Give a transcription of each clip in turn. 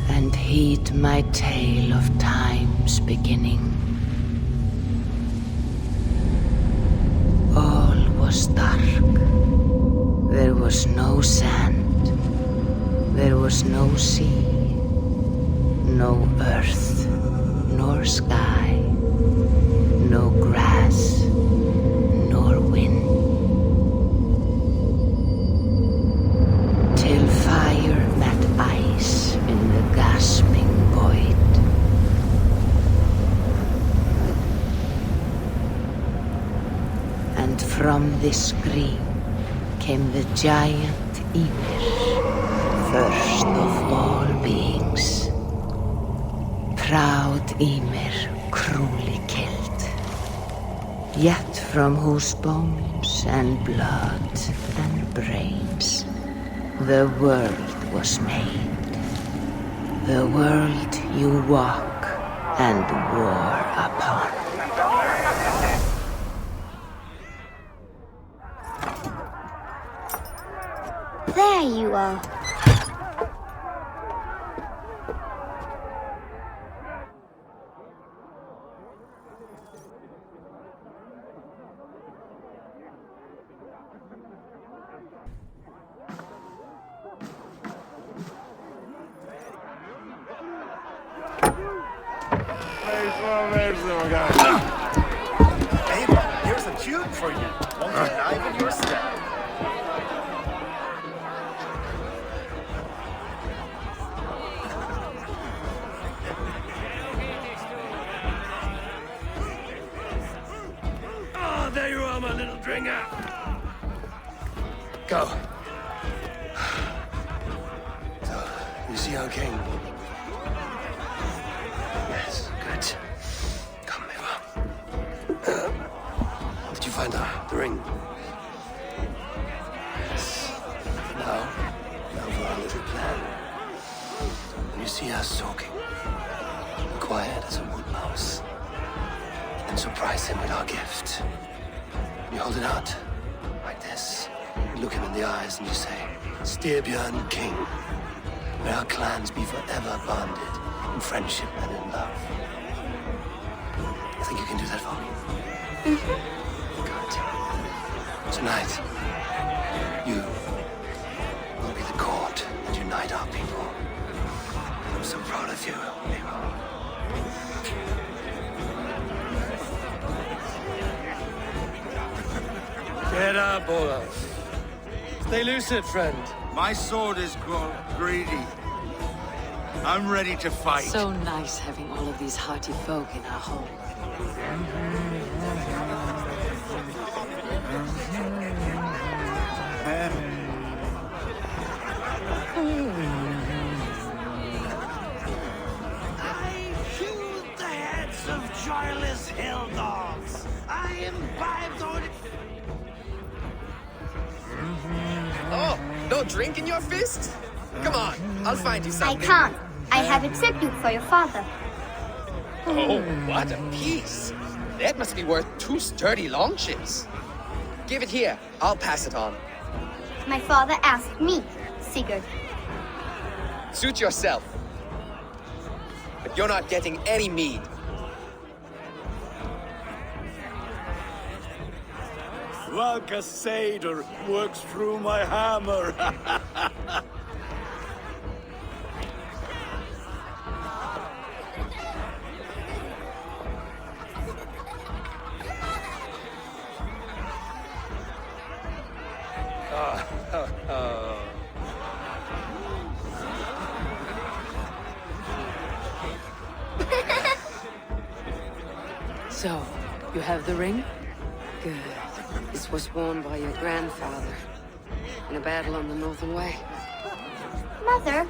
and heed my tale of time's beginning. All was dark. There was no sand. There was no sea. No earth, nor sky. No grass, nor wind. Till fire met ice in the gasping void. And from this scream came the giant Ymir, first of all beings. Proud Ymir, cruelly killed, yet from whose bones and blood and brains the world was made. The world you walk and war upon. There you are. Hey, here's a tune for you. Want a knife in your step? Oh, there you are, my little dringer. Go. So, you see our king? Yes, good. Come, Eva. Did you find the ring? Yes. Now for our little plan. When you see us talking, quiet as a wood mouse, and surprise him with our gift. You hold it out, like this. You look him in the eyes and you say, Styrbjörn King, may our clans be forever bonded in friendship and in love. I think you can do that for me. Good. Tonight, you will be the cord that unite our people. I'm so proud of you, Eva. Get up, Olaf. Stay lucid, friend. My sword is grown greedy. I'm ready to fight. So nice having all of these hearty folk in our home. I chewed the heads of joyless hill dogs. I imbibed on it. Oh, no drink in your fist? Come on, I'll find you I something. can't. I have a tribute for your father. Oh, what a piece. That must be worth 2 sturdy longships. Give it here. I'll pass it on. My father asked me, Sigurd. Suit yourself. But you're not getting any mead. Like a satyr works through my hammer. So, you have the ring? Good. This was worn by your grandfather in a battle on the Northern Way. Mother,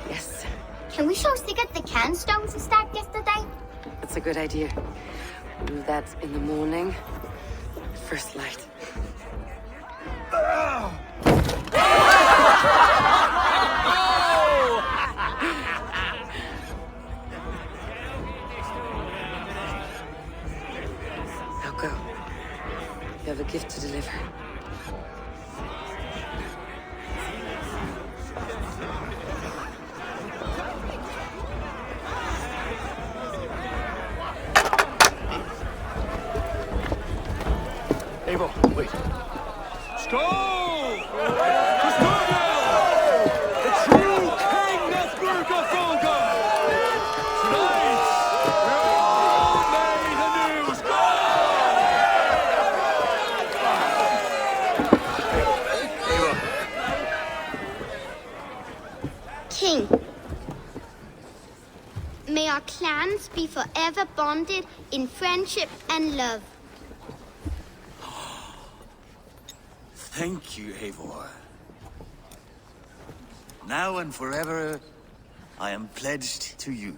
Yes, can we show Sigurd the can stones we stacked yesterday? that's a good idea. We'll do that in the morning. First light. Now go. You have a gift to deliver. May our clans be forever bonded in friendship and love. Thank you, Eivor. Now and forever, I am pledged to you.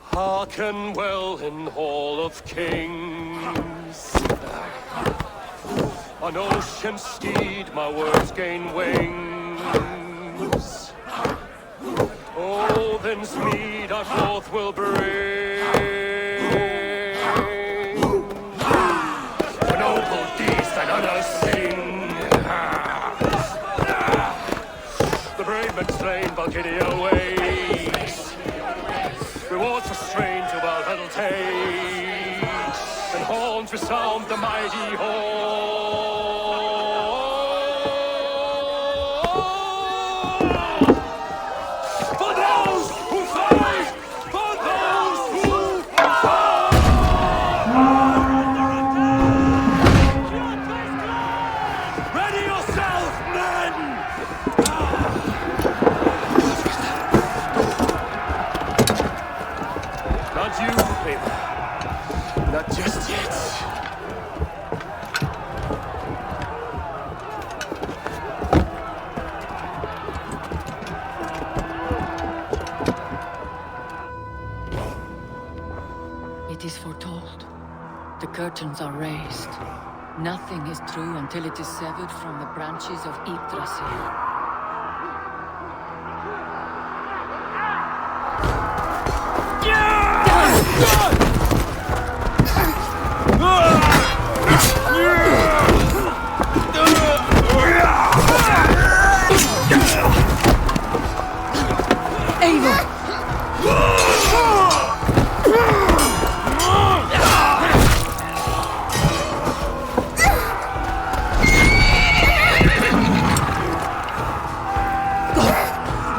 Hearken well in Hall of Kings. On ocean steed my words gain wings. Odin's mead I forth will bring. For noble deeds that others sing. The brave men slain Valkyria waits. Rewards for strange of Valhalla takes. And horns resound the mighty horn. For those who fight! For those who fight! Ready yourself, men! Not you, baby. Not just yet. It is foretold. The curtains are raised. Nothing is true until it is severed from the branches of Yggdrasil.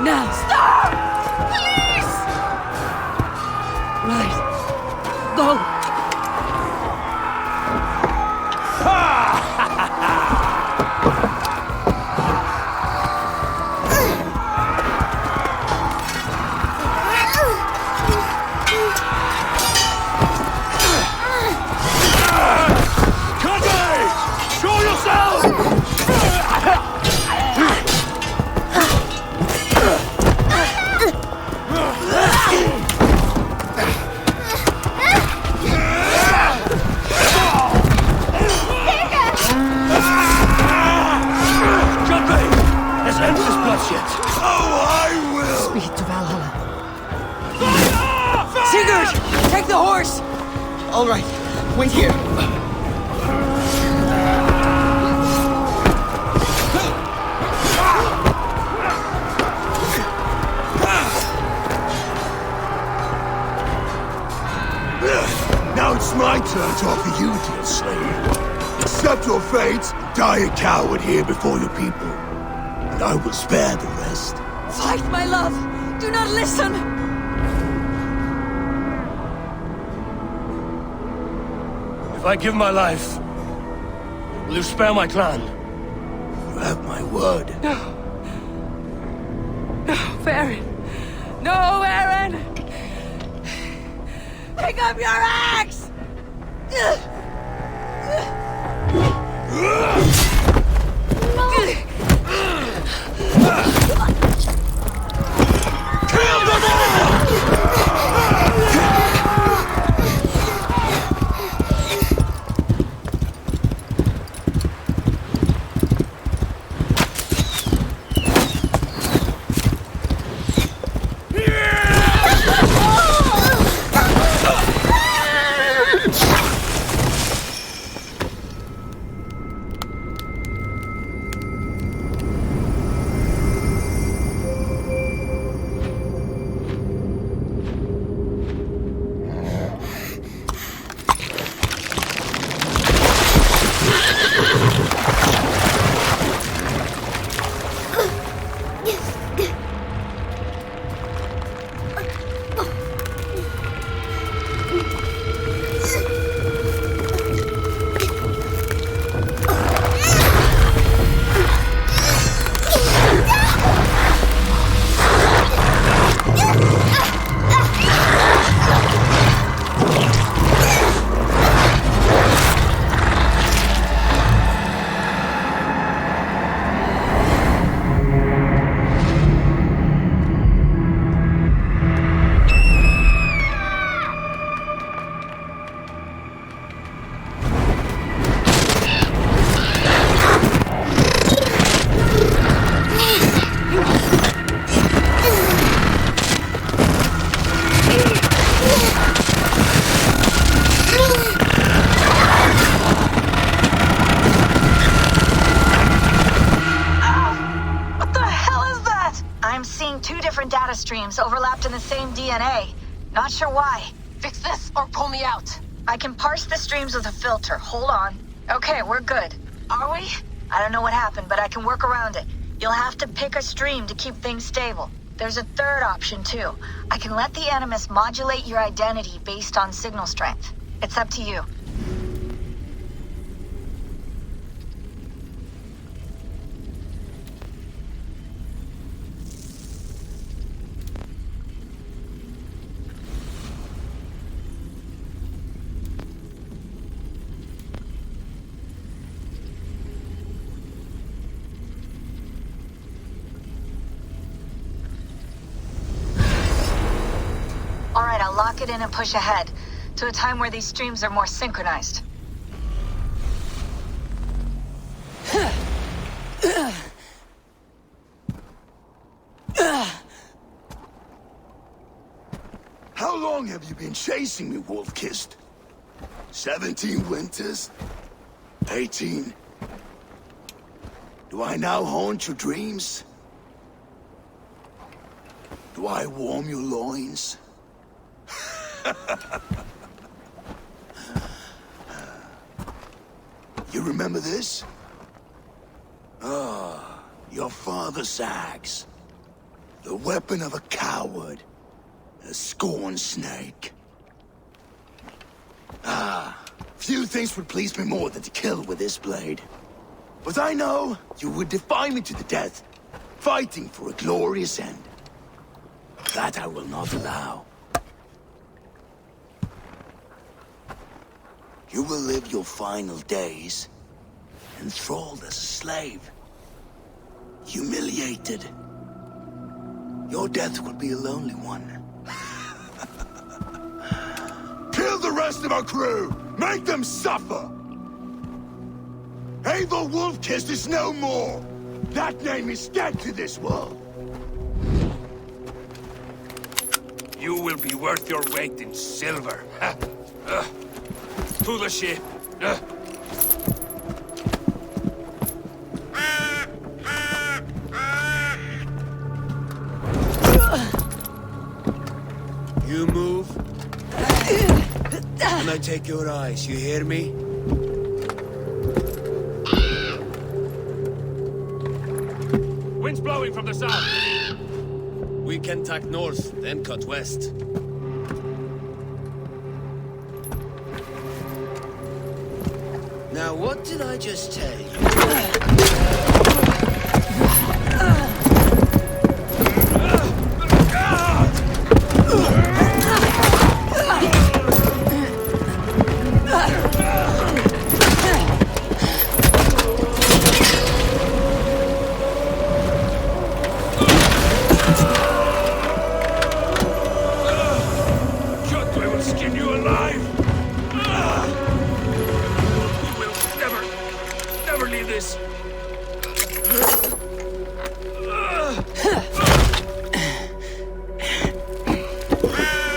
Now! Stop! Please! Right. Go! Show yourself! Let's end this bloodshed. Oh, I will! Speed to Valhalla. Sigurd! Take the horse! All right, wait here. Now it's my turn to offer you, dear slave. Accept your fate, die a coward here before your people, and I will spare the rest. Fight, my love! Do not listen! If I give my life, will you spare my clan? You have my word. No. No, Aaron! No, Aaron! Pick up your axe! Kill them all! different data streams overlapped in the same DNA. Not sure why. Fix this or pull me out. I can parse the streams with a filter. Hold on. Okay, we're good. Are we? I don't know what happened, but I can work around it. You'll have to pick a stream to keep things stable. There's a third option, too. I can let the Animus modulate your identity based on signal strength. It's up to you. Alright, I'll lock it in and push ahead, to a time where these streams are more synchronized. How long have you been chasing me, Wolf-Kissed? 17 winters? 18? Do I now haunt your dreams? Do I warm your loins? You remember this? Ah, your father's axe. The weapon of a coward. A scorn snake. Ah, few things would please me more than to kill with this blade. But I know you would defy me to the death, fighting for a glorious end. That I will not allow. You will live your final days enthralled as a slave. Humiliated. Your death will be a lonely one. Kill the rest of our crew! Make them suffer! Evil Wolf-Kissed is no more! That name is dead to this world! You will be worth your weight in silver. To the ship. You move, and I take your eyes. You hear me? Wind's blowing from the south. We can tack north, then cut west. Now, what did I just tell you?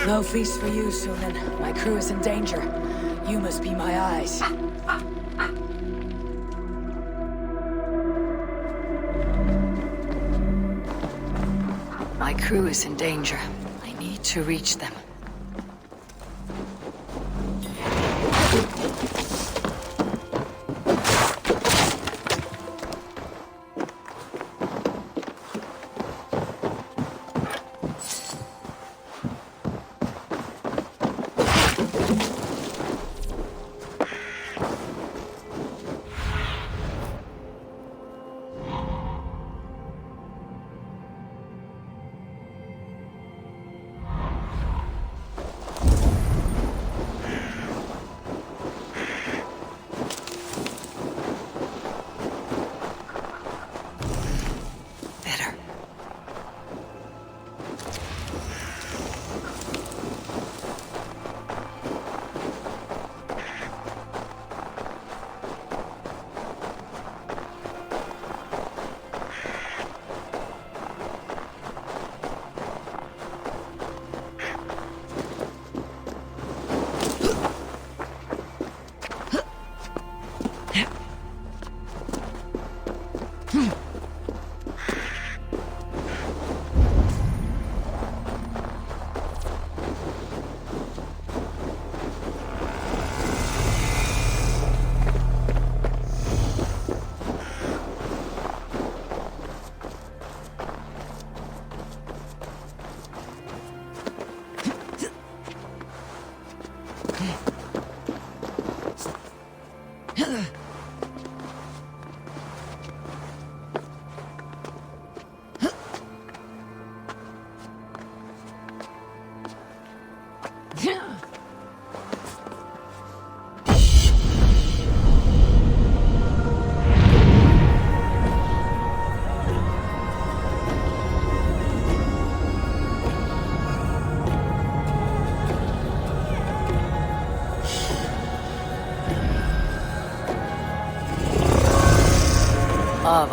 No feast for you, Sunan. My crew is in danger. You must be my eyes. My crew is in danger. I need to reach them.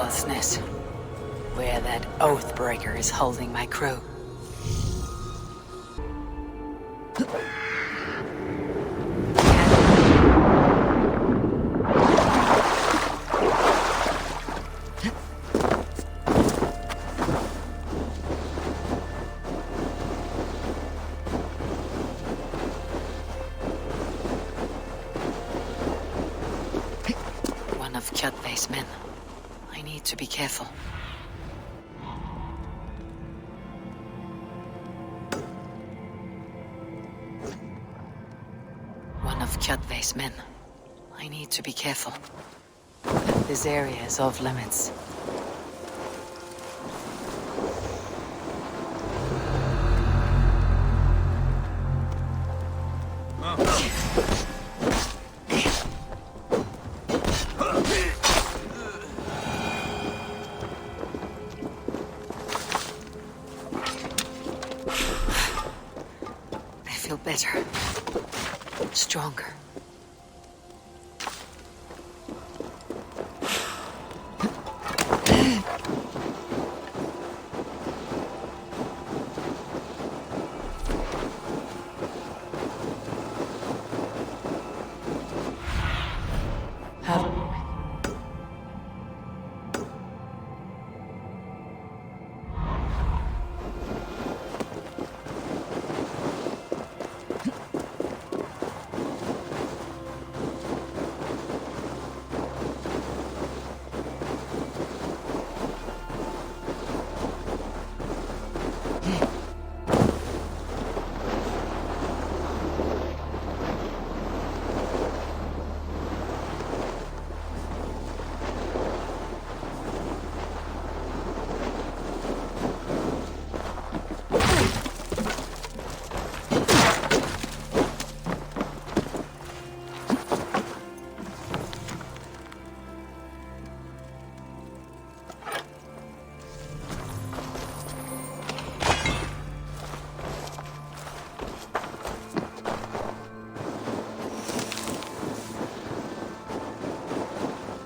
Davalsness, where that Oathbreaker is holding my crew. One of Kjotve's men. I need to be careful. One of Kjotve's men. I need to be careful. This area is off limits. I feel better. Stronger. Have a look.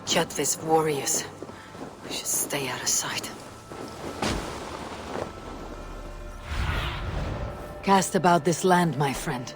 Kjotve's warriors. We should stay out of sight. Cast about this land, my friend.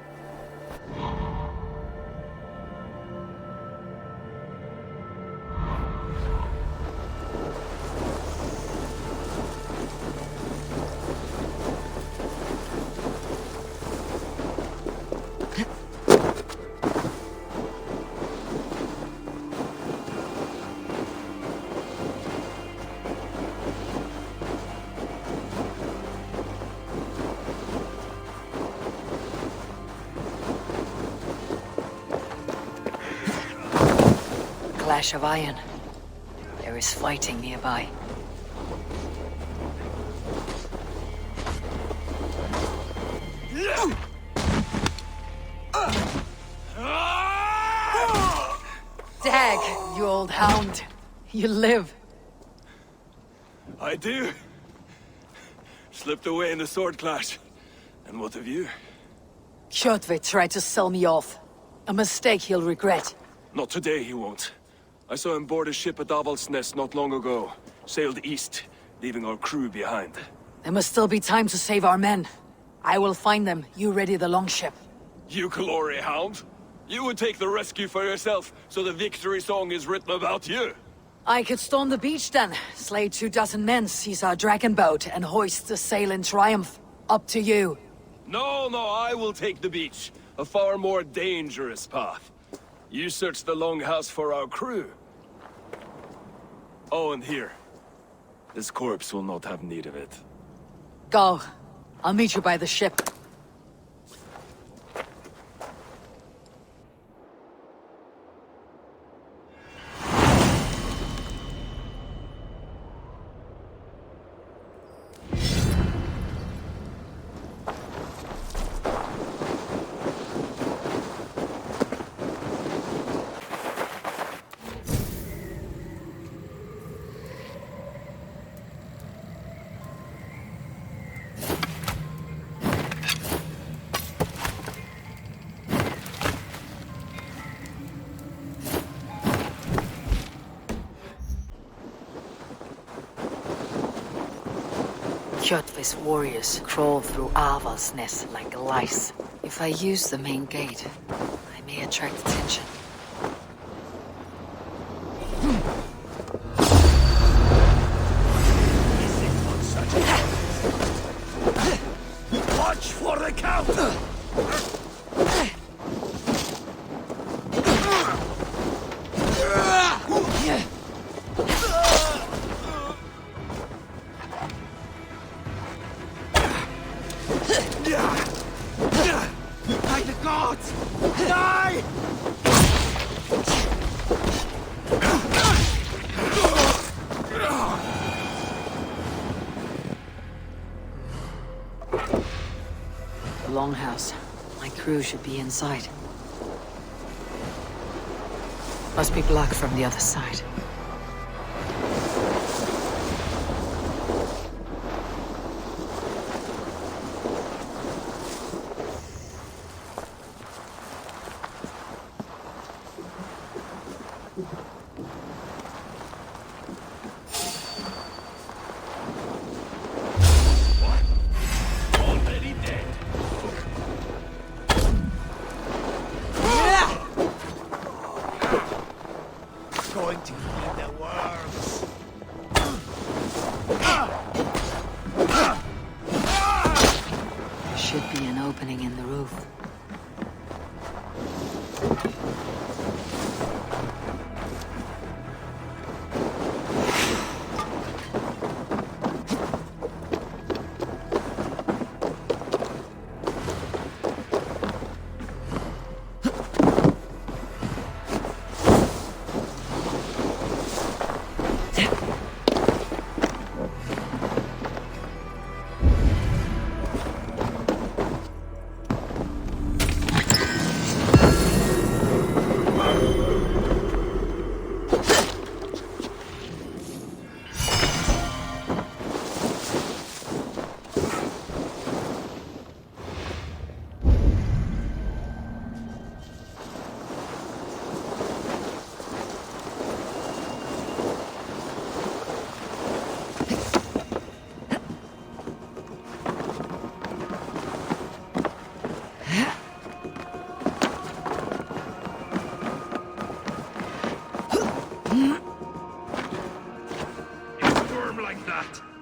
Clash of iron. There is fighting nearby. Dag, you old hound. You live. I do. Slipped away in the sword clash. And what of you? Kjotve tried to sell me off. A mistake he'll regret. Not today, he won't. I saw him board a ship at Davalsness not long ago. Sailed east, leaving our crew behind. There must still be time to save our men. I will find them. You ready the longship. You glory hound? You would take the rescue for yourself, so the victory song is written about you. I could storm the beach then, slay 24 men, seize our dragon boat, and hoist the sail in triumph. Up to you. No, I will take the beach. A far more dangerous path. You search the longhouse for our crew. Oh, and here. This corpse will not have need of it. Go. I'll meet you by the ship. Kjotve's warriors crawl through Aval's nest like lice. If I use the main gate, I may attract attention. Watch for the counter! By the gods! Die! The longhouse. My crew should be inside. Must be blocked from the other side. Going to eat the worms. There should be an opening in the roof.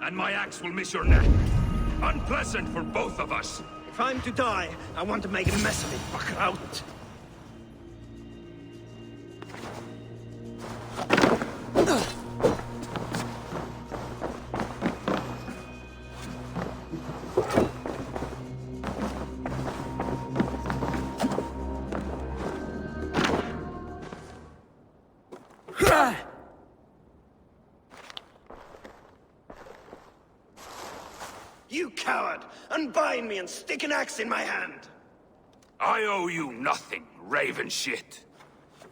And my axe will miss your neck. Unpleasant for both of us. If I'm to die, I want to make a mess of it, fucker out. You coward! Unbind me and stick an axe in my hand! I owe you nothing, raven shit.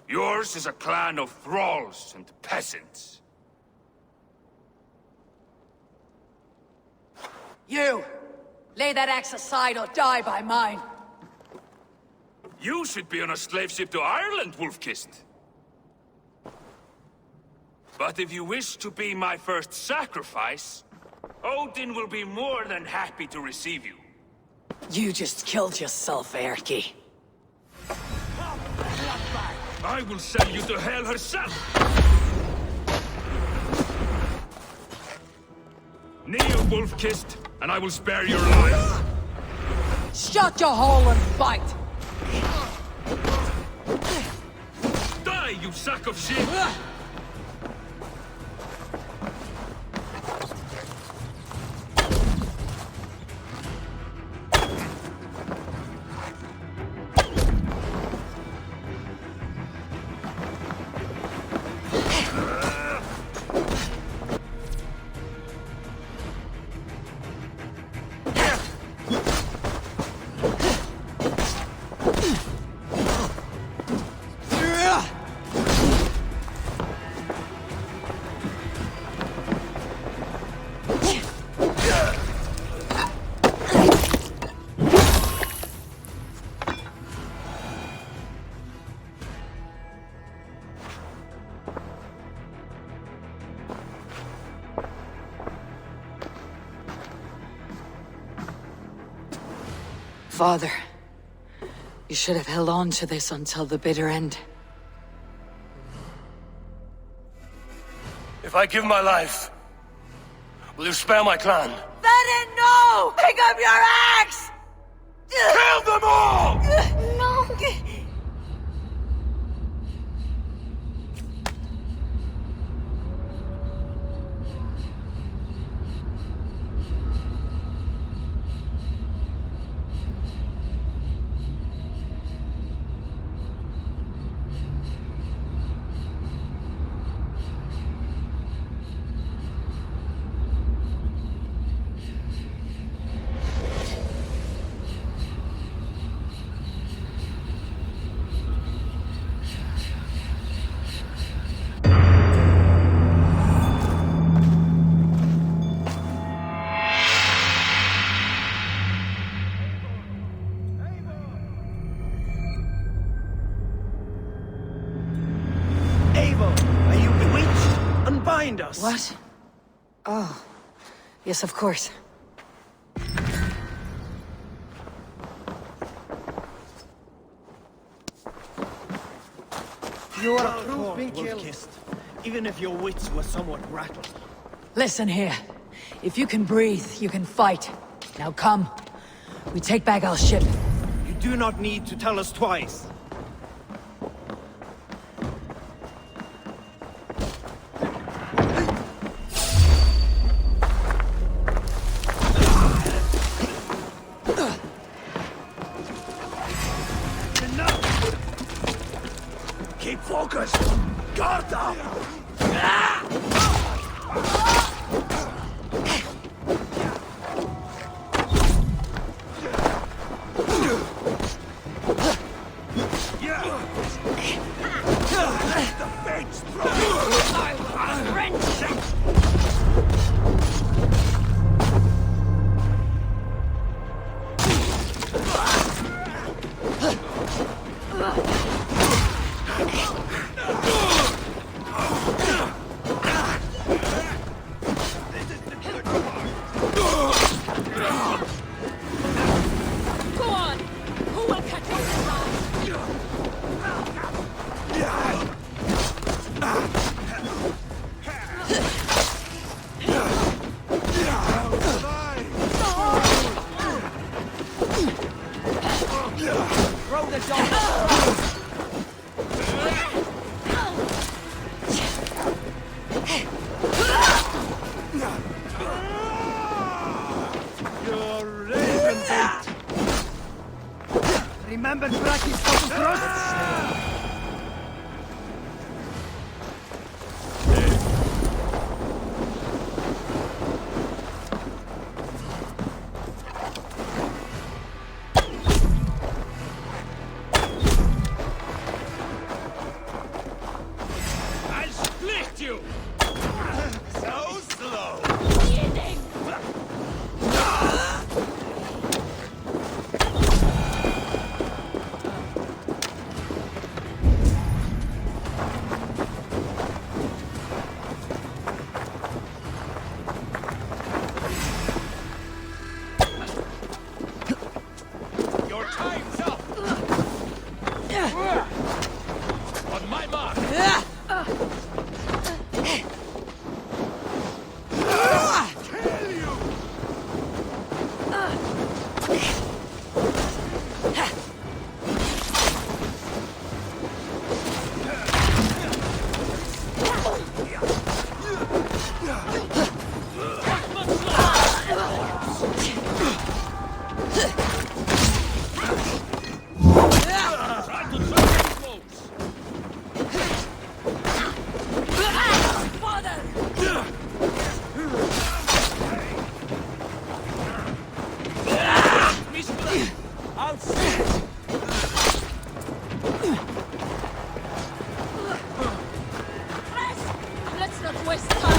Yours is a clan of thralls and peasants. You! Lay that axe aside or die by mine. You should be on a slave ship to Ireland, Wolf-Kissed. But if you wish to be my first sacrifice, Odin will be more than happy to receive you. You just killed yourself, Erky. I will send you to hell herself! Kneel, Wolf-Kissed, and I will spare your life. Shut your hole and fight! Die, you sack of shit! father. You should have held on to this until the bitter end. If I give my life, will you spare my clan? Fenn, no! Pick up your axe! Kill them all! No! Are you bewitched? Unbind us! What? Oh. Yes, of course. You are a true Wolf-kissed, even if your wits were somewhat rattled. Listen here. If you can breathe, you can fight. Now come. We take back our ship. You do not need to tell us twice. Keep focused! Guard up! The fates throw! I will wrench it! Remember Bracky's fucking thrusts? I'll split you! So slow! Your time's up! On my mark! Kill you! Try to drop these folks! Father! I'll see! Let's not waste time!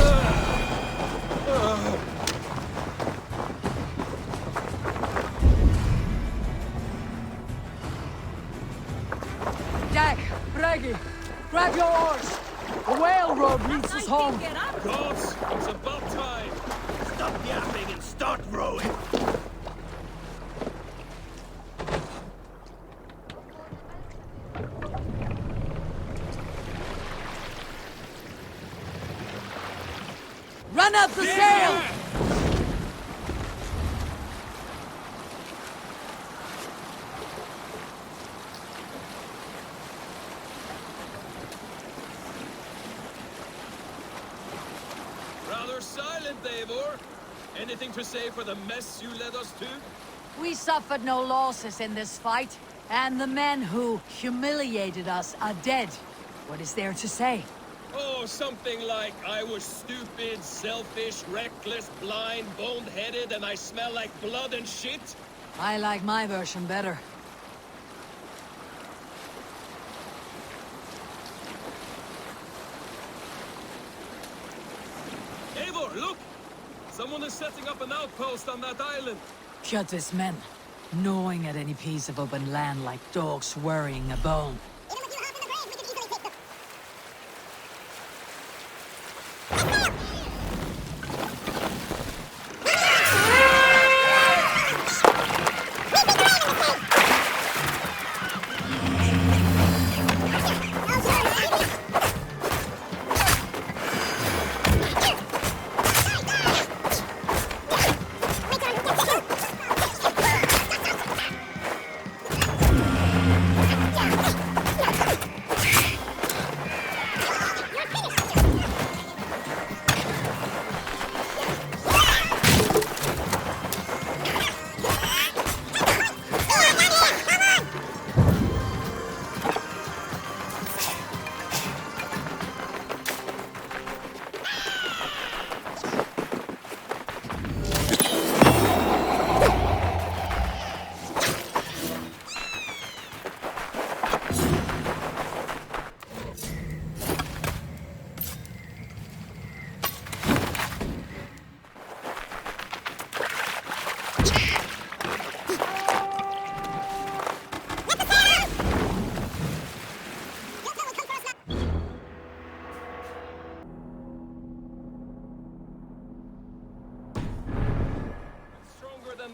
Jack, Braggy, grab your oars! The whale road leads us home! Gods, it's about time! Stop yapping and start rowing! up the sail! Rather silent, Eivor. Anything to say for the mess you led us to? We suffered no losses in this fight, and the men who humiliated us are dead. What is there to say? Oh, something like, I was stupid, selfish, reckless, blind, bone-headed, and I smell like blood and shit? I like my version better. Eivor, look! Someone is setting up an outpost on that island. Kjotve's men, gnawing at any piece of open land like dogs worrying a bone.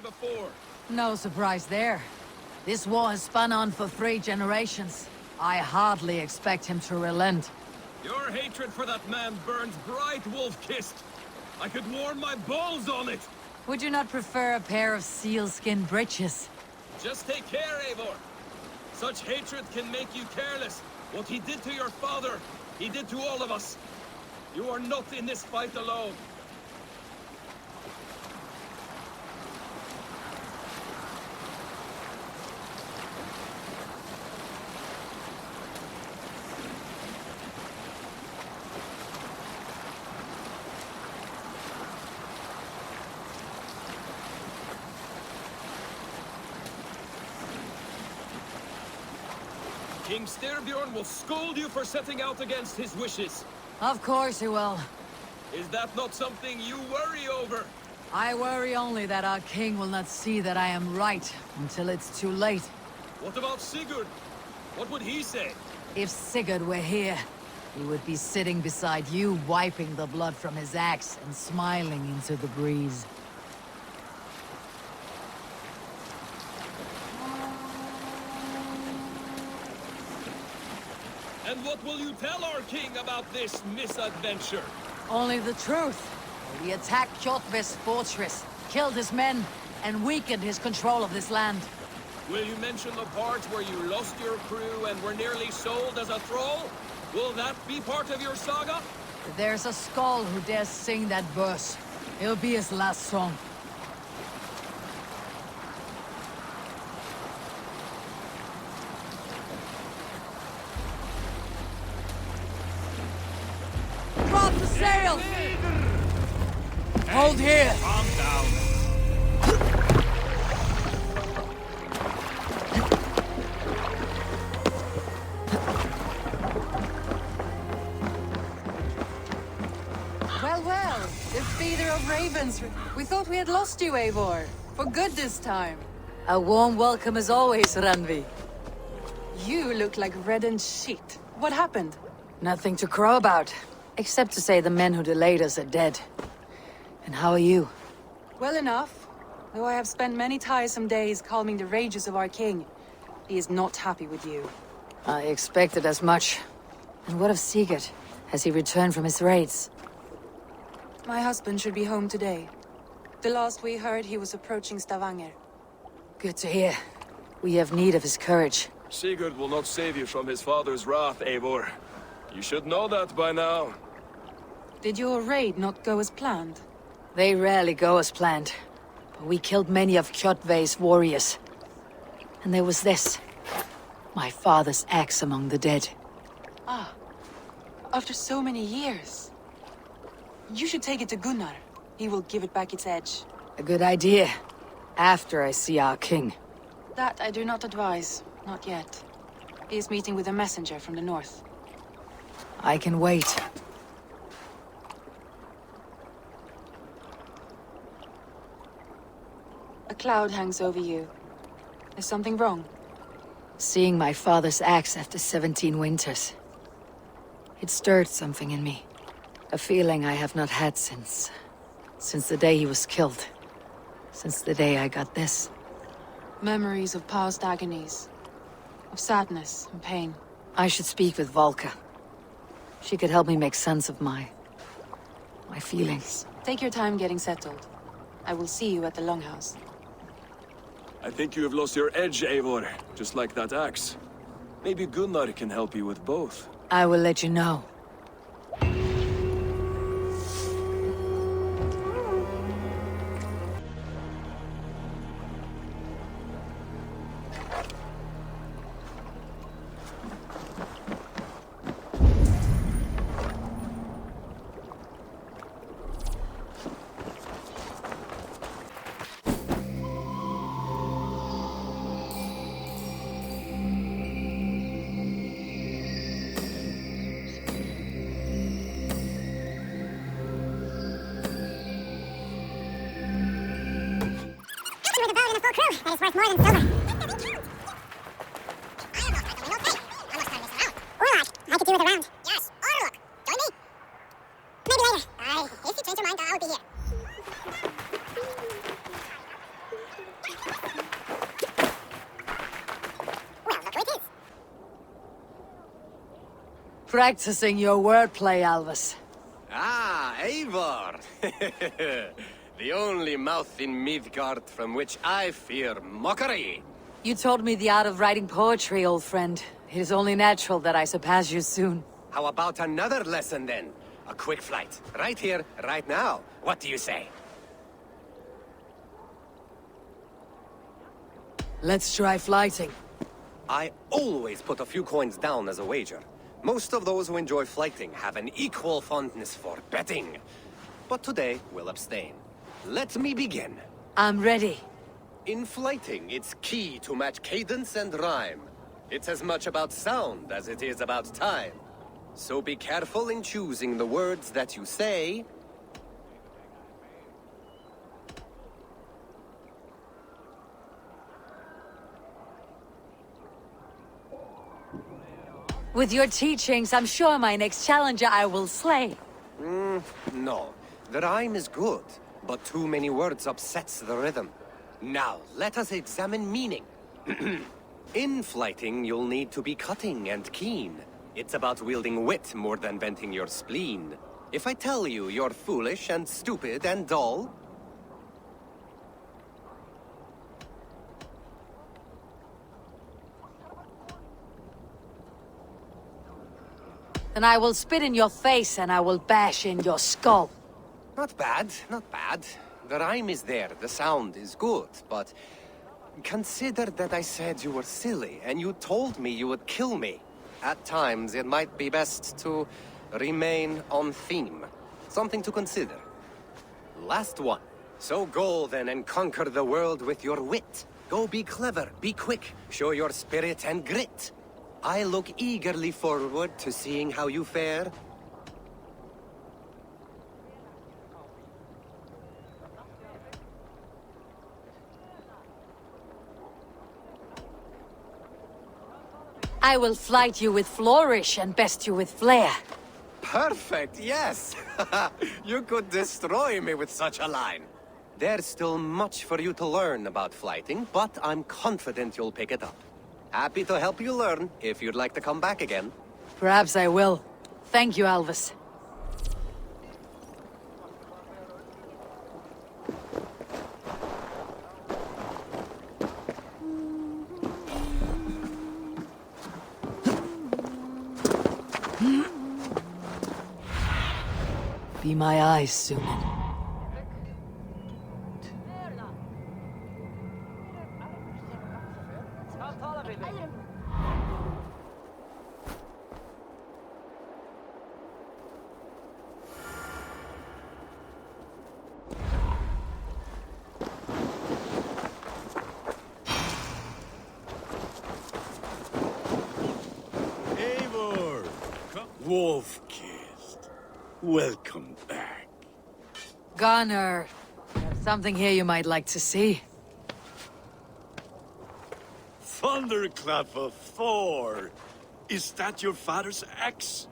Before. No surprise there. This war has spun on for 3 generations. I hardly expect him to relent. Your hatred for that man burns bright, wolf-kissed. I could warm my balls on it. Would you not prefer a pair of sealskin breeches? Just take care, Eivor. Such hatred can make you careless. What he did to your father, he did to all of us. You are not in this fight alone. King Styrbjorn will scold you for setting out against his wishes. Of course he will. Is that not something you worry over? I worry only that our king will not see that I am right until it's too late. What about Sigurd? What would he say? If Sigurd were here, he would be sitting beside you, wiping the blood from his axe and smiling into the breeze. And what will you tell our king about this misadventure? Only the truth. We attacked Kjotve's fortress, killed his men, and weakened his control of this land. Will you mention the parts where you lost your crew and were nearly sold as a thrall? Will that be part of your saga? If there's a skull who dares sing that verse, it'll be his last song. Drop the sail! Hold here! Calm down. Well, the feeder of ravens. We thought we had lost you, Eivor. For good this time. A warm welcome as always, Randvi. You look like reddened sheet. What happened? Nothing to crow about, except to say the men who delayed us are dead. And how are you? Well enough. Though I have spent many tiresome days calming the rages of our king. He is not happy with you. I expected as much. And what of Sigurd? Has he returned from his raids? My husband should be home today. The last we heard, he was approaching Stavanger. Good to hear. We have need of his courage. Sigurd will not save you from his father's wrath, Eivor. You should know that by now. Did your raid not go as planned? They rarely go as planned. But we killed many of Kjotve's warriors. And there was this. My father's axe among the dead. Ah. After so many years. You should take it to Gunnar. He will give it back its edge. A good idea. After I see our king. That I do not advise. Not yet. He is meeting with a messenger from the north. I can wait. A cloud hangs over you. Is something wrong? Seeing my father's axe after 17 winters. It stirred something in me. A feeling I have not had since the day he was killed. Since the day I got this. Memories of past agonies. Of sadness and pain. I should speak with Volka. She could help me make sense of my feelings. Take your time getting settled. I will see you at the Longhouse. I think you have lost your edge, Eivor, just like that axe. Maybe Gunnar can help you with both. I will let you know. That is worth more than silver. Orlog, I could do with a round. Yes, Orlog. Join me? Maybe later. If you change your mind, I'll be here. Well, look who it is. Practicing your wordplay, Alvis. Ah, Eivor! The only mouth in Midgard from which I fear mockery. You told me the art of writing poetry, old friend. It is only natural that I surpass you soon. How about another lesson then? A quick flight. Right here, right now. What do you say? Let's try flighting. I always put a few coins down as a wager. Most of those who enjoy flighting have an equal fondness for betting. But today, we'll abstain. Let me begin. I'm ready. In flighting, it's key to match cadence and rhyme. It's as much about sound as it is about time. So be careful in choosing the words that you say. With your teachings, I'm sure my next challenger I will slay. No. The rhyme is good, but too many words upsets the rhythm. Now, let us examine meaning. In flighting, you'll need to be cutting and keen. It's about wielding wit more than venting your spleen. If I tell you you're foolish and stupid and dull, then I will spit in your face and I will bash in your skull. not bad, not bad. The rhyme is there, the sound is good, but consider that I said you were silly, and you told me you would kill me. At times, it might be best to remain on theme. Something to consider. Last one. So go then and conquer the world with your wit. Go be clever, be quick, show your spirit and grit. I look eagerly forward to seeing how you fare. I will flight you with flourish and best you with flair. Perfect, yes! You could destroy me with such a line. There's still much for you to learn about flighting, but I'm confident you'll pick it up. Happy to help you learn, if you'd like to come back again. Perhaps I will. Thank you, Alvis. be my eyes soon. Wolf-kissed. Welcome back. Gunnar, there's something here you might like to see. Thunderclap of Thor! Is that your father's axe?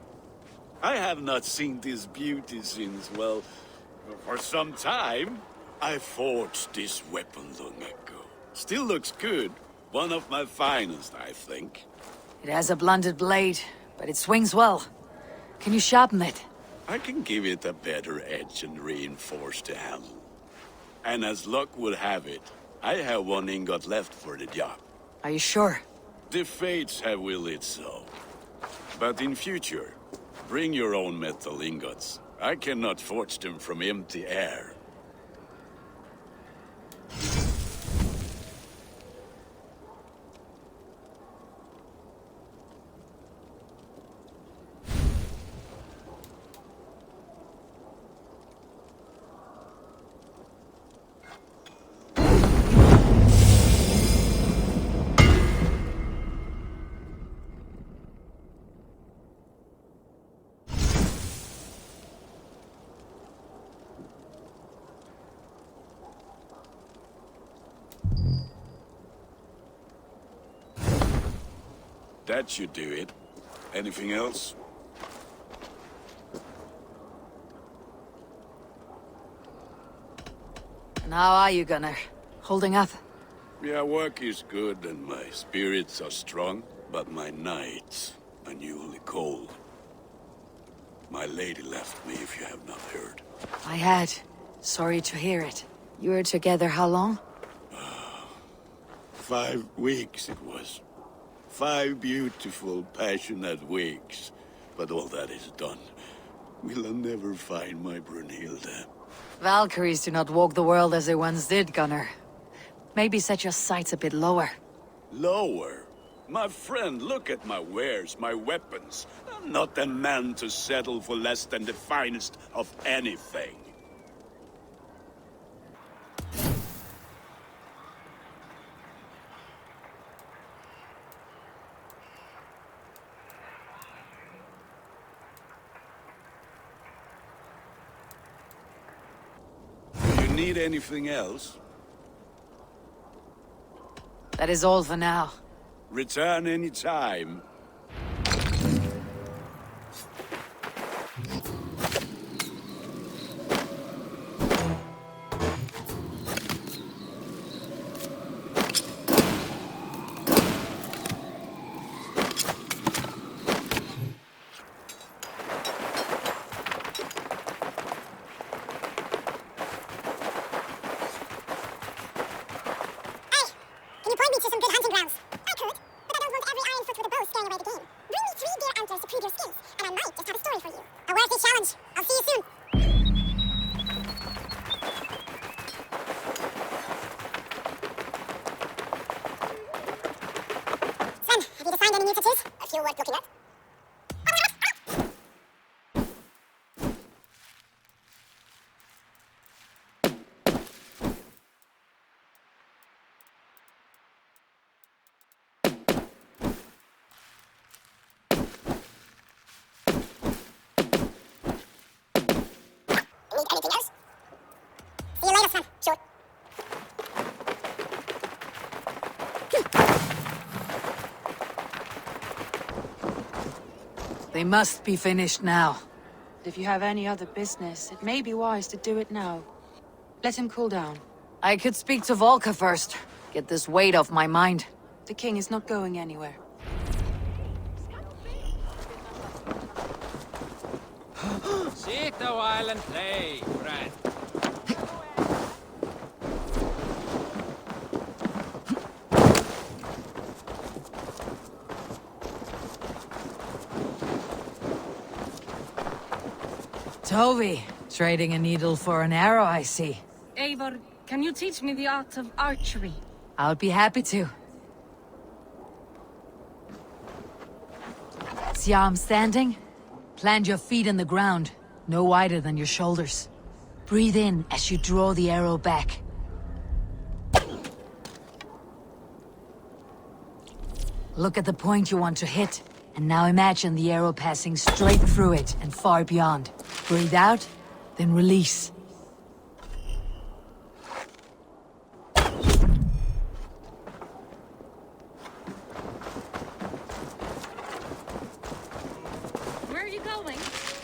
I have not seen this beauty since, well, for some time. I forged this weapon long ago. Still looks good. One of my finest, I think. It has a blunted blade, but it swings well. Can you sharpen it? I can give it a better edge and reinforce the handle. And as luck would have it, I have one ingot left for the job. Are you sure? The fates have willed it so. But in future, bring your own metal ingots. I cannot forge them from empty air. That should do it. Anything else? And how are you, Gunnar? Holding up? Yeah, work is good and my spirits are strong, but my nights are newly cold. My lady left me, if you have not heard. I had. Sorry to hear it. You were together how long? 5 weeks it was. 5 beautiful, passionate weeks. But all that is done. Will I never find my Brunhilde? Valkyries do not walk the world as they once did, Gunnar. Maybe set your sights a bit lower. Lower? My friend, look at my wares, my weapons. I'm not a man to settle for less than the finest of anything. Need anything else? That is all for now. Return any time. Anything else? See you later, son. Sure. They must be finished now. If you have any other business, it may be wise to do it now. Let him cool down. I could speak to Volka first. Get this weight off my mind. The king is not going anywhere. Sit a while and play, friend. Toby, Trading a needle for an arrow, I see. Eivor, can you teach me the art of archery? I'll be happy to. See how I'm standing? Plant your feet in the ground, no wider than your shoulders. Breathe in as you draw the arrow back. Look at the point you want to hit, and now imagine the arrow passing straight through it and far beyond. Breathe out, then release. Where are you going?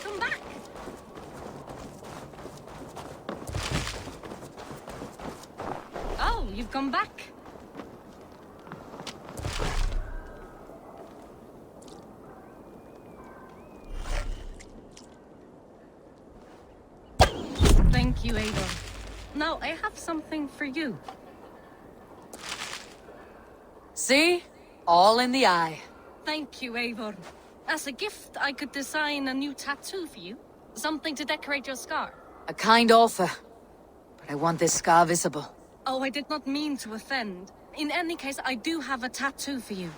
Come back! Oh, you've come back. Thank you, Eivor. Now, I have something for you. See? All in the eye. Thank you, Eivor. As a gift, I could design a new tattoo for you. Something to decorate your scar. A kind offer. But I want this scar visible. Oh, I did not mean to offend. In any case, I do have a tattoo for you.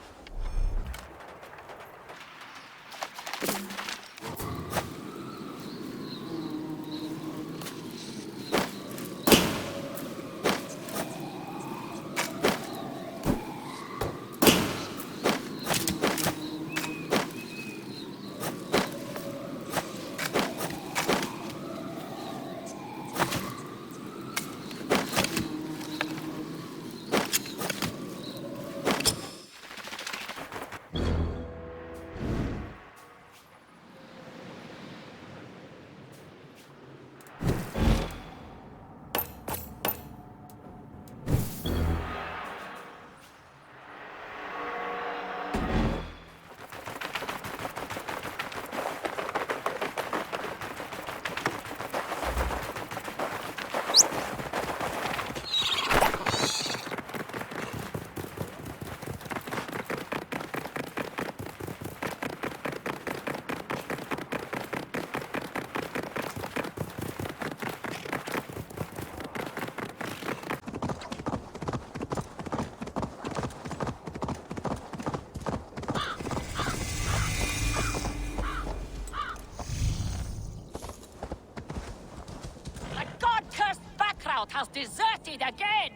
Has deserted again!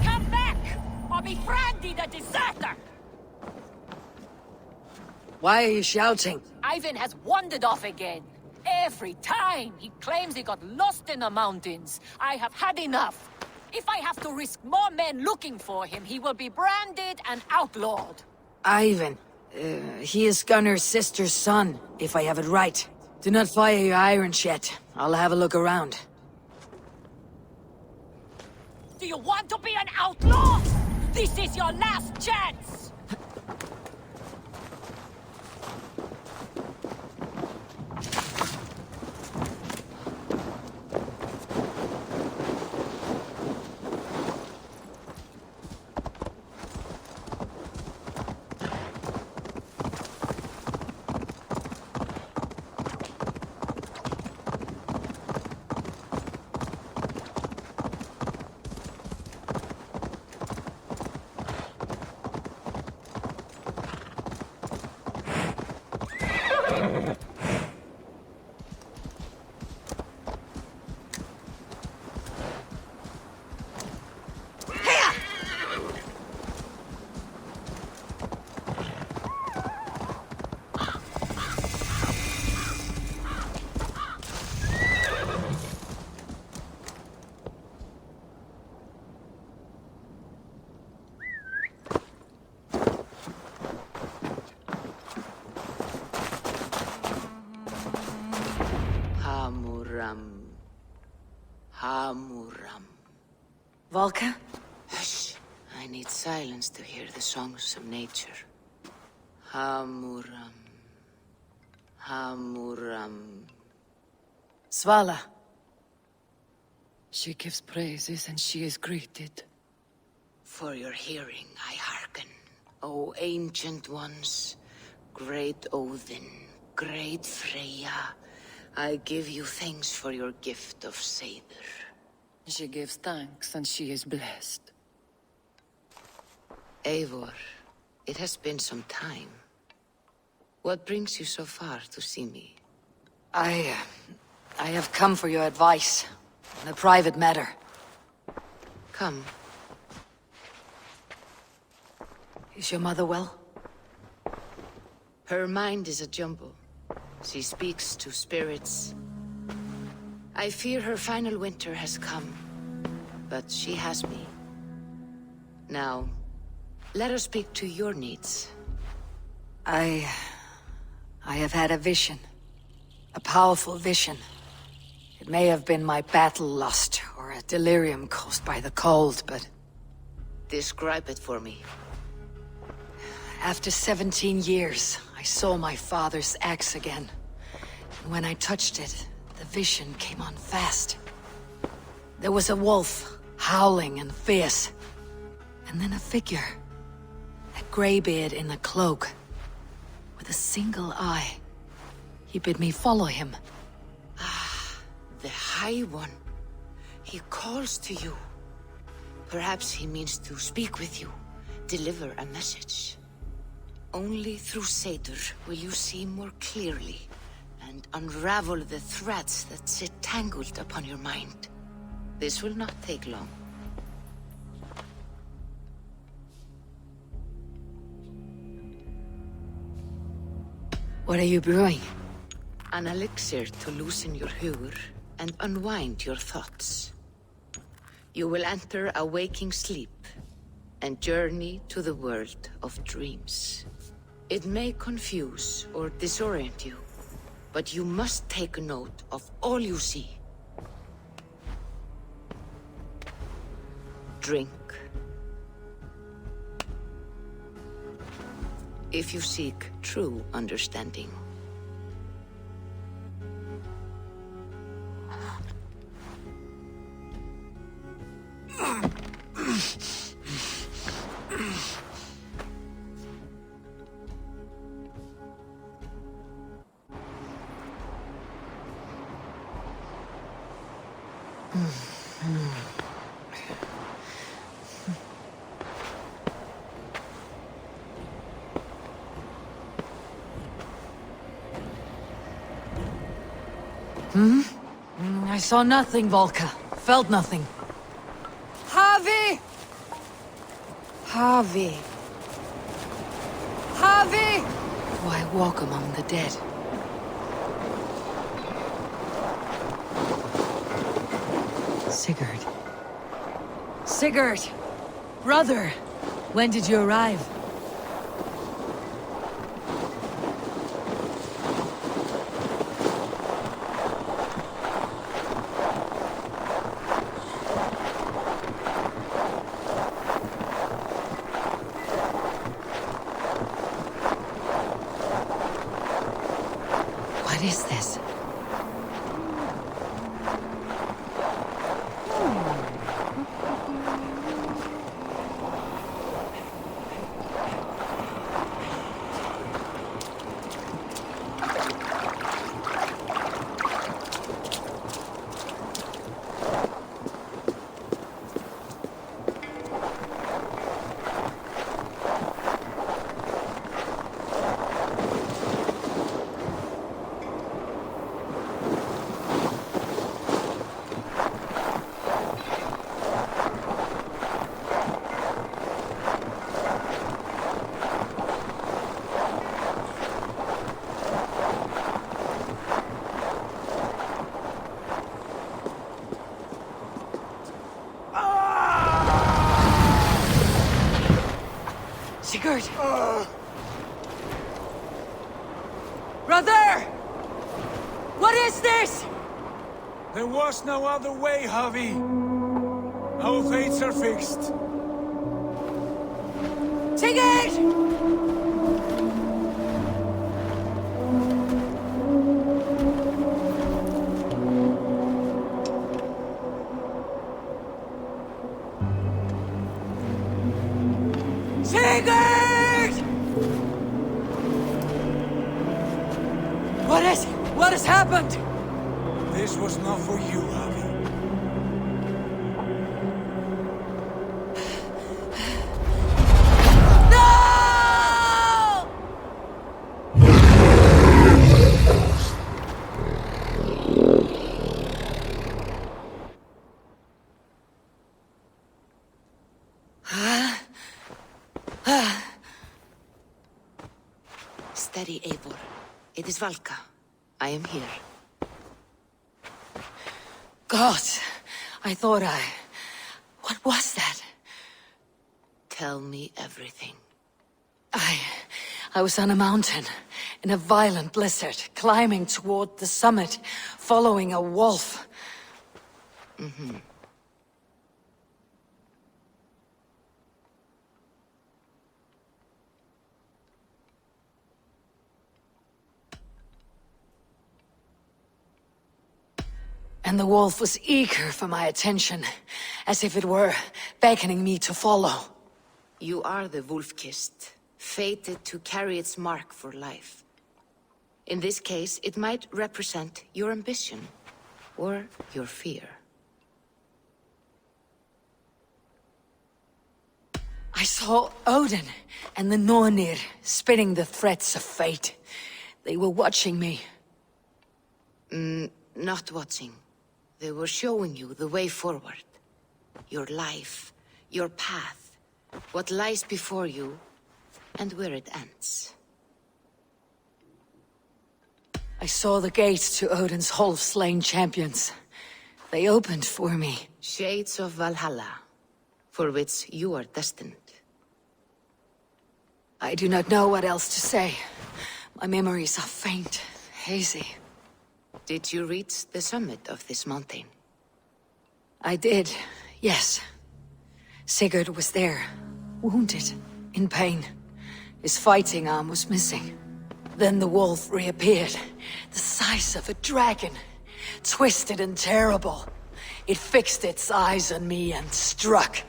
Come back, or be branded a deserter! Why are you shouting? Ivan has wandered off again. Every time he claims he got lost in the mountains. I have had enough. If I have to risk more men looking for him, he will be branded and outlawed. Ivan. He is Gunnar's sister's son, if I have it right. Do not fire your irons yet. I'll have a look around. Do you want to be an outlaw? This is your last chance! Hamuram. Volka? Hush. I need silence to hear the songs of nature. Hamuram. Hamuram. Svala. She gives praises and she is greeted. For your hearing I hearken, O ancient ones. Great Odin, great Freya, I give you thanks for your gift of Seer. She gives thanks, and she is blessed. Eivor, it has been some time. What brings you so far to see me? I have come for your advice on a private matter. Come. Is your mother well? Her mind is a jumble. She speaks to spirits. I fear her final winter has come, but she has me. Now, let her speak to your needs. I have had a vision. A powerful vision. It may have been my battle lust, or a delirium caused by the cold, but... Describe it for me. After 17 years, I saw my father's axe again. And when I touched it, the vision came on fast. There was a wolf, howling and fierce. And then a figure. A greybeard in a cloak. With a single eye. He bid me follow him. Ah, the High One. He calls to you. Perhaps he means to speak with you. Deliver a message. Only through Seir will you see more clearly. And unravel the threads that sit tangled upon your mind. This will not take long. What are you brewing? An elixir to loosen your hugur and unwind your thoughts. You will enter a waking sleep and journey to the world of dreams. It may confuse or disorient you, but you must take note of all you see. Drink. If you seek true understanding. I saw nothing, Volka. Felt nothing. Harvey! Harvey. Harvey! Why walk among the dead? Sigurd. Sigurd! Brother! When did you arrive? What is this? Sigurd! Brother! What is this? There was no other way, Javi. Our fates are fixed. Sigurd! Sigurd! happened? This was not for you, Javi. Steady, Eivor. It is Valka. I am here. God, I thought What was that? Tell me everything. I was on a mountain, in a violent blizzard, climbing toward the summit, following a wolf. Mm-hmm. And the wolf was eager for my attention, as if it were beckoning me to follow. You are the wolf-kissed, fated to carry its mark for life. In this case, it might represent your ambition, or your fear. I saw Odin and the Nornir spitting the threats of fate. They were watching me. Not watching. They were showing you the way forward. Your life, your path, what lies before you, and where it ends. I saw the gates to Odin's Hall of Slain Champions. They opened for me. Shades of Valhalla, for which you are destined. I do not know what else to say. My memories are faint, hazy. Did you reach the summit of this mountain? I did, yes. Sigurd was there, wounded, in pain. His fighting arm was missing. Then the wolf reappeared, the size of a dragon, twisted and terrible. It fixed its eyes on me and struck.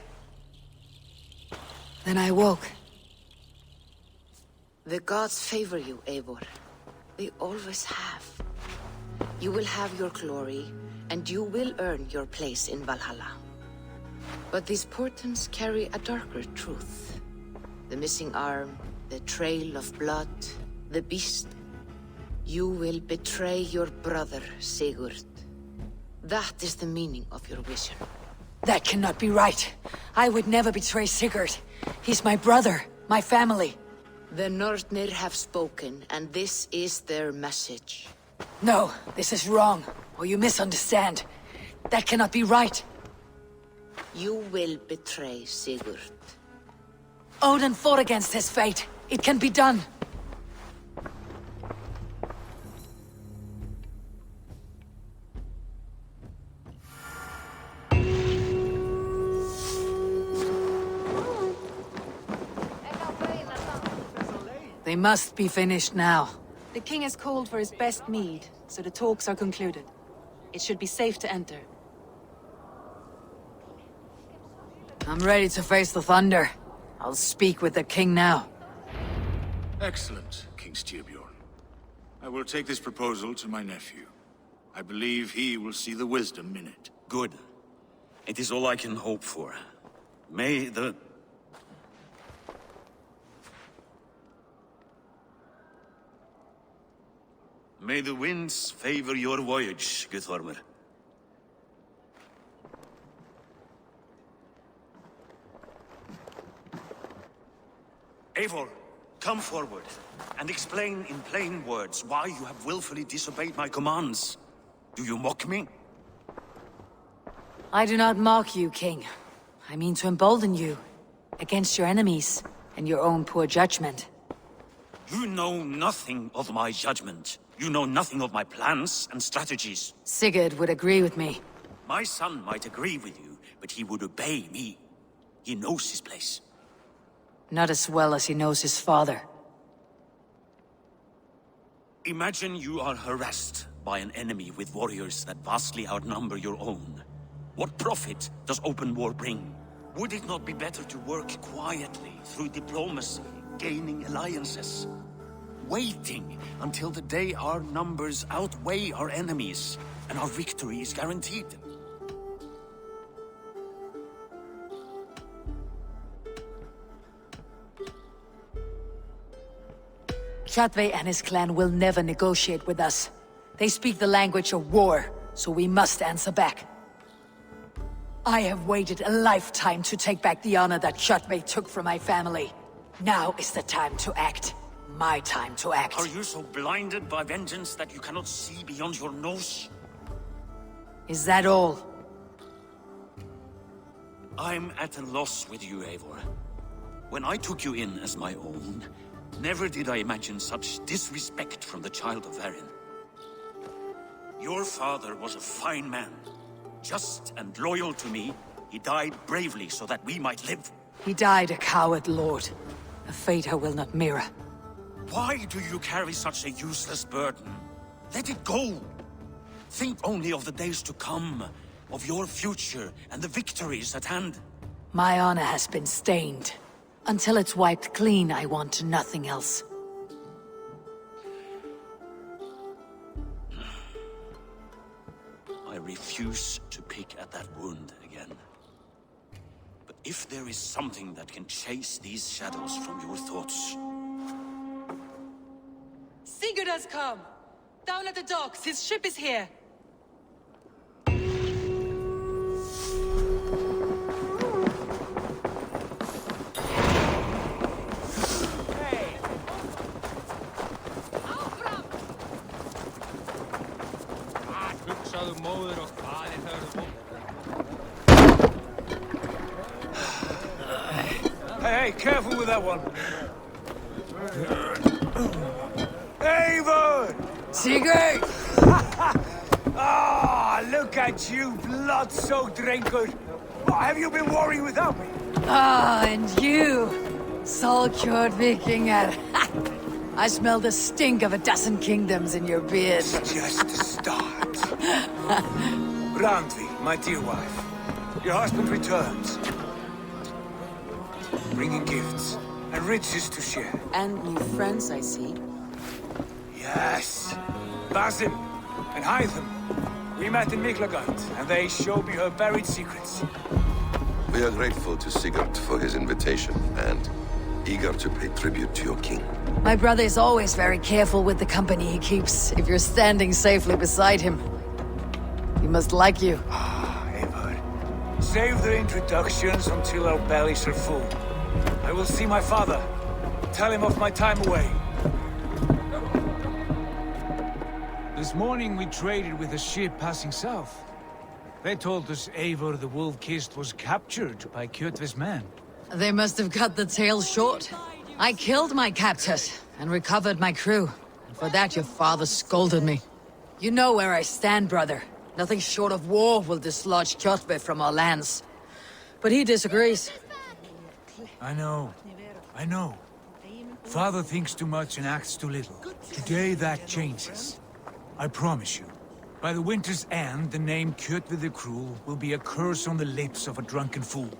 Then I woke. The gods favor you, Eivor. They always have. You will have your glory, and you will earn your place in Valhalla. But these portents carry a darker truth. The missing arm, the trail of blood, the beast. You will betray your brother, Sigurd. That is the meaning of your vision. That cannot be right. I would never betray Sigurd. He's my brother, my family. The Nornir have spoken, and this is their message. No, this is wrong, or you misunderstand. That cannot be right. You will betray Sigurd. Odin fought against his fate. It can be done. They must be finished now. The king has called for his best mead, so the talks are concluded. It should be safe to enter. I'm ready to face the thunder. I'll speak with the king now. Excellent, King Styrbjorn. I will take this proposal to my nephew. I believe he will see the wisdom in it. Good. It is all I can hope for. May the winds favor your voyage, Guthormr. Eivor, come forward, and explain in plain words why you have willfully disobeyed my commands. Do you mock me? I do not mock you, king. I mean to embolden you, against your enemies, and your own poor judgment. You know nothing of my judgment. You know nothing of my plans and strategies. Sigurd would agree with me. My son might agree with you, but he would obey me. He knows his place. Not as well as he knows his father. Imagine you are harassed by an enemy with warriors that vastly outnumber your own. What profit does open war bring? Would it not be better to work quietly through diplomacy, gaining alliances? waiting until the day our numbers outweigh our enemies, and our victory is guaranteed. Kjotve and his clan will never negotiate with us. They speak the language of war, so we must answer back. I have waited a lifetime to take back the honor that Kjotve took from my family. Now is the time to act. My time to act. Are you so blinded by vengeance that you cannot see beyond your nose? Is that all? I'm at a loss with you, Eivor. When I took you in as my own, never did I imagine such disrespect from the child of Varin. Your father was a fine man. Just and loyal to me, he died bravely so that we might live. He died a coward, Lord. A fate I will not mirror. Why do you carry such a useless burden? Let it go! Think only of the days to come, of your future and the victories at hand. My honor has been stained. Until it's wiped clean, I want nothing else. I refuse to pick at that wound again. But if there is something that can chase these shadows from your thoughts... Sigurd has come! Down at the docks, his ship is here! Hey, careful with that one. Eivor! Sigurd! Ah, look at you, blood-soaked raincoat. What have you been worrying without me? Ah, and you, soul-cured Vikingar. I smell the stink of a dozen kingdoms in your beard. It's just the start. Randvi, my dear wife, your husband returns. Bringing gifts and riches to share. And new friends, I see. Yes. Basim and Hytham. We met in Miklagard, and they showed me her buried secrets. We are grateful to Sigurd for his invitation, and eager to pay tribute to your king. My brother is always very careful with the company he keeps, if you're standing safely beside him. He must like you. Ah, Eivor. Save the introductions until our bellies are full. I will see my father. Tell him of my time away. This morning we traded with a ship passing south. They told us Eivor the Wolf-Kissed was captured by Kjotve's men. They must have cut the tail short. I killed my captors and recovered my crew. And for that your father scolded me. You know where I stand, brother. Nothing short of war will dislodge Kjotve from our lands. But he disagrees. I know. Father thinks too much and acts too little. Today that changes. I promise you. By the winter's end, the name Kjotve the Cruel will be a curse on the lips of a drunken fool.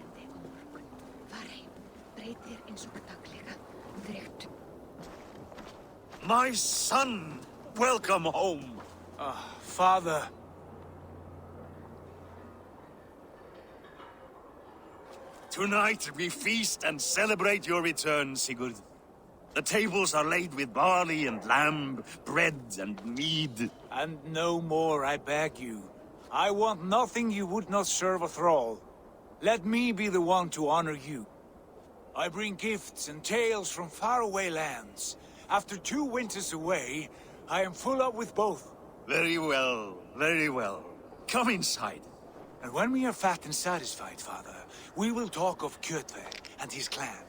My son! Welcome home! Father. Tonight we feast and celebrate your return, Sigurd. The tables are laid with barley and lamb, bread and mead. And no more, I beg you. I want nothing you would not serve a thrall. Let me be the one to honor you. I bring gifts and tales from faraway lands. After 2 winters away, I am full up with both. Very well, very well. Come inside. And when we are fat and satisfied, Father, we will talk of Kjotve and his clan,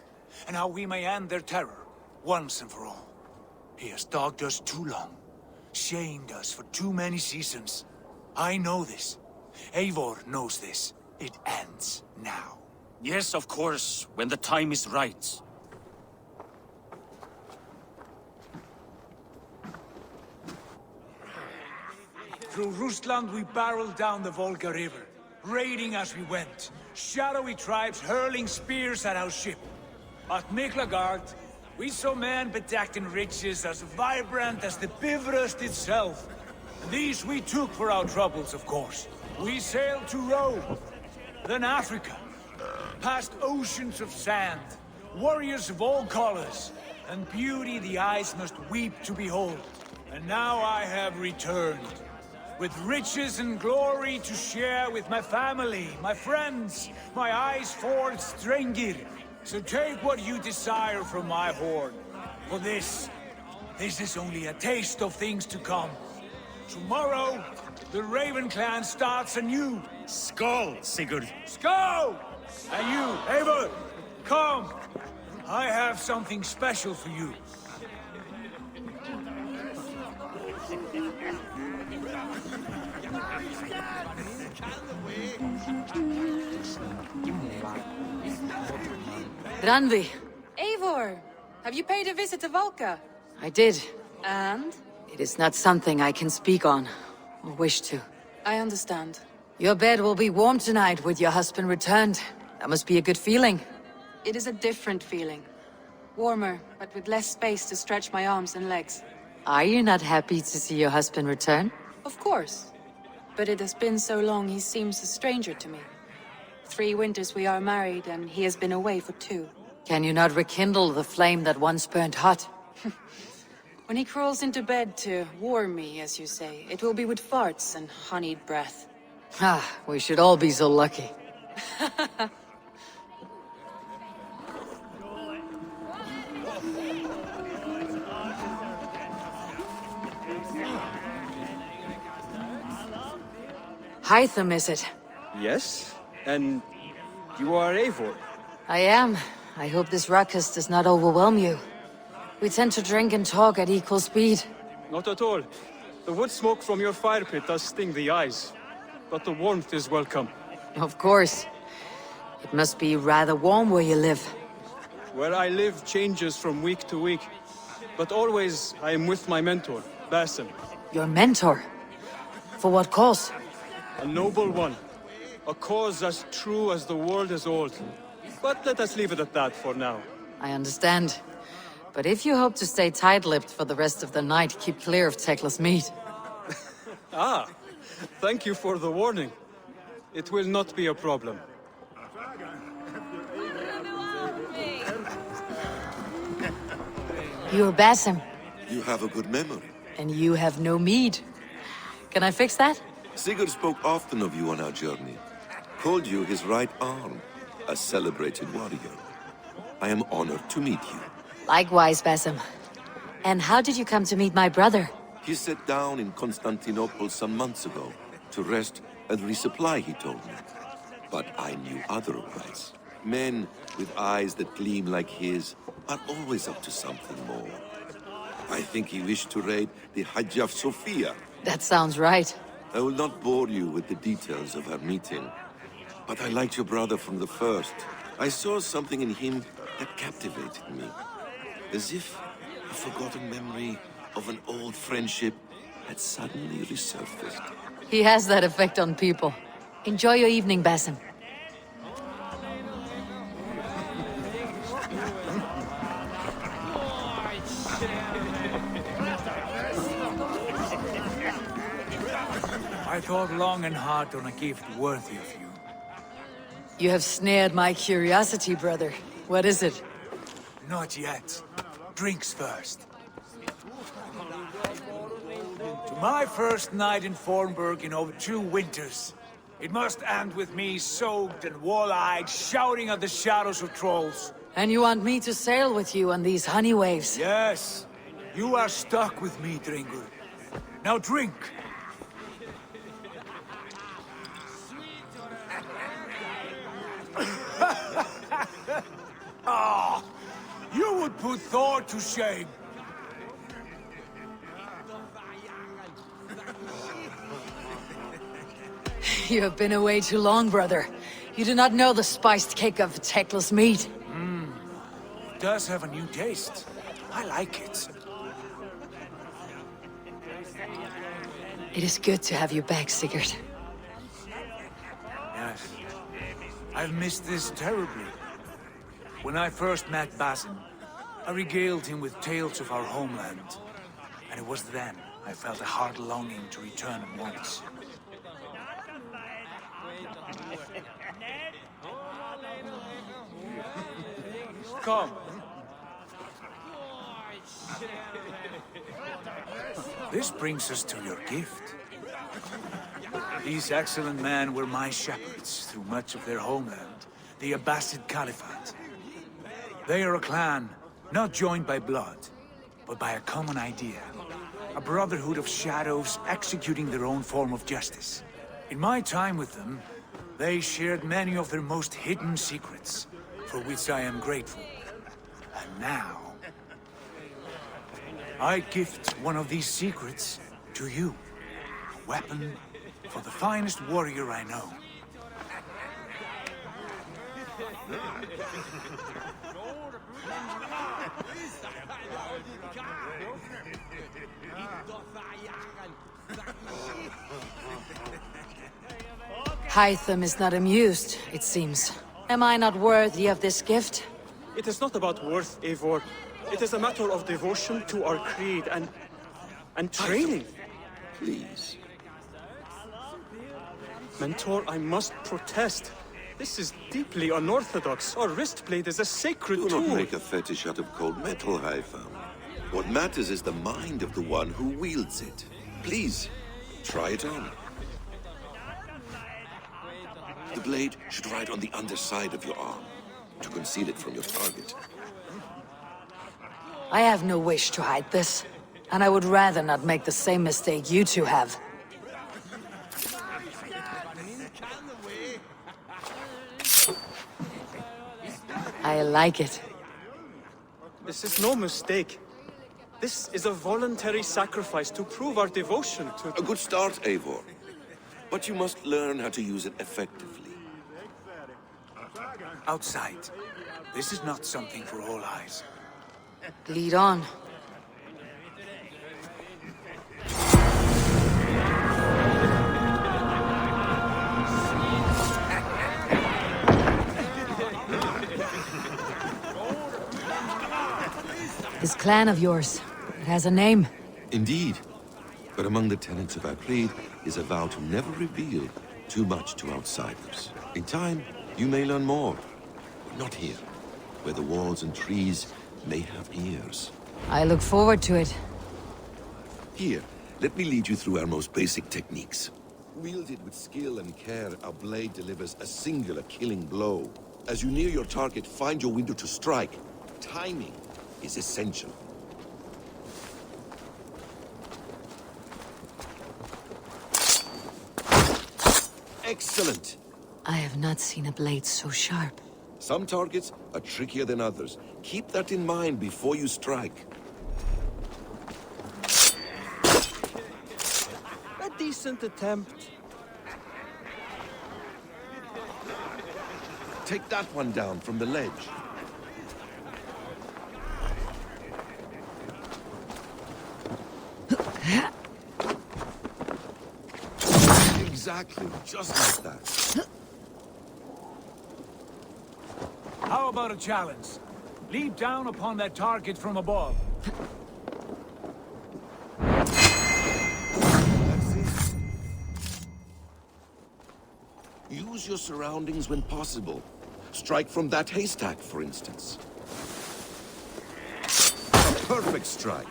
and how we may end their terror, once and for all. He has dogged us too long, shamed us for too many seasons. I know this. Eivor knows this. It ends now. Yes, of course, when the time is right. Through Rusland we barreled down the Volga River, raiding as we went. Shadowy tribes hurling spears at our ship. At Miklagard, We saw men bedecked in riches as vibrant as the Bifrost itself. And these we took for our troubles, of course. We sailed to Rome, then Africa, past oceans of sand, warriors of all colors, and beauty the eyes must weep to behold. And now I have returned, with riches and glory to share with my family, my friends, my eyes-forged Strengir. So take what you desire from my hoard. For this is only a taste of things to come. Tomorrow, the Raven clan starts anew. Skål, Sigurd. Skål! And you, Eivor, come. I have something special for you. Randvi. Eivor, have you paid a visit to Valka? I did. And? It is not something I can speak on, or wish to. I understand. Your bed will be warm tonight with your husband returned. That must be a good feeling. It is a different feeling. Warmer, but with less space to stretch my arms and legs. Are you not happy to see your husband return? Of course. But it has been so long he seems a stranger to me. 3 winters we are married, and he has been away for 2. Can you not rekindle the flame that once burned hot? When he crawls into bed to warm me, as you say, it will be with farts and honeyed breath. Ah, we should all be so lucky. Hytham, is it? Yes? And you are Eivor? I am. I hope this ruckus does not overwhelm you. We tend to drink and talk at equal speed. Not at all. The wood smoke from your fire pit does sting the eyes. But the warmth is welcome. Of course. It must be rather warm where you live. Where I live changes from week to week. But always I am with my mentor, Basim. Your mentor? For what cause? A noble one. A cause as true as the world is old. But let us leave it at that for now. I understand. But if you hope to stay tight-lipped for the rest of the night, keep clear of Tekla's meat. Ah, thank you for the warning. It will not be a problem. You're Basim. You have a good memory. And you have no mead. Can I fix that? Sigurd spoke often of you on our journey. Called you his right arm, a celebrated warrior. I am honored to meet you. Likewise, Basim. And how did you come to meet my brother? He sat down in Constantinople some months ago to rest and resupply, he told me. But I knew otherwise. Men with eyes that gleam like his are always up to something more. I think he wished to raid the Hagia Sophia. That sounds right. I will not bore you with the details of our meeting. But I liked your brother from the first. I saw something in him that captivated me. As if a forgotten memory of an old friendship had suddenly resurfaced. He has that effect on people. Enjoy your evening, Basim. I thought long and hard on a gift worthy of you. You have snared my curiosity, brother. What is it? Not yet. Drinks first. To my first night in Fornburg in over 2 winters. It must end with me soaked and wall-eyed, shouting at the shadows of trolls. And you want me to sail with you on these honey waves? Yes. You are stuck with me, Dringur. Now drink. Ah, you would put Thor to shame. You have been away too long, brother. You do not know the spiced cake of Tekla's meat. It does have a new taste. I like it. It is good to have you back, Sigurd. Yes. I've missed this terribly. When I first met Basim, I regaled him with tales of our homeland, and it was then I felt a heart longing to return at once. Come. This brings us to your gift. These excellent men were my shepherds through much of their homeland, the Abbasid Caliphate. They are a clan, not joined by blood, but by a common idea. A brotherhood of shadows executing their own form of justice. In my time with them, they shared many of their most hidden secrets, for which I am grateful. And now, I gift one of these secrets to you. A weapon for the finest warrior I know. Hytham is not amused, it seems. Am I not worthy of this gift? It is not about worth, Eivor. It is a matter of devotion to our creed and training. Please. Mentor, I must protest. This is deeply unorthodox. Our wrist blade is a sacred tool. Do not make a fetish out of cold metal, Hytham. What matters is the mind of the one who wields it. Please, try it on. The blade should ride on the underside of your arm, to conceal it from your target. I have no wish to hide this, and I would rather not make the same mistake you two have. I like it. This is no mistake. This is a voluntary sacrifice to prove our devotion to... A good start, Eivor. But you must learn how to use it effectively. Outside. This is not something for all eyes. Lead on. This clan of yours, it has a name. Indeed. But among the tenets of our creed is a vow to never reveal too much to outsiders. In time, you may learn more. But not here, where the walls and trees may have ears. I look forward to it. Here, let me lead you through our most basic techniques. Wielded with skill and care, our blade delivers a singular killing blow. As you near your target, find your window to strike. Timing is essential. Excellent! I have not seen a blade so sharp. Some targets are trickier than others. Keep that in mind before you strike. A decent attempt. Take that one down from the ledge. Exactly, just like that. How about a challenge? Leap down upon that target from above. That's it. Use your surroundings when possible. Strike from that haystack, for instance. A perfect strike.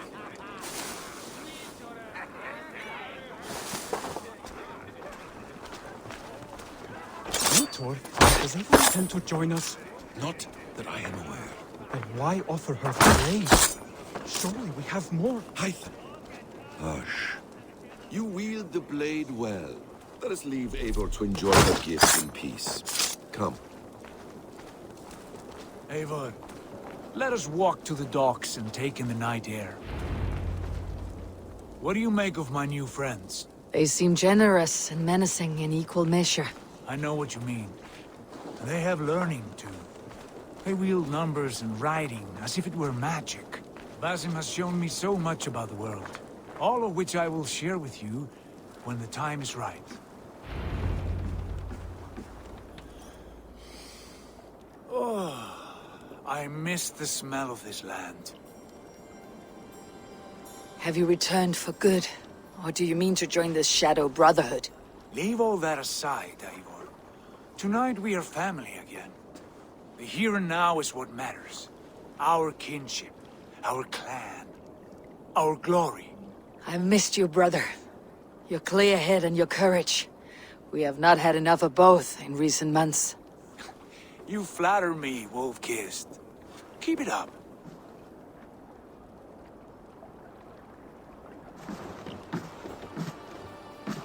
Mentor, does anyone intend to join us? Not that I am aware. Then why offer her the blade? Surely we have more. Hytham. Hush. You wield the blade well. Let us leave Eivor to enjoy her gift in peace. Come. Eivor, let us walk to the docks and take in the night air. What do you make of my new friends? They seem generous and menacing in equal measure. I know what you mean. They have learning, too. They wield numbers and writing as if it were magic. Basim has shown me so much about the world, all of which I will share with you when the time is right. Oh, I miss the smell of this land. Have you returned for good? Or do you mean to join this Shadow Brotherhood? Leave all that aside, Eivor. Tonight we are family again. The here and now is what matters. Our kinship, our clan, our glory. I've missed you, brother. Your clear head and your courage. We have not had enough of both in recent months. You flatter me, Wolf-Kissed. Keep it up.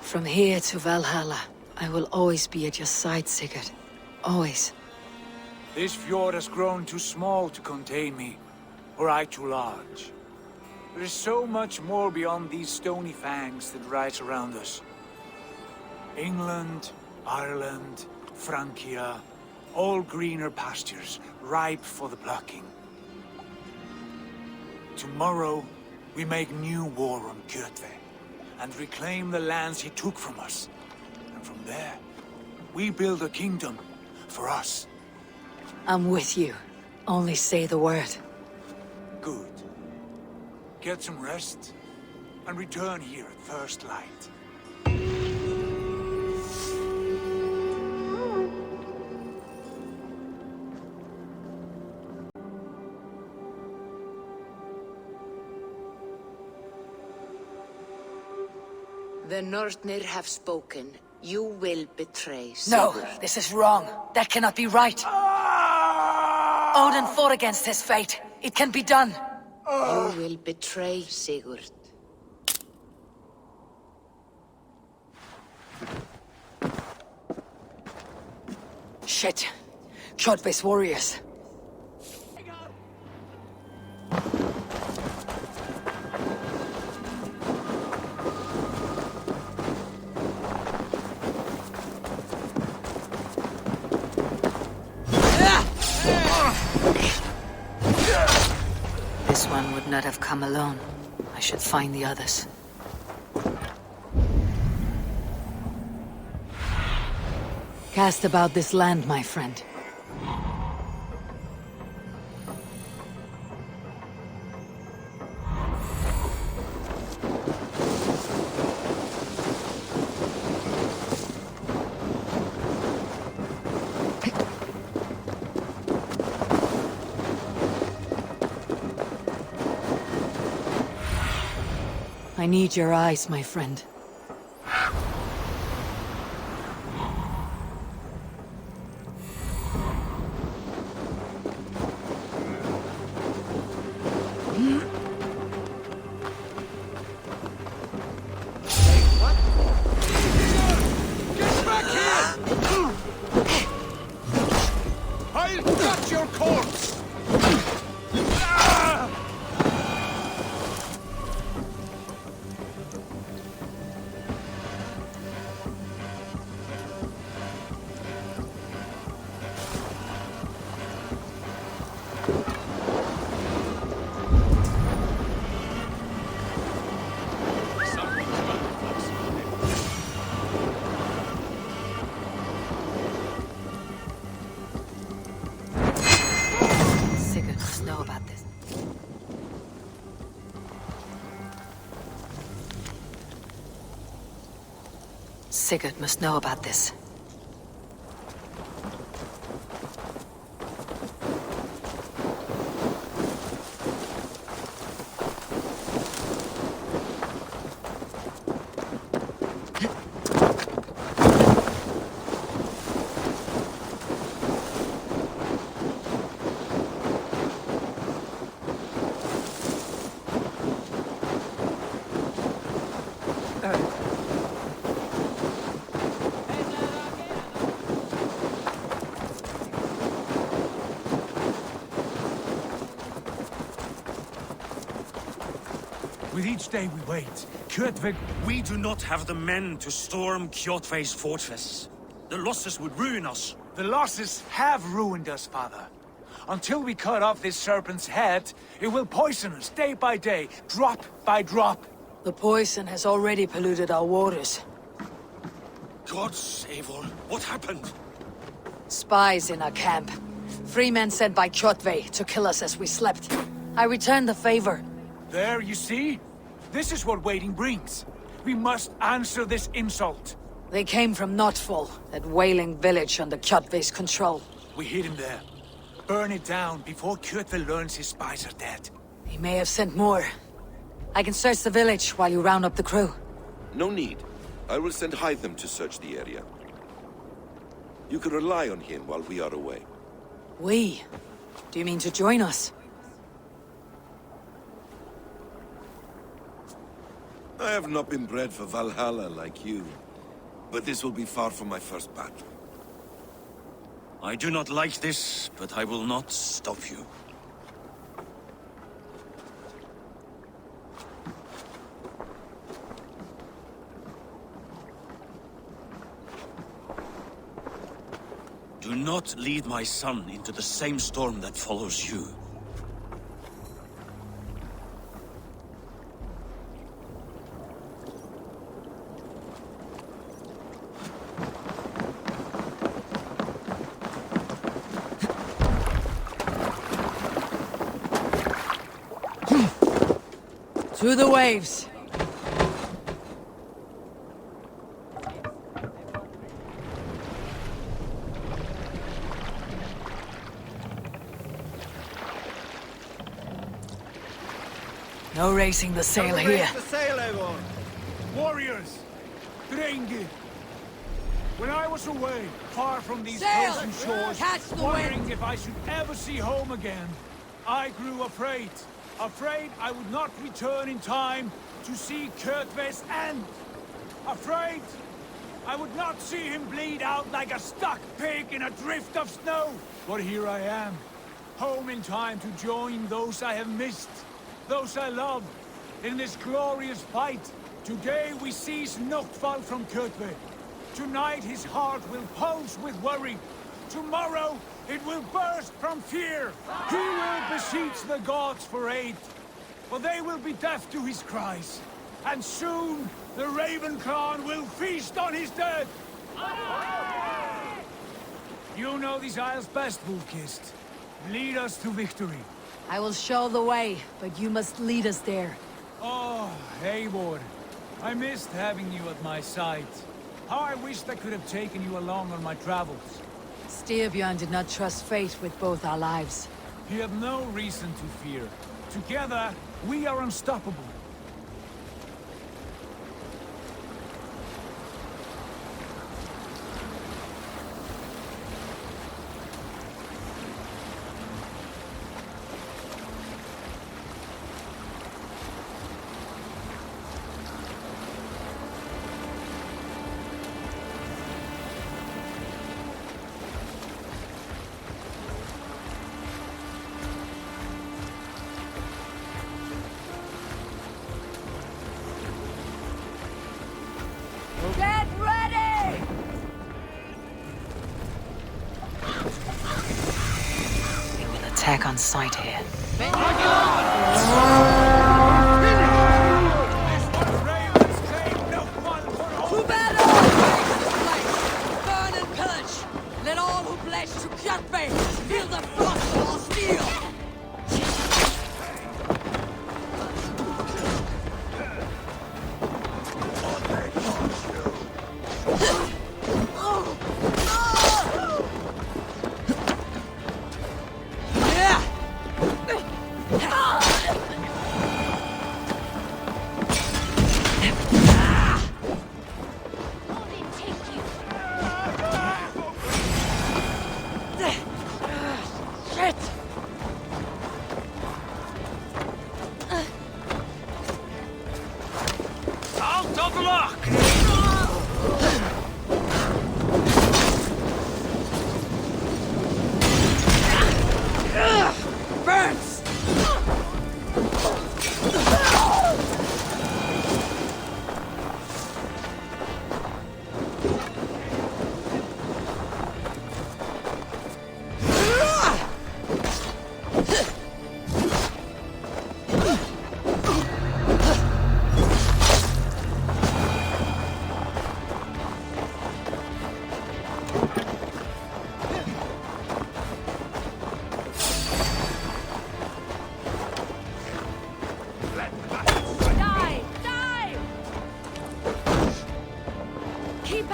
From here to Valhalla, I will always be at your side, Sigurd. Always. This fjord has grown too small to contain me, or I too large. There is so much more beyond these stony fangs that rise around us. England, Ireland, Francia, all greener pastures, ripe for the plucking. Tomorrow, we make new war on Kjotve, and reclaim the lands he took from us. And from there, we build a kingdom for us. I'm with you. Only say the word. Good. Get some rest, and return here at first light. The Northnir have spoken. You will betray No, Sigurd. this is wrong. That cannot be right. Odin fought against his fate. It can be done. You will betray Sigurd. Shit. Kjotve's warriors. This one would not have come alone. I should find the others. Cast about this land, my friend. I need your eyes, my friend. Get back here! I'll cut your corpse! Sigurd must know about this. Sigurd must know about this. With each day we wait, Kjotve... We do not have the men to storm Kjotve's fortress. The losses would ruin us. The losses have ruined us, father. Until we cut off this serpent's head, it will poison us day by day, drop by drop. The poison has already polluted our waters. God save all. What happened? Spies in our camp. Free men sent by Kjotve to kill us as we slept. I returned the favor. There, you see? This is what waiting brings. We must answer this insult. They came from Notfall, that whaling village under Kjotve's control. We hid him there. Burn it down before Kjotve learns his spies are dead. He may have sent more. I can search the village while you round up the crew. No need. I will send Hytham to search the area. You can rely on him while we are away. We? Do you mean to join us? I have not been bred for Valhalla like you, but this will be far from my first battle. I do not like this, but I will not stop you. Do not lead my son into the same storm that follows you. To the waves! No raising the sail here. The sail, everyone! Warriors! Drengi! When I was away, far from these frozen shores, wondering if I should ever see home again, I grew afraid. Afraid I would not return in time to see Kjotve's end. Afraid I would not see him bleed out like a stuck pig in a drift of snow. But here I am, home in time to join those I have missed, those I love, in this glorious fight. Today we seize Notfall from Kjotve. Tonight his heart will pulse with worry. Tomorrow it will burst from fear. He will beseech the gods for aid, for they will be deaf to his cries. And soon the Raven Clan will feast on his dead. You know these isles best, Wolfkist. Lead us to victory. I will show the way, but you must lead us there. Oh, Eivor. I missed having you at my side. How I wished I could have taken you along on my travels. Styrbjörn did not trust fate with both our lives. You have no reason to fear. Together, we are unstoppable. Get ready! They will attack on sight here. To battle! Burn and pillage! Let all who pledge to Kjotve feel the frost of our steel!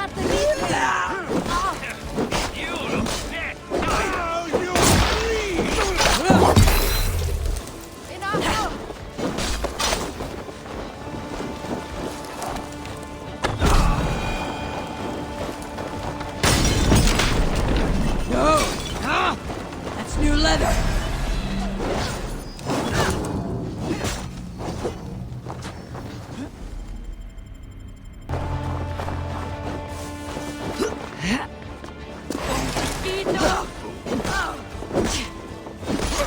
at the meeting! That's new leather!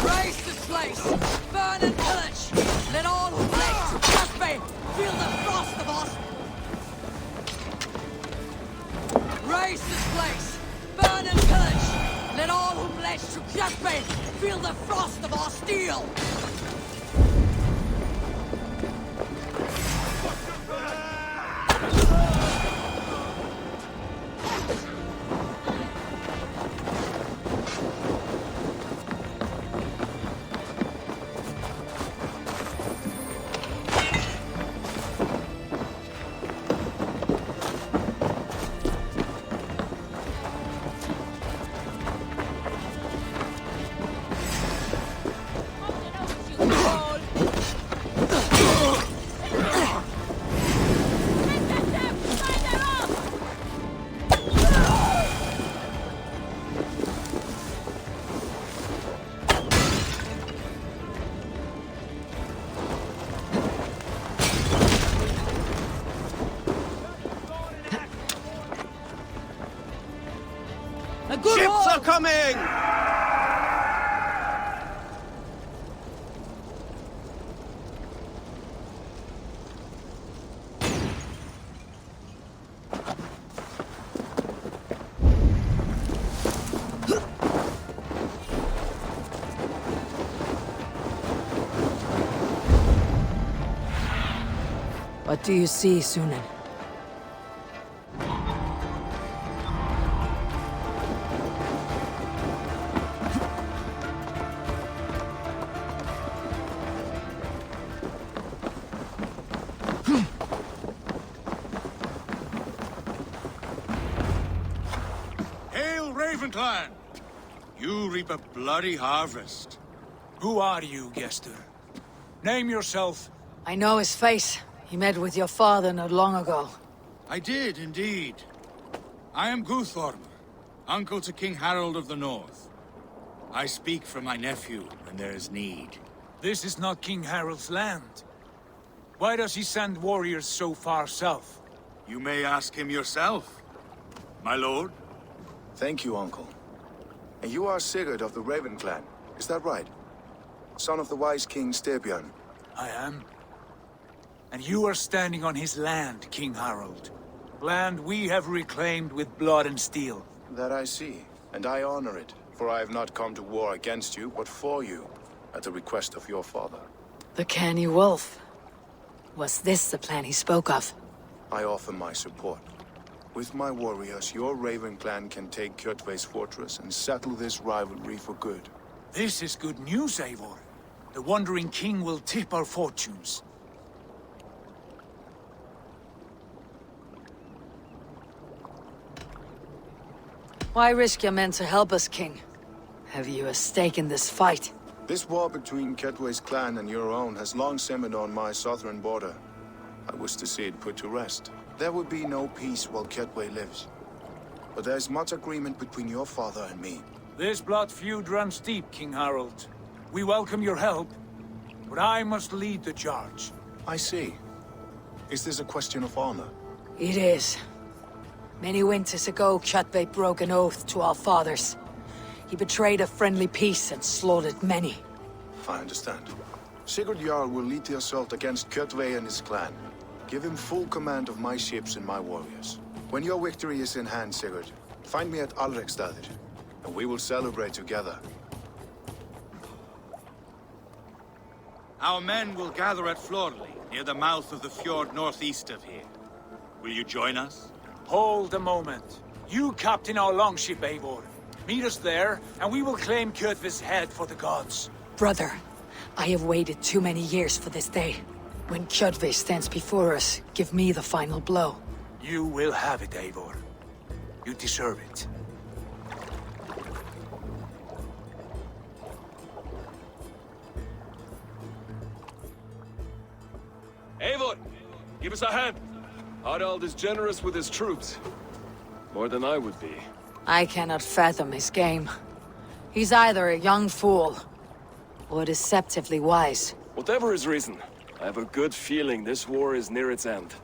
Raise this place! Burn and pillage! Let all who blade to trust me feel the frost of us! Raise this place! Burn and pillage! Let all who pledge to trust me feel the frost of our steel! Ships are coming! What do you see, Sunan? Hail, Ravenclan! You reap a bloody harvest. Who are you, Gester? Name yourself. I know his face. He met with your father not long ago. I did, indeed. I am Guthorm, uncle to King Harold of the North. I speak for my nephew when there is need. This is not King Harold's land. Why does he send warriors so far south? You may ask him yourself, my lord. Thank you, uncle. And you are Sigurd of the Raven clan, is that right? Son of the wise King Styrbjörn. I am. And you are standing on his land, King Harold. Land we have reclaimed with blood and steel. That I see, and I honor it, for I have not come to war against you, but for you, at the request of your father. The canny wolf. Was this the plan he spoke of? I offer my support. With my warriors, your Raven clan can take Kjotve's fortress and settle this rivalry for good. This is good news, Eivor. The Wandering King will tip our fortunes. Why risk your men to help us, King? Have you a stake in this fight? This war between Kjotve's clan and your own has long simmered on my southern border. I wish to see it put to rest. There will be no peace while Kjotve lives. But there is much agreement between your father and me. This blood feud runs deep, King Harold. We welcome your help, but I must lead the charge. I see. Is this a question of honor? It is. Many winters ago, Kjotve broke an oath to our fathers. He betrayed a friendly peace and slaughtered many. I understand. Sigurd Jarl will lead the assault against Kjotve and his clan. Give him full command of my ships and my warriors. When your victory is in hand, Sigurd, find me at Alrekstadir, and we will celebrate together. Our men will gather at Florley, near the mouth of the fjord northeast of here. Will you join us? Hold a moment. You captain our longship, Eivor. Meet us there, and we will claim Kjotve's head for the gods. Brother, I have waited too many years for this day. When Kjotve stands before us, give me the final blow. You will have it, Eivor. You deserve it. Eivor, give us a hand. Harald is generous with his troops. More than I would be. I cannot fathom his game. He's either a young fool, or deceptively wise. Whatever his reason, I have a good feeling this war is near its end.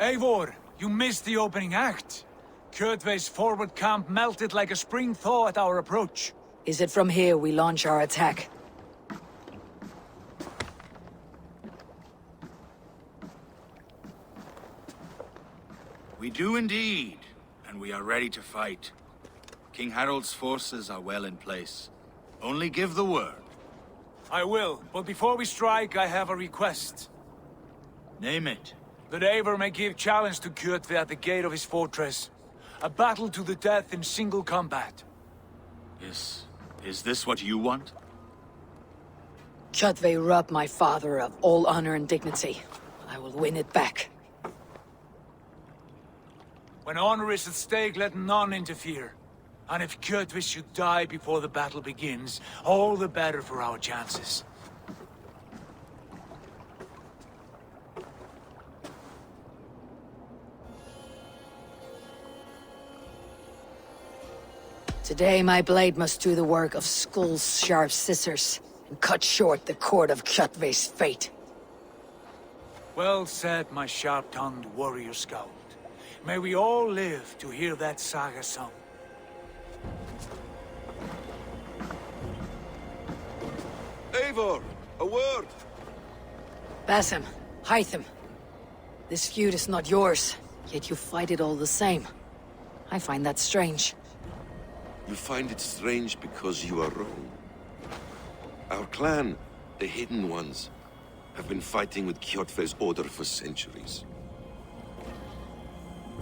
Eivor, you missed the opening act. Kjotve's forward camp melted like a spring thaw at our approach. Is it from here we launch our attack? We do indeed, and we are ready to fight. King Harald's forces are well in place. Only give the word. I will, but before we strike, I have a request. Name it. That Eivor may give challenge to Kjotve at the gate of his fortress. A battle to the death in single combat. Is this what you want? Kjotve robbed my father of all honor and dignity. I will win it back. When honor is at stake, let none interfere. And if Kjotve should die before the battle begins, all the better for our chances. Today my blade must do the work of Skull's sharp scissors, and cut short the cord of Kjotve's fate. Well said, my sharp-tongued warrior scout. May we all live to hear that saga sung. Eivor, a word! Basim, Hytham. This feud is not yours, yet you fight it all the same. I find that strange. You find it strange because you are wrong. Our clan, the Hidden Ones, have been fighting with Kjotve's order for centuries.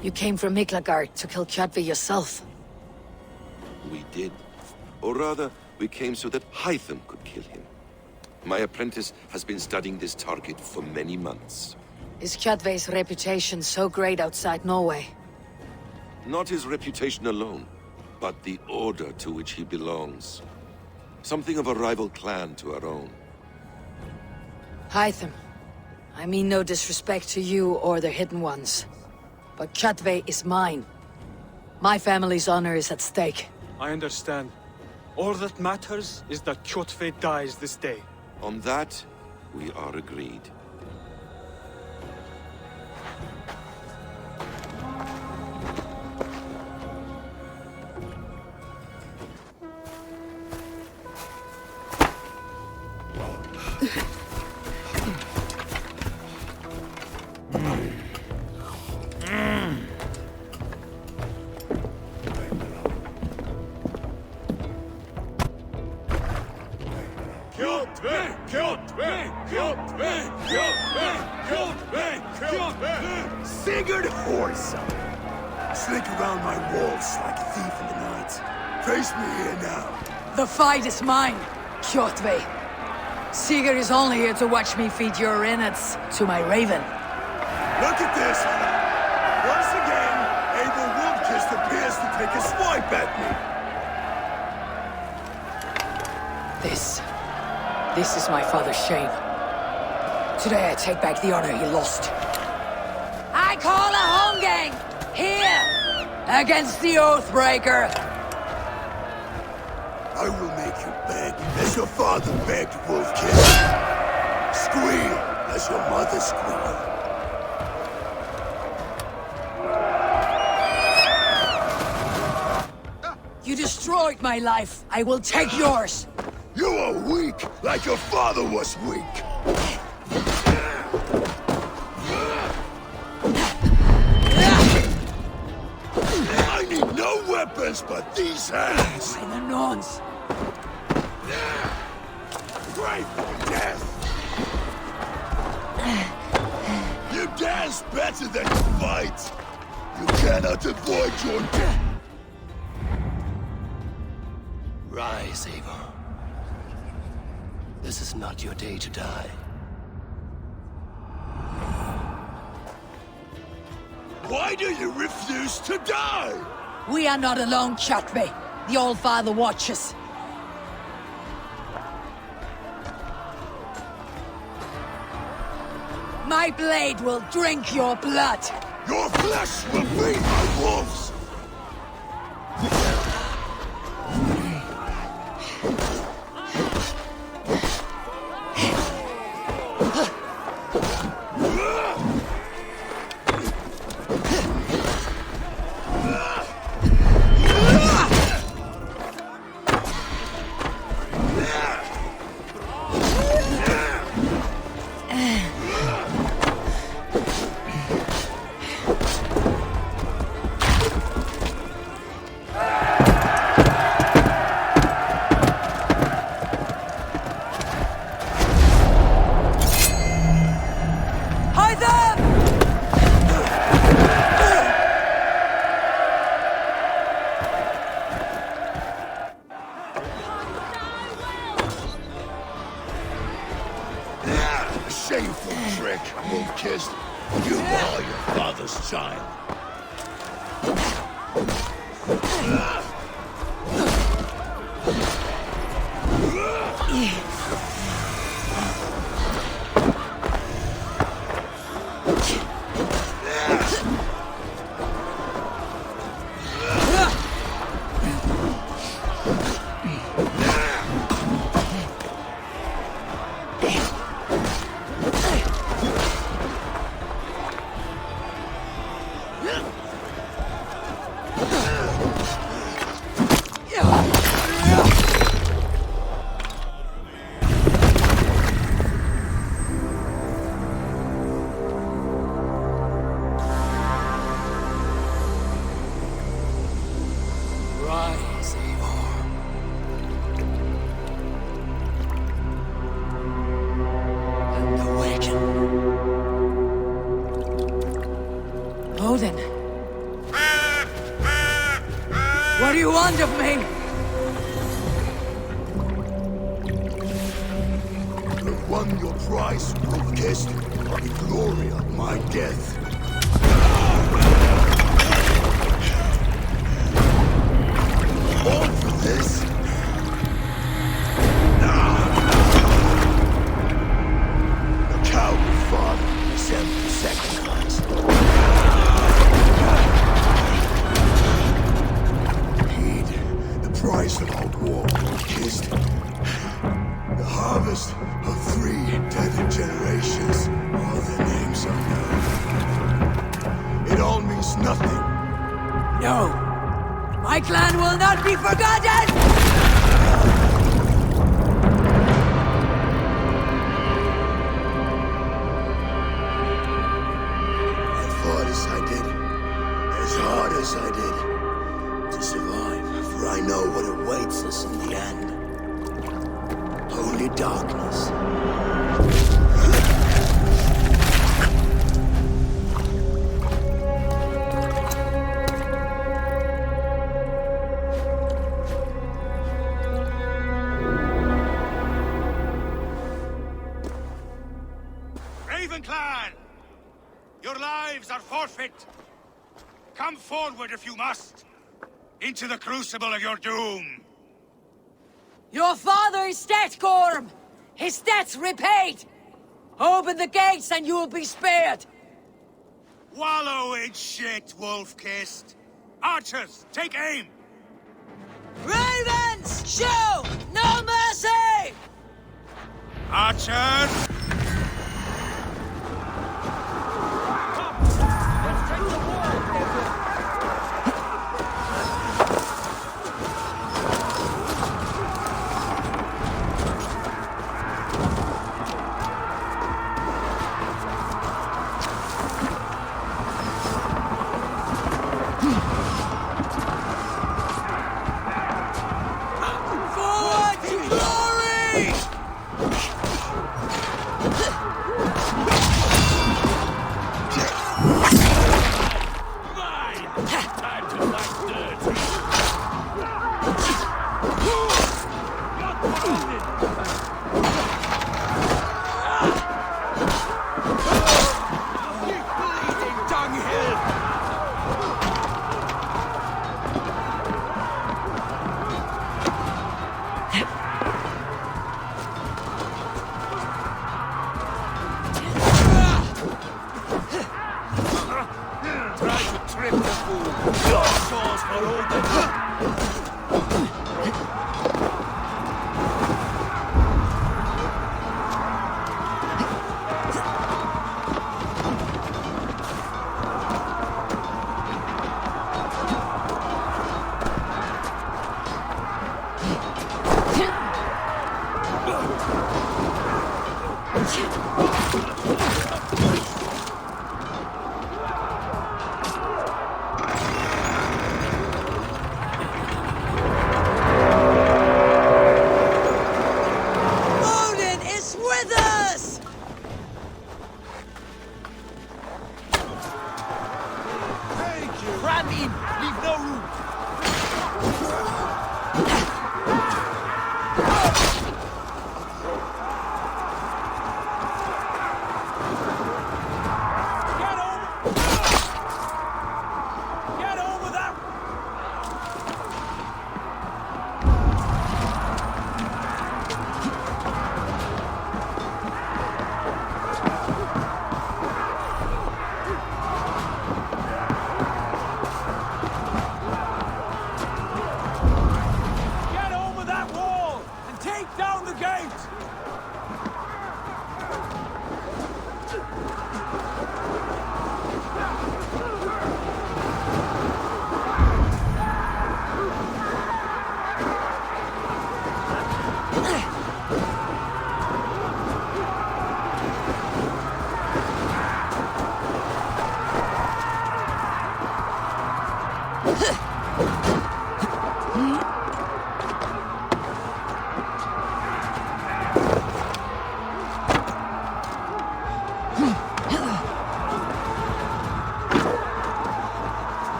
You came from Miklagard to kill Kjotve yourself. We did. Or rather, we came so that Hytham could kill him. My apprentice has been studying this target for many months. Is Kjotve's reputation so great outside Norway? Not his reputation alone, but the order to which he belongs. Something of a rival clan to our own. Hytham, I mean no disrespect to you or the Hidden Ones, but Kjotve is mine. My family's honor is at stake. I understand. All that matters is that Kjotve dies this day. On that, we are agreed. Sigurd Horsa! Slink around my walls like a thief in the night. face me here now. The fight is mine, Kjotve. Seer is only here to watch me feed your innards to my raven. Look at this! Once again, Abel Wolfkist appears to take a swipe at me. This is my father's shame. Today I take back the honor he lost. I call a home gang! Here! Against the Oathbreaker! I will make you beg, as your father begged, Wolfkist. Squeal, as your mother squealed. You destroyed my life. I will take yours. You are weak, like your father was weak. I need no weapons but these hands. By the nuns. Pray for death. You dance better than you fight. You cannot avoid your death. Rise, Eivor. This is not your day to die. Why do you refuse to die? We are not alone, Kjotve. The Old Father watches. My blade will drink your blood. Your flesh will be my wolves. Shameful trick, Wolf-Kissed. You are your father's child. Odin. What do you want of me? You've won your prize, Wolf-Kissed. The glory of my death. All for this? The coward father sent the sacrifice. Price of our war, Kissed. The harvest of 3 dead generations. All their names are known. It all means nothing. No. My clan will not be forgotten! I fought as I did. As hard as I did. To survive. For I know what awaits us in the end. Only darkness. man! Your lives are forfeit. Come forward if you must. Into the crucible of your doom. Your father is dead, Gorm! His debt's repaid! Open the gates and you will be spared! Wallow in shit, wolf-kissed. Archers, take aim! Ravens! Show no mercy! Archers! Forward to glory!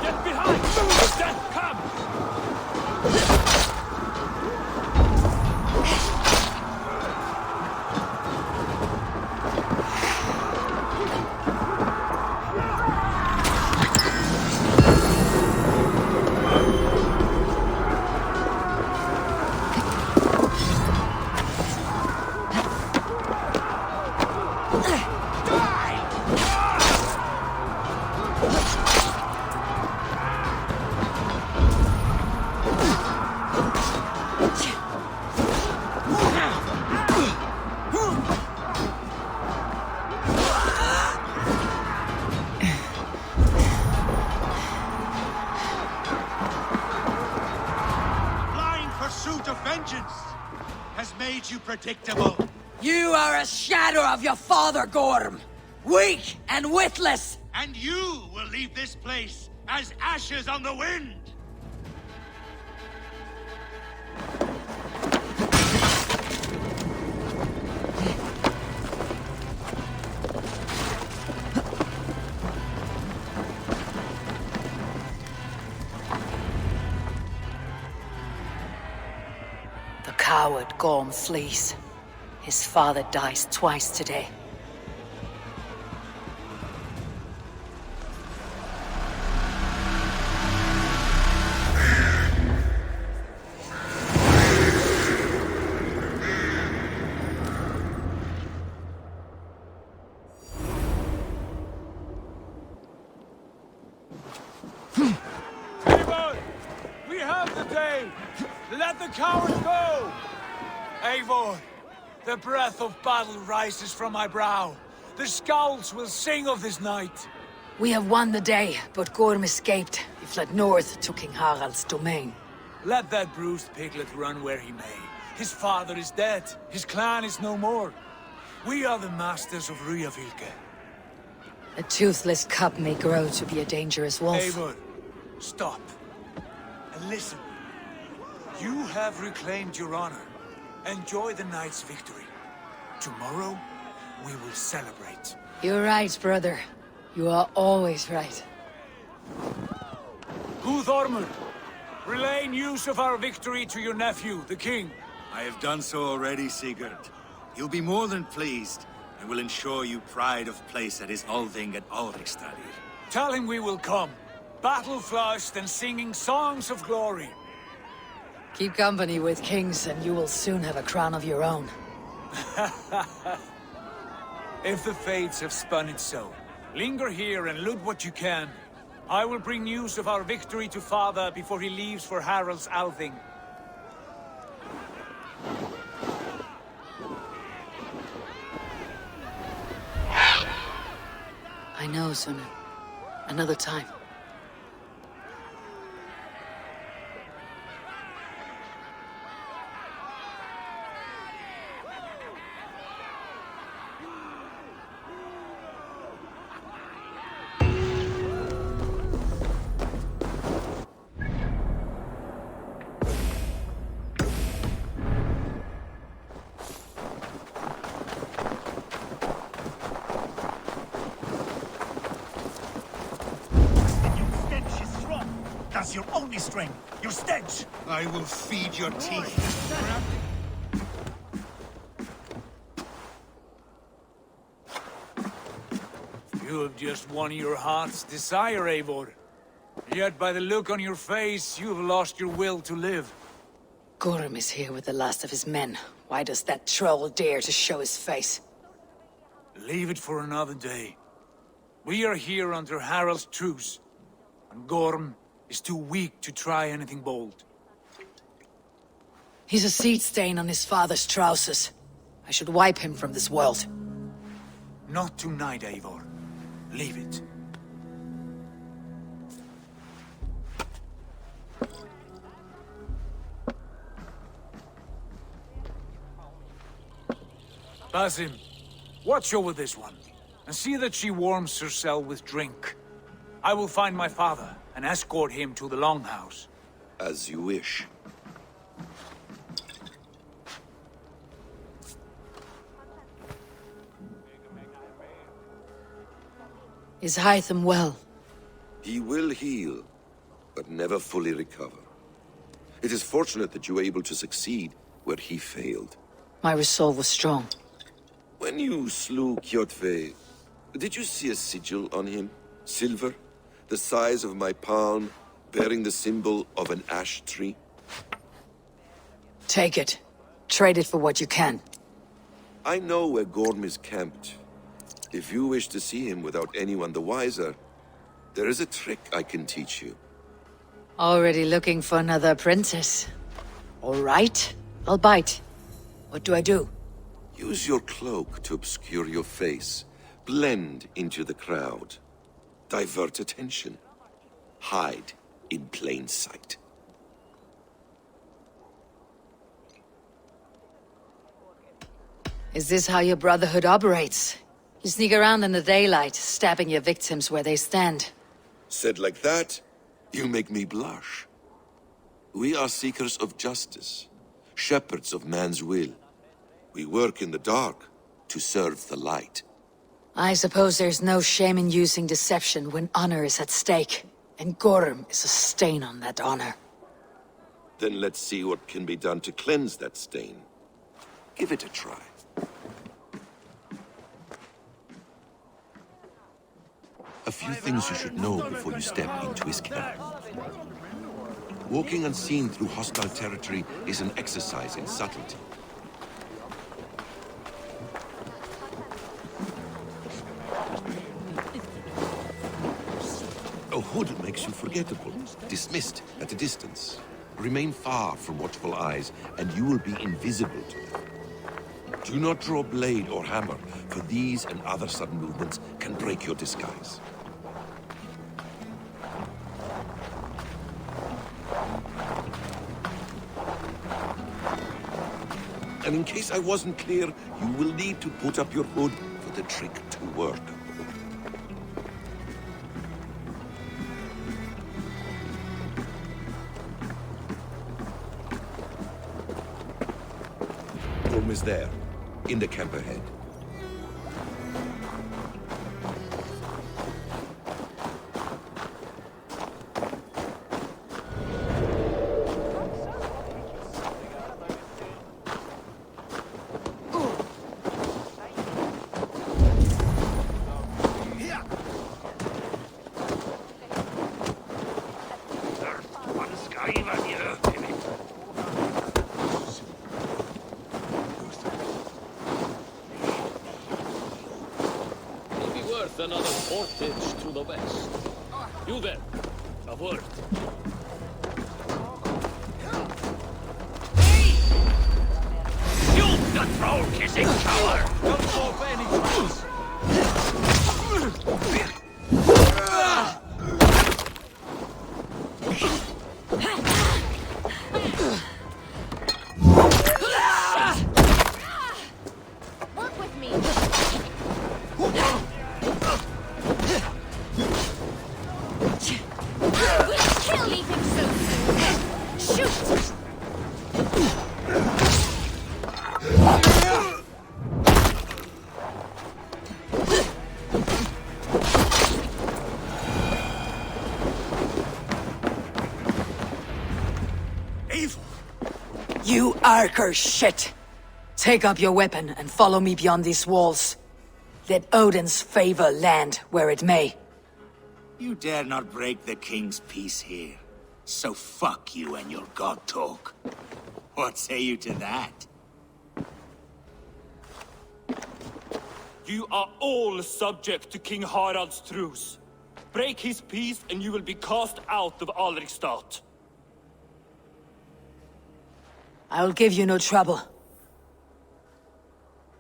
Get behind! Death, come! Predictable. You are a shadow of your father, Gorm. Weak and witless. And you will leave this place as ashes on the wind. The coward Gorm flees. His father dies twice today. Eivor! We have the day! Let the cowards go! Eivor! The breath of battle rises from my brow. The scouts will sing of this night. We have won the day, but Gorm escaped. He fled north to King Harald's domain. Let that bruised piglet run where he may. His father is dead. His clan is no more. We are the masters of Ryafylke. A toothless cub may grow to be a dangerous wolf. Eivor, stop. And listen. You have reclaimed your honor. Enjoy the night's victory. Tomorrow, we will celebrate. You're right, brother. You are always right. Guthormur, relay news of our victory to your nephew, the king. I have done so already, Sigurd. He'll be more than pleased, and will ensure you pride of place at his Althing at Ulrichstadir. Tell him we will come, battle-flushed and singing songs of glory. Keep company with kings, and you will soon have a crown of your own. If the fates have spun it so, linger here and loot what you can. I will bring news of our victory to father before he leaves for Harald's Althing. I know, Suna. Another time. That's your only strength. Your stench. I will feed your teeth. You have just won your heart's desire, Eivor. Yet by the look on your face, you have lost your will to live. Gorm is here with the last of his men. Why does that troll dare to show his face? Leave it for another day. We are here under Harald's truce, and Gorm is too weak to try anything bold. He's a seed stain on his father's trousers. I should wipe him from this world. Not tonight, Eivor. Leave it. Basim, watch over this one, and see that she warms herself with drink. I will find my father and escort him to the Longhouse. As you wish. Is Hytham well? He will heal, but never fully recover. It is fortunate that you were able to succeed where he failed. My resolve was strong. When you slew Kjotve, did you see a sigil on him? Silver, the size of my palm, bearing the symbol of an ash tree? Take it. Trade it for what you can. I know where Gorm is camped. If you wish to see him without anyone the wiser, there is a trick I can teach you. Already looking for another apprentice. All right, I'll bite. What do I do? Use your cloak to obscure your face. Blend into the crowd. Divert attention. Hide in plain sight. Is this how your Brotherhood operates? You sneak around in the daylight, stabbing your victims where they stand. Said like that, you make me blush. We are seekers of justice, shepherds of man's will. We work in the dark to serve the light. I suppose there's no shame in using deception when honor is at stake, and Gorm is a stain on that honor. Then let's see what can be done to cleanse that stain. Give it a try. A few things you should know before you step into his camp. Walking unseen through hostile territory is an exercise in subtlety. A hood makes you forgettable, dismissed at a distance. Remain far from watchful eyes, and you will be invisible to them. Do not draw blade or hammer, for these and other sudden movements can break your disguise. And in case I wasn't clear, you will need to put up your hood for the trick to work. Gorm is there, in the camp ahead. Another portage to the west. You then, a word. Hey! You the troll-kissing coward! Don't fall for any traps! Work with me. Can't leave him so soon. Shoot! You Arker shit! Take up your weapon and follow me beyond these walls. Let Odin's favor land where it may. You dare not break the king's peace here. So fuck you and your god talk. What say you to that? You are all subject to King Harald's truce. Break his peace and you will be cast out of Alrikstad. I'll give you no trouble.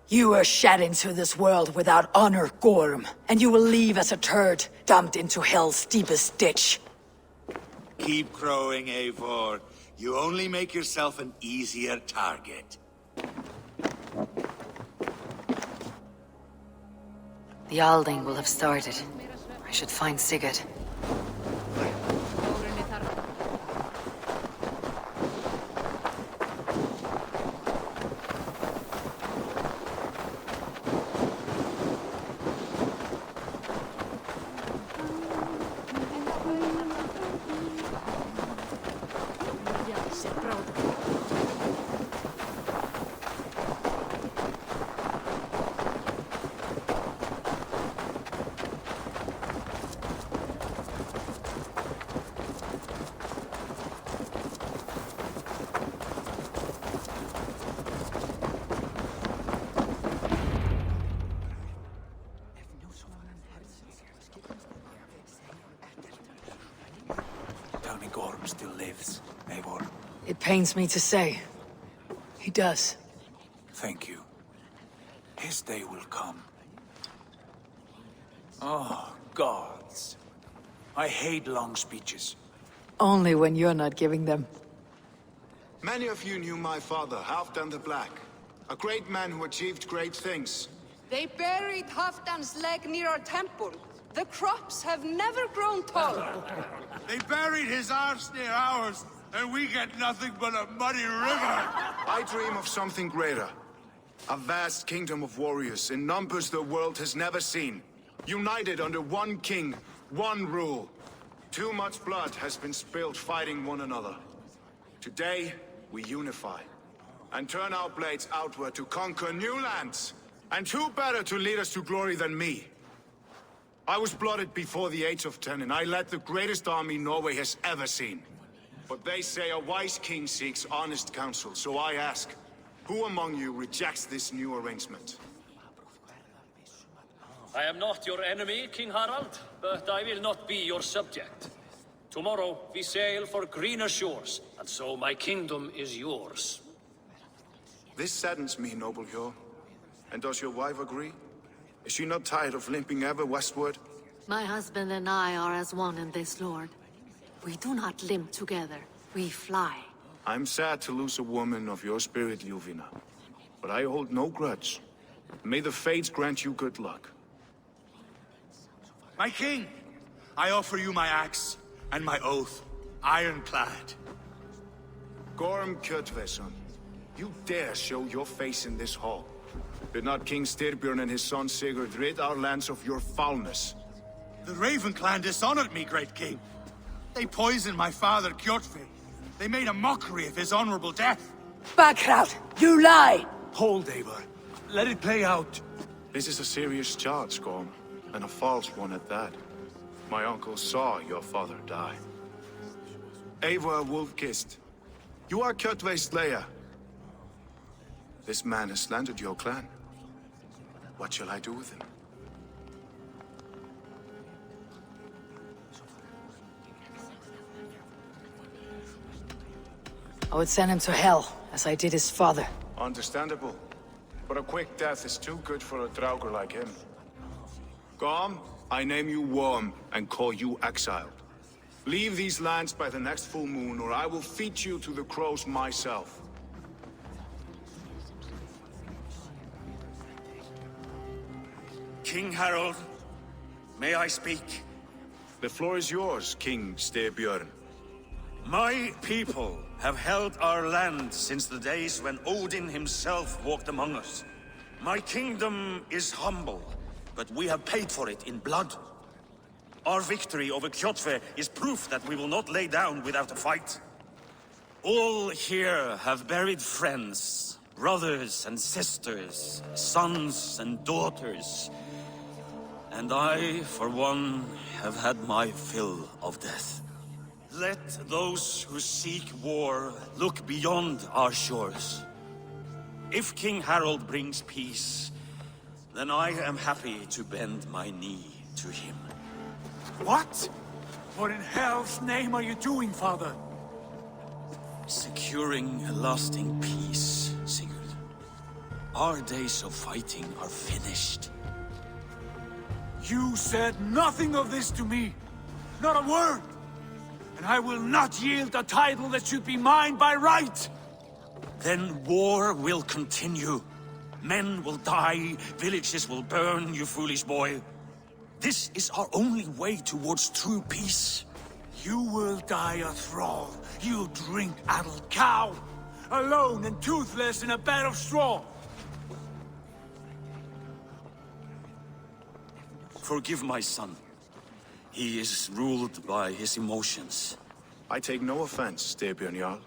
You were shed into this world without honor, Gorm, and you will leave as a turd, dumped into hell's deepest ditch. Keep crowing, Eivor. You only make yourself an easier target. The Alding will have started. I should find Sigurd. It pains me to say. He does. Thank you. His day will come. Oh, gods. I hate long speeches. Only when you're not giving them. Many of you knew my father, Halfdan the Black. A great man who achieved great things. They buried Halfdan's leg near our temple. The crops have never grown taller. They buried his arse near ours, and we get nothing but a muddy river. I dream of something greater. A vast kingdom of warriors in numbers the world has never seen. United under one king, one rule. Too much blood has been spilled fighting one another. Today, we unify. And turn our blades outward to conquer new lands. And who better to lead us to glory than me? I was blooded before the age of 10, and I led the greatest army Norway has ever seen. But they say a wise king seeks honest counsel, so I ask, who among you rejects this new arrangement? I am not your enemy, King Harald, but I will not be your subject. Tomorrow we sail for greener shores, and so my kingdom is yours. This saddens me, noble Hjor. And does your wife agree? Is she not tired of limping ever westward? My husband and I are as one in this, Lord. We do not limp together. We fly. I'm sad to lose a woman of your spirit, Ljuvina. But I hold no grudge. May the fates grant you good luck. My king, I offer you my axe and my oath, ironclad. Gorm Kjotveson, you dare show your face in this hall. Did not King Styrbjörn and his son Sigurd rid our lands of your foulness? The Raven clan dishonored me, great king. They poisoned my father, Kjotve. They made a mockery of his honorable death. Backrout! You lie! Hold, Eivor. Let it play out. This is a serious charge, Gorm, and a false one at that. My uncle saw your father die. Eivor Wolf-Kissed, you are Kjotve's slayer. This man has slandered your clan. What shall I do with him? I would send him to hell, as I did his father. Understandable. But a quick death is too good for a Draugr like him. Gorm, I name you Worm and call you exiled. Leave these lands by the next full moon, or I will feed you to the crows myself. King Harald, may I speak? The floor is yours, King Styrbjörn. My people have held our land since the days when Odin himself walked among us. My kingdom is humble, but we have paid for it in blood. Our victory over Kjotve is proof that we will not lay down without a fight. All here have buried friends, brothers and sisters, sons and daughters. And I, for one, have had my fill of death. Let those who seek war look beyond our shores. If King Harald brings peace, then I am happy to bend my knee to him. What? What in hell's name are you doing, father? Securing a lasting peace, Sigurd. Our days of fighting are finished. You said nothing of this to me. Not a word. And I will not yield a title that should be mine by right. Then war will continue. Men will die, villages will burn, you foolish boy. This is our only way towards true peace. You will die a thrall. You drink-addled cow. Alone and toothless in a bed of straw. Forgive my son. He is ruled by his emotions. I take no offense, Styrbjörn Jarl,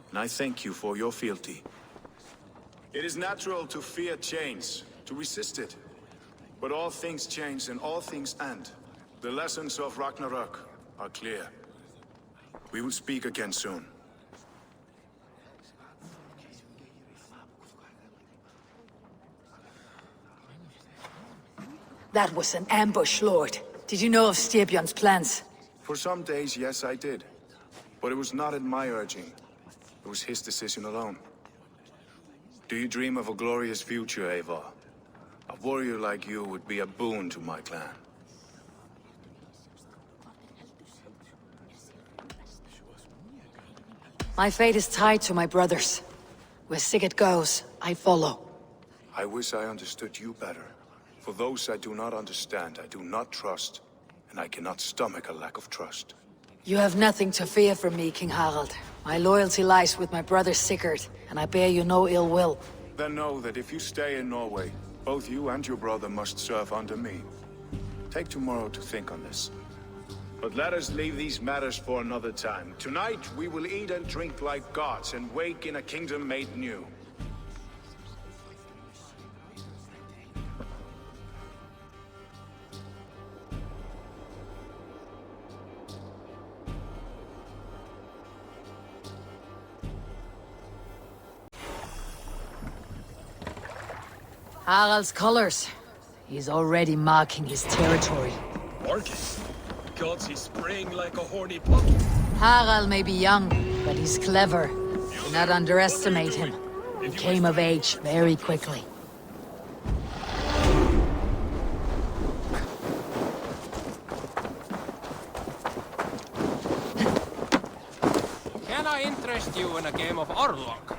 and I thank you for your fealty. It is natural to fear change, to resist it. But all things change and all things end. The lessons of Ragnarök are clear. We will speak again soon. That was an ambush, Lord. Did you know of Styrbjörn's plans? For some days, yes, I did. But it was not at my urging. It was his decision alone. Do you dream of a glorious future, Eivor? A warrior like you would be a boon to my clan. My fate is tied to my brothers. Where Sigurd goes, I follow. I wish I understood you better. For those I do not understand, I do not trust, and I cannot stomach a lack of trust. You have nothing to fear from me, King Harald. My loyalty lies with my brother Sigurd, and I bear you no ill will. Then know that if you stay in Norway, both you and your brother must serve under me. Take tomorrow to think on this. But let us leave these matters for another time. Tonight, we will eat and drink like gods and wake in a kingdom made new. Harald's colors. He's already marking his territory. Marking? Gods, he's spraying like a horny pup. Harald may be young, but he's clever. Do not underestimate him. He came of age very quickly. Can I interest you in a game of Prologue?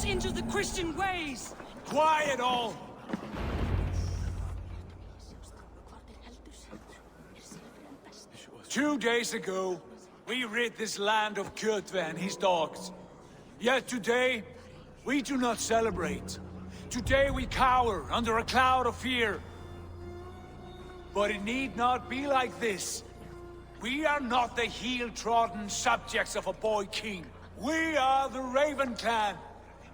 Into the Christian ways! Quiet all! Two days ago, we rid this land of Kjotve and his dogs. Yet today, we do not celebrate. Today we cower under a cloud of fear. But it need not be like this. We are not the heel-trodden subjects of a boy king. We are the Raven clan.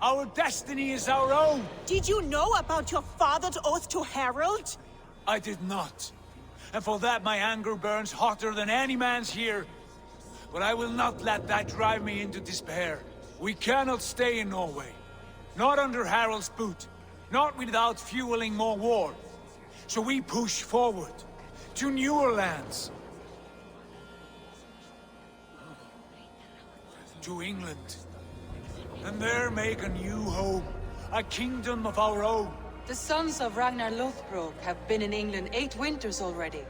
Our destiny is our own! Did you know about your father's oath to Harald? I did not. And for that my anger burns hotter than any man's here. But I will not let that drive me into despair. We cannot stay in Norway. Not under Harald's boot. Not without fueling more war. So we push forward. To newer lands. To England. And there make a new home, a kingdom of our own. The sons of Ragnar Lothbrok have been in England 8 winters already.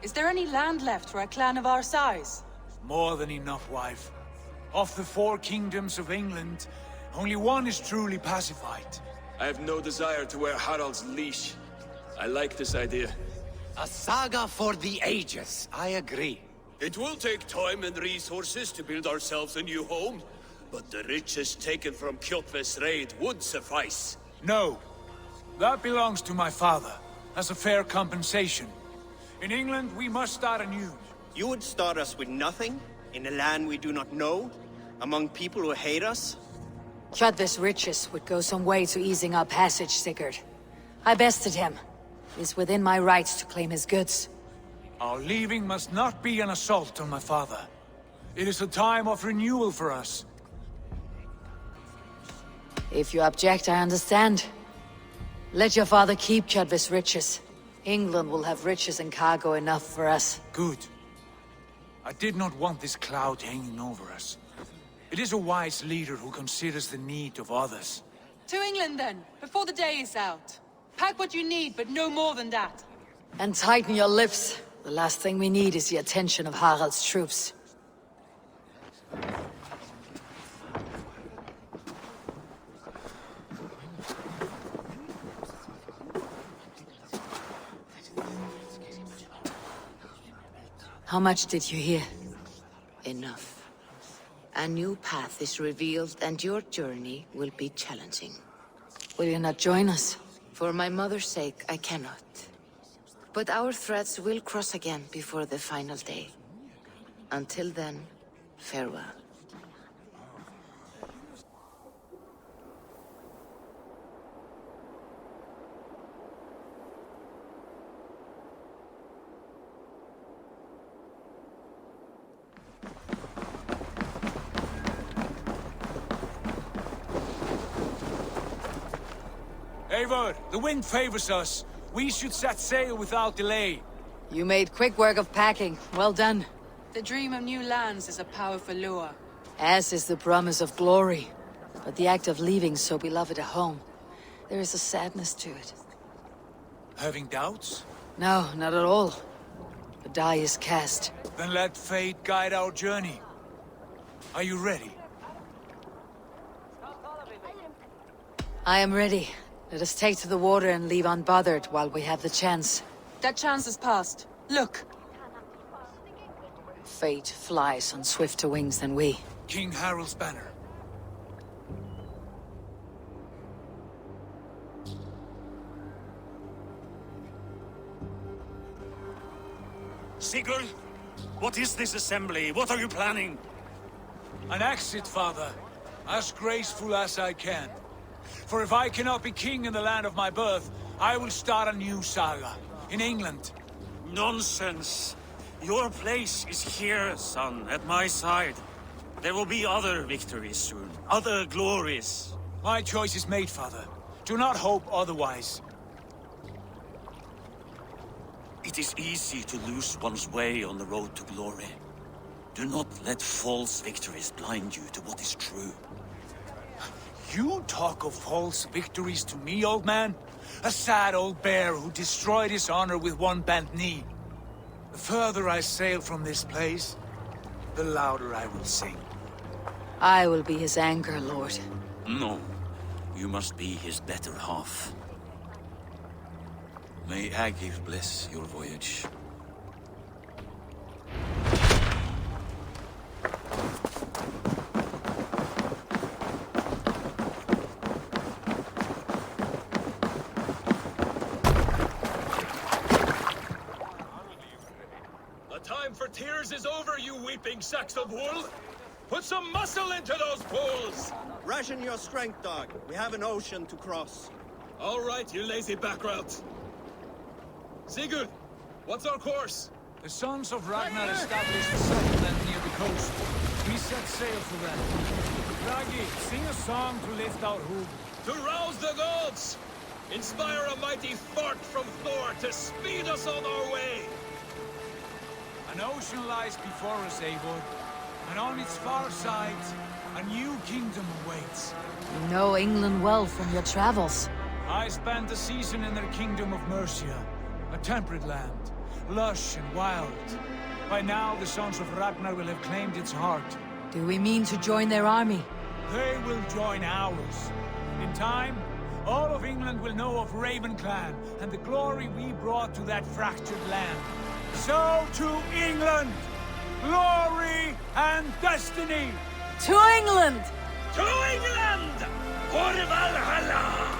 Is there any land left for a clan of our size? More than enough, wife. Of the 4 kingdoms of England, only one is truly pacified. I have no desire to wear Harald's leash. I like this idea. A saga for the ages, I agree. It will take time and resources to build ourselves a new home. But the riches taken from Kjotve's raid would suffice. No. That belongs to my father, as a fair compensation. In England, we must start anew. You would start us with nothing? In a land we do not know? Among people who hate us? Kjotve's riches would go some way to easing our passage, Sigurd. I bested him. It is within my rights to claim his goods. Our leaving must not be an assault on my father. It is a time of renewal for us. If you object, I understand. Let your father keep Kjotve's riches. England will have riches and cargo enough for us. Good. I did not want this cloud hanging over us. It is a wise leader who considers the need of others. To England then, before the day is out. Pack what you need, but no more than that. And tighten your lips. The last thing we need is the attention of Harald's troops. How much did you hear? Enough. A new path is revealed, and your journey will be challenging. Will you not join us? For my mother's sake, I cannot. But our threads will cross again before the final day. Until then, farewell. Eivor, the wind favors us. We should set sail without delay. You made quick work of packing. Well done. The dream of new lands is a powerful lure. As is the promise of glory. But the act of leaving so beloved a home, there is a sadness to it. Having doubts? No, not at all. The die is cast. Then let fate guide our journey. Are you ready? I am ready. Let us take to the water and leave unbothered while we have the chance. That chance is past. Look! Fate flies on swifter wings than we. King Harald's banner. Sigurd, what is this assembly? What are you planning? An exit, father. As graceful as I can. For if I cannot be king in the land of my birth, I will start a new saga. In England. Nonsense. Your place is here, son, at my side. There will be other victories soon. Other glories. My choice is made, father. Do not hope otherwise. It is easy to lose one's way on the road to glory. Do not let false victories blind you to what is true. You talk of false victories to me, old man? A sad old bear who destroyed his honor with one bent knee. The further I sail from this place, the louder I will sing. I will be his anchor, Lord. No. You must be his better half. May Agir bless your voyage. Tears is over, you weeping sacks of wool! Put some muscle into those pulls! Ration your strength, dog. We have an ocean to cross. All right, you lazy backrout. Sigurd, what's our course? The sons of Ragnar established a settlement near the coast. We set sail for them. Raggi, sing a song to lift our hoof. To rouse the gods! Inspire a mighty fart from Thor to speed us on our way! An ocean lies before us, Eivor, and on its far side, a new kingdom awaits. You know England well from your travels. I spent a season in their kingdom of Mercia, a temperate land, lush and wild. By now, the sons of Ragnar will have claimed its heart. Do we mean to join their army? They will join ours. In time, all of England will know of Raven Clan and the glory we brought to that fractured land. So to England! Glory and destiny! To England! To England! For Valhalla!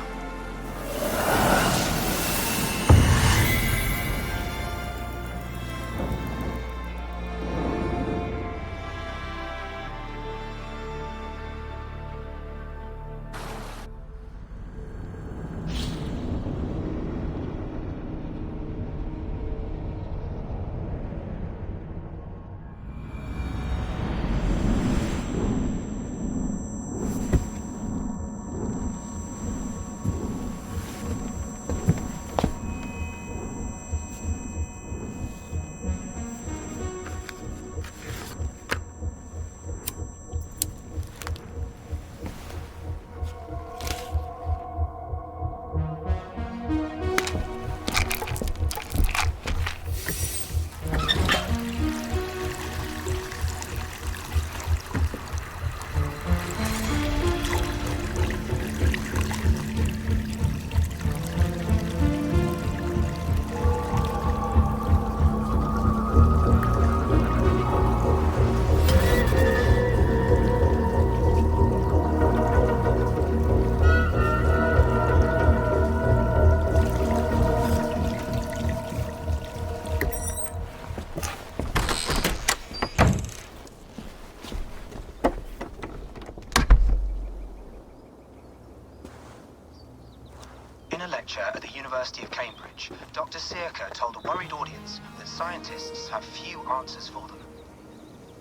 In a lecture at the University of Cambridge, Dr. Seer told a worried audience that scientists have few answers for them.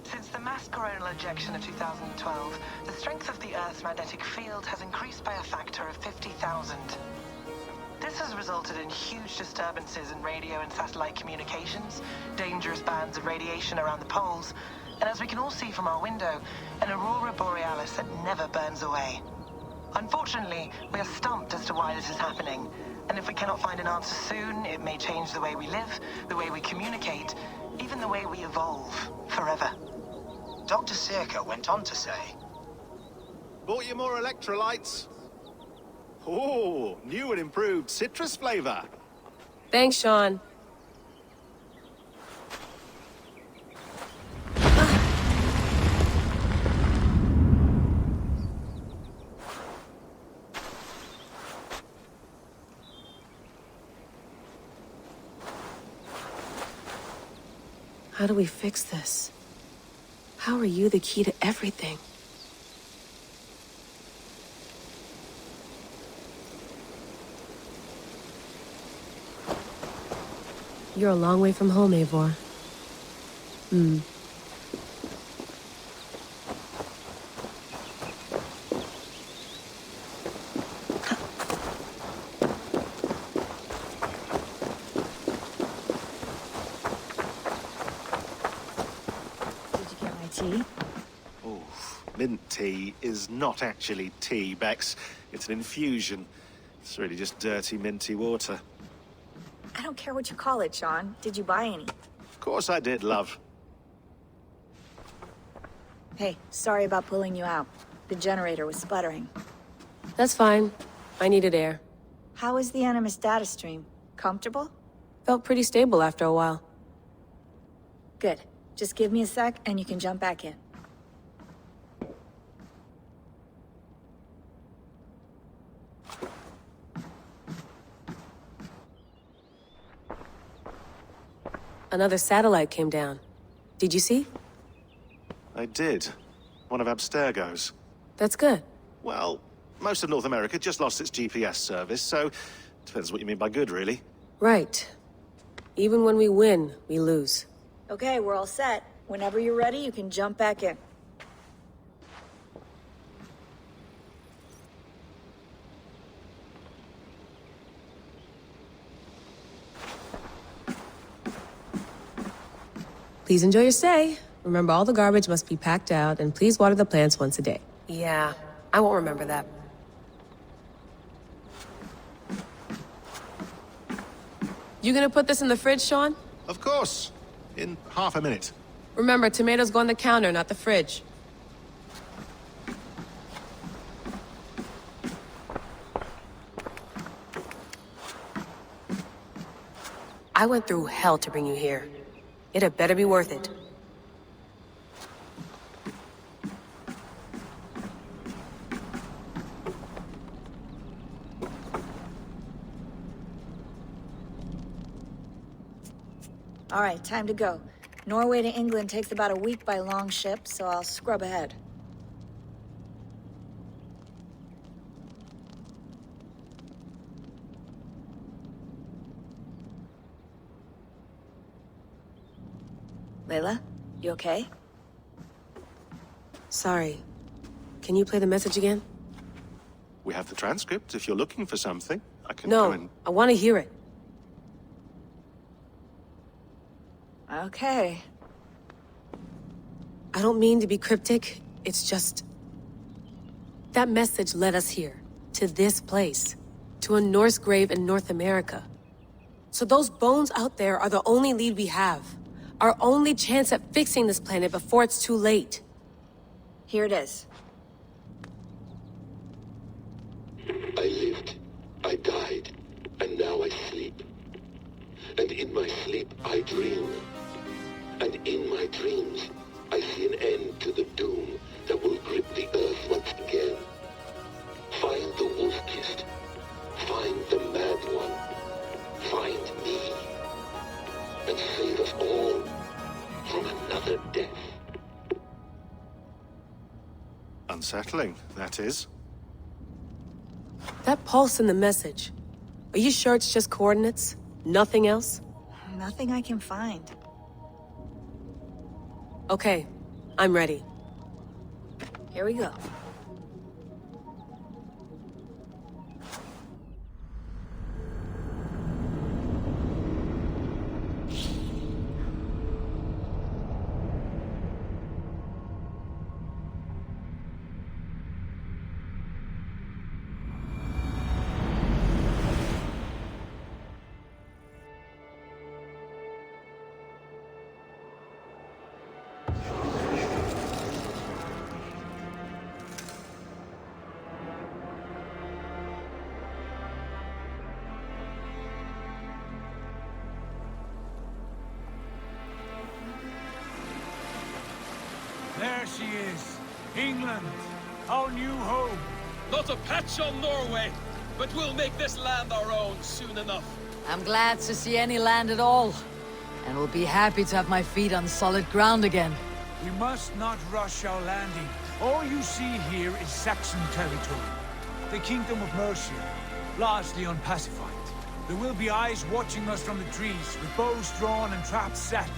Since the mass coronal ejection of 2012, the strength of the Earth's magnetic field has increased by a factor of 50,000. This has resulted in huge disturbances in radio and satellite communications, dangerous bands of radiation around the poles, and as we can all see from our window, an aurora borealis that never burns away. Unfortunately, we are stumped as to why this is happening, and if we cannot find an answer soon, it may change the way we live, the way we communicate, even the way we evolve, forever. Dr. Seer went on to say, Bought you more electrolytes? Oh, new and improved citrus flavor. Thanks, Sean. How do we fix this? How are you the key to everything? You're a long way from home, Eivor. Tea? Oh, mint tea is not actually tea, Bex. It's an infusion. It's really just dirty, minty water. I don't care what you call it, Sean. Did you buy any? Of course I did, love. Hey, sorry about pulling you out. The generator was sputtering. That's fine. I needed air. How is the Animus data stream? Comfortable? Felt pretty stable after a while. Good. Just give me a sec, and you can jump back in. Another satellite came down. Did you see? I did. One of Abstergo's. That's good. Well, most of North America just lost its GPS service, so depends what you mean by good, really. Right. Even when we win, we lose. Okay, we're all set. Whenever you're ready, you can jump back in. Please enjoy your stay. Remember, all the garbage must be packed out, and please water the plants once a day. Yeah, I won't remember that. You gonna put this in the fridge, Sean? Of course. In half a minute. Remember, tomatoes go on the counter, not the fridge. I went through hell to bring you here. It had better be worth it. All right, time to go. Norway to England takes about a week by long ship, so I'll scrub ahead. Layla, you okay? Sorry. Can you play the message again? We have the transcript. If you're looking for something, I can No, go and... I want to hear it. Okay. I don't mean to be cryptic. It's just... that message led us here. To this place. To a Norse grave in North America. So those bones out there are the only lead we have. Our only chance at fixing this planet before it's too late. Here it is. I lived, I died, and now I sleep. And in my sleep I dream. And in my dreams, I see an end to the doom that will grip the earth once again. Find the wolf-kissed. Find the mad one. Find me. And save us all from another death. Unsettling, that is. That pulse in the message. Are you sure it's just coordinates? Nothing else? Nothing I can find. Okay, I'm ready. Here we go. There she is. England. Our new home. Not a patch on Norway, but we'll make this land our own soon enough. I'm glad to see any land at all, and will be happy to have my feet on solid ground again. We must not rush our landing. All you see here is Saxon territory. The Kingdom of Mercia, largely unpacified. There will be eyes watching us from the trees, with bows drawn and traps set.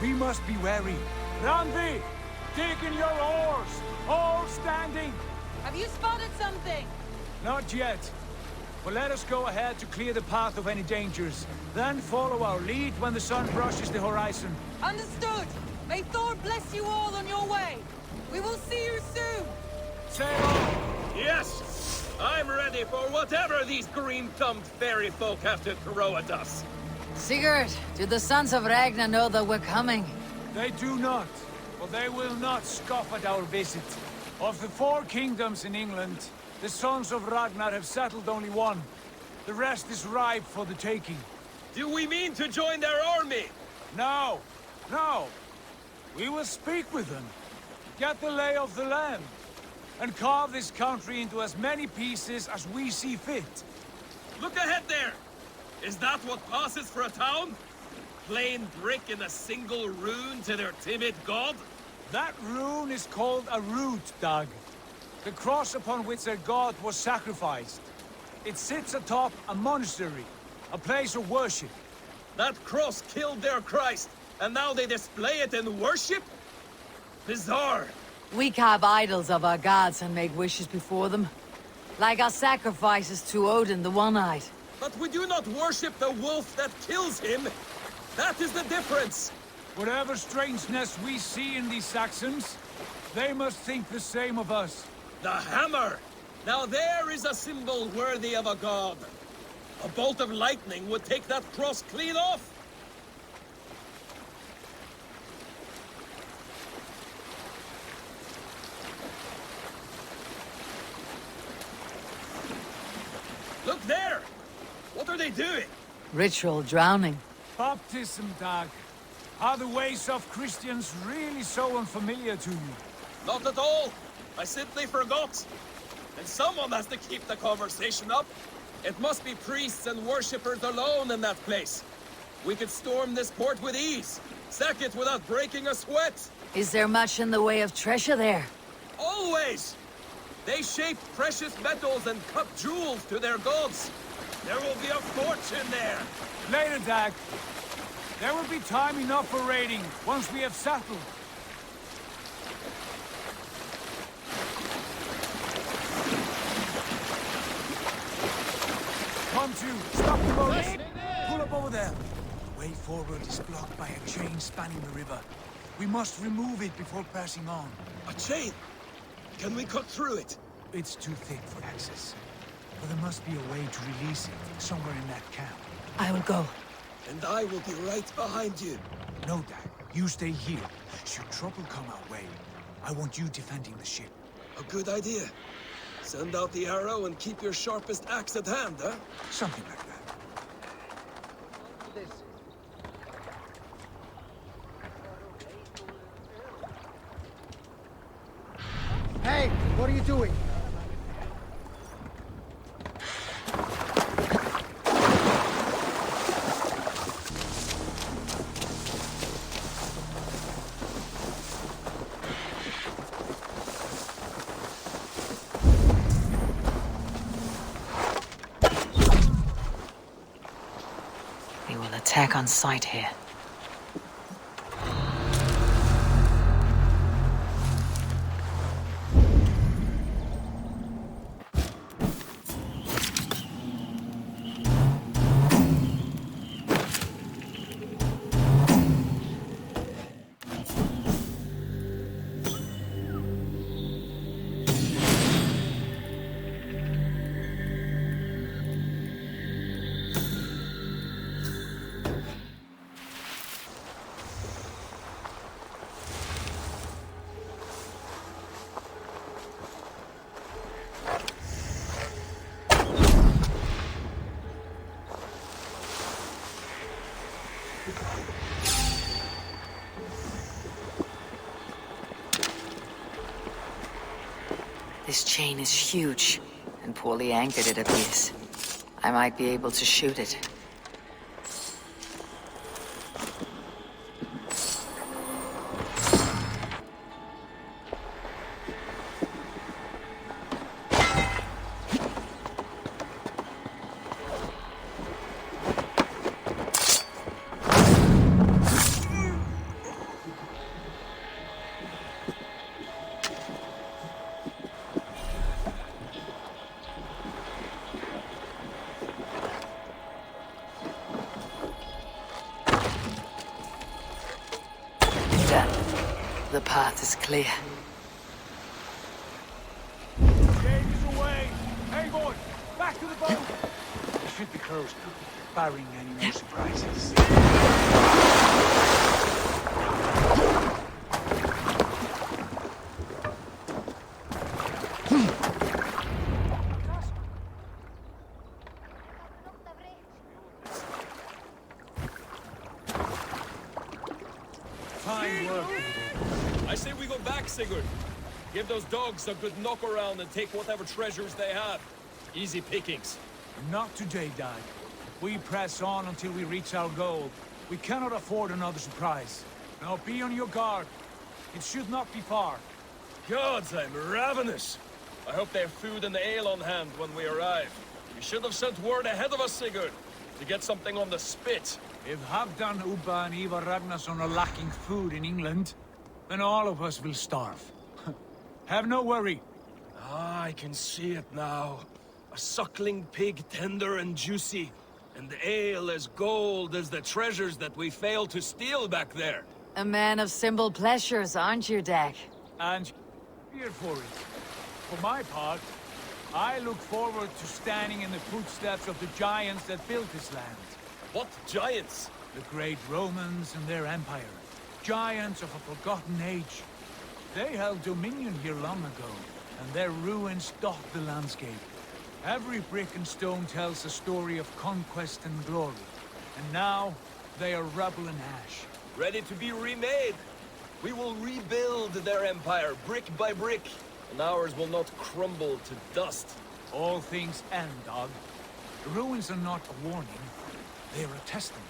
We must be wary. Randvi! Dig in your oars! All standing! Have you spotted something? Not yet. But let us go ahead to clear the path of any dangers. Then follow our lead when the sun brushes the horizon. Understood! May Thor bless you all on your way! We will see you soon! Sail on! Yes! I'm ready for whatever these green-thumbed fairy folk have to throw at us. Sigurd, do the Sons of Ragnar know that we're coming? They do not. But they will not scoff at our visit. Of the 4 kingdoms in England, the Sons of Ragnar have settled only one. The rest is ripe for the taking. Do we mean to join their army? No. No. We will speak with them. Get the lay of the land. And carve this country into as many pieces as we see fit. Look ahead there! Is that what passes for a town? Plain brick in a single rune to their timid god? That rune is called a root, Dag. The cross upon which their god was sacrificed. It sits atop a monastery, a place of worship. That cross killed their Christ, and now they display it in worship? Bizarre. We carve idols of our gods and make wishes before them. Like our sacrifices to Odin, the One-Eyed. But we do not worship the wolf that kills him. That is the difference. Whatever strangeness we see in these Saxons, they must think the same of us. The hammer! Now there is a symbol worthy of a god. A bolt of lightning would take that cross clean off. Look there! What are they doing? Ritual drowning. Baptism, Dag. Are the ways of Christians really so unfamiliar to you? Not at all. I simply forgot. And someone has to keep the conversation up. It must be priests and worshippers alone in that place. We could storm this port with ease. Sack it without breaking a sweat. Is there much in the way of treasure there? Always! They shaped precious metals and cut jewels to their gods. There will be a fortune there. Later, Dag. There will be time enough for raiding, once we have settled. Come to, stop the boats! Pull up over there. The way forward is blocked by a chain spanning the river. We must remove it before passing on. A chain? Can we cut through it? It's too thick for access. But there must be a way to release it, somewhere in that camp. I will go. And I will be right behind you. No, Dag. You stay here. Should trouble come our way, I want you defending the ship. A good idea. Send out the arrow and keep your sharpest axe at hand, huh? Something like that. Hey, what are you doing? attack on sight here. This chain is huge, and poorly anchored it appears. I might be able to shoot it. The path is clear. James is away! Hey, boy! Back to the boat! We should be close now, barring any more surprises. Fine work. I say we go back, Sigurd. Give those dogs a good knock around and take whatever treasures they have. Easy pickings. Not today, Dad. We press on until we reach our goal. We cannot afford another surprise. Now be on your guard. It should not be far. Gods, I'm ravenous. I hope they have food and ale on hand when we arrive. You should have sent word ahead of us, Sigurd, to get something on the spit. If Halfdan, Ubba and Ivar Ragnarsson are lacking food in England, then all of us will starve. Have no worry. Ah, I can see it now. A suckling pig, tender and juicy. And the ale as gold as the treasures that we failed to steal back there. A man of simple pleasures, aren't you, Dag? And here for it. For my part, I look forward to standing in the footsteps of the giants that built this land. What giants? The great Romans and their empire. Giants of a forgotten age. They held dominion here long ago, and their ruins dot the landscape. Every brick and stone tells a story of conquest and glory. And now, they are rubble and ash. Ready to be remade. We will rebuild their empire, brick by brick, and ours will not crumble to dust. All things end, Dog. The ruins are not a warning. They are a testament.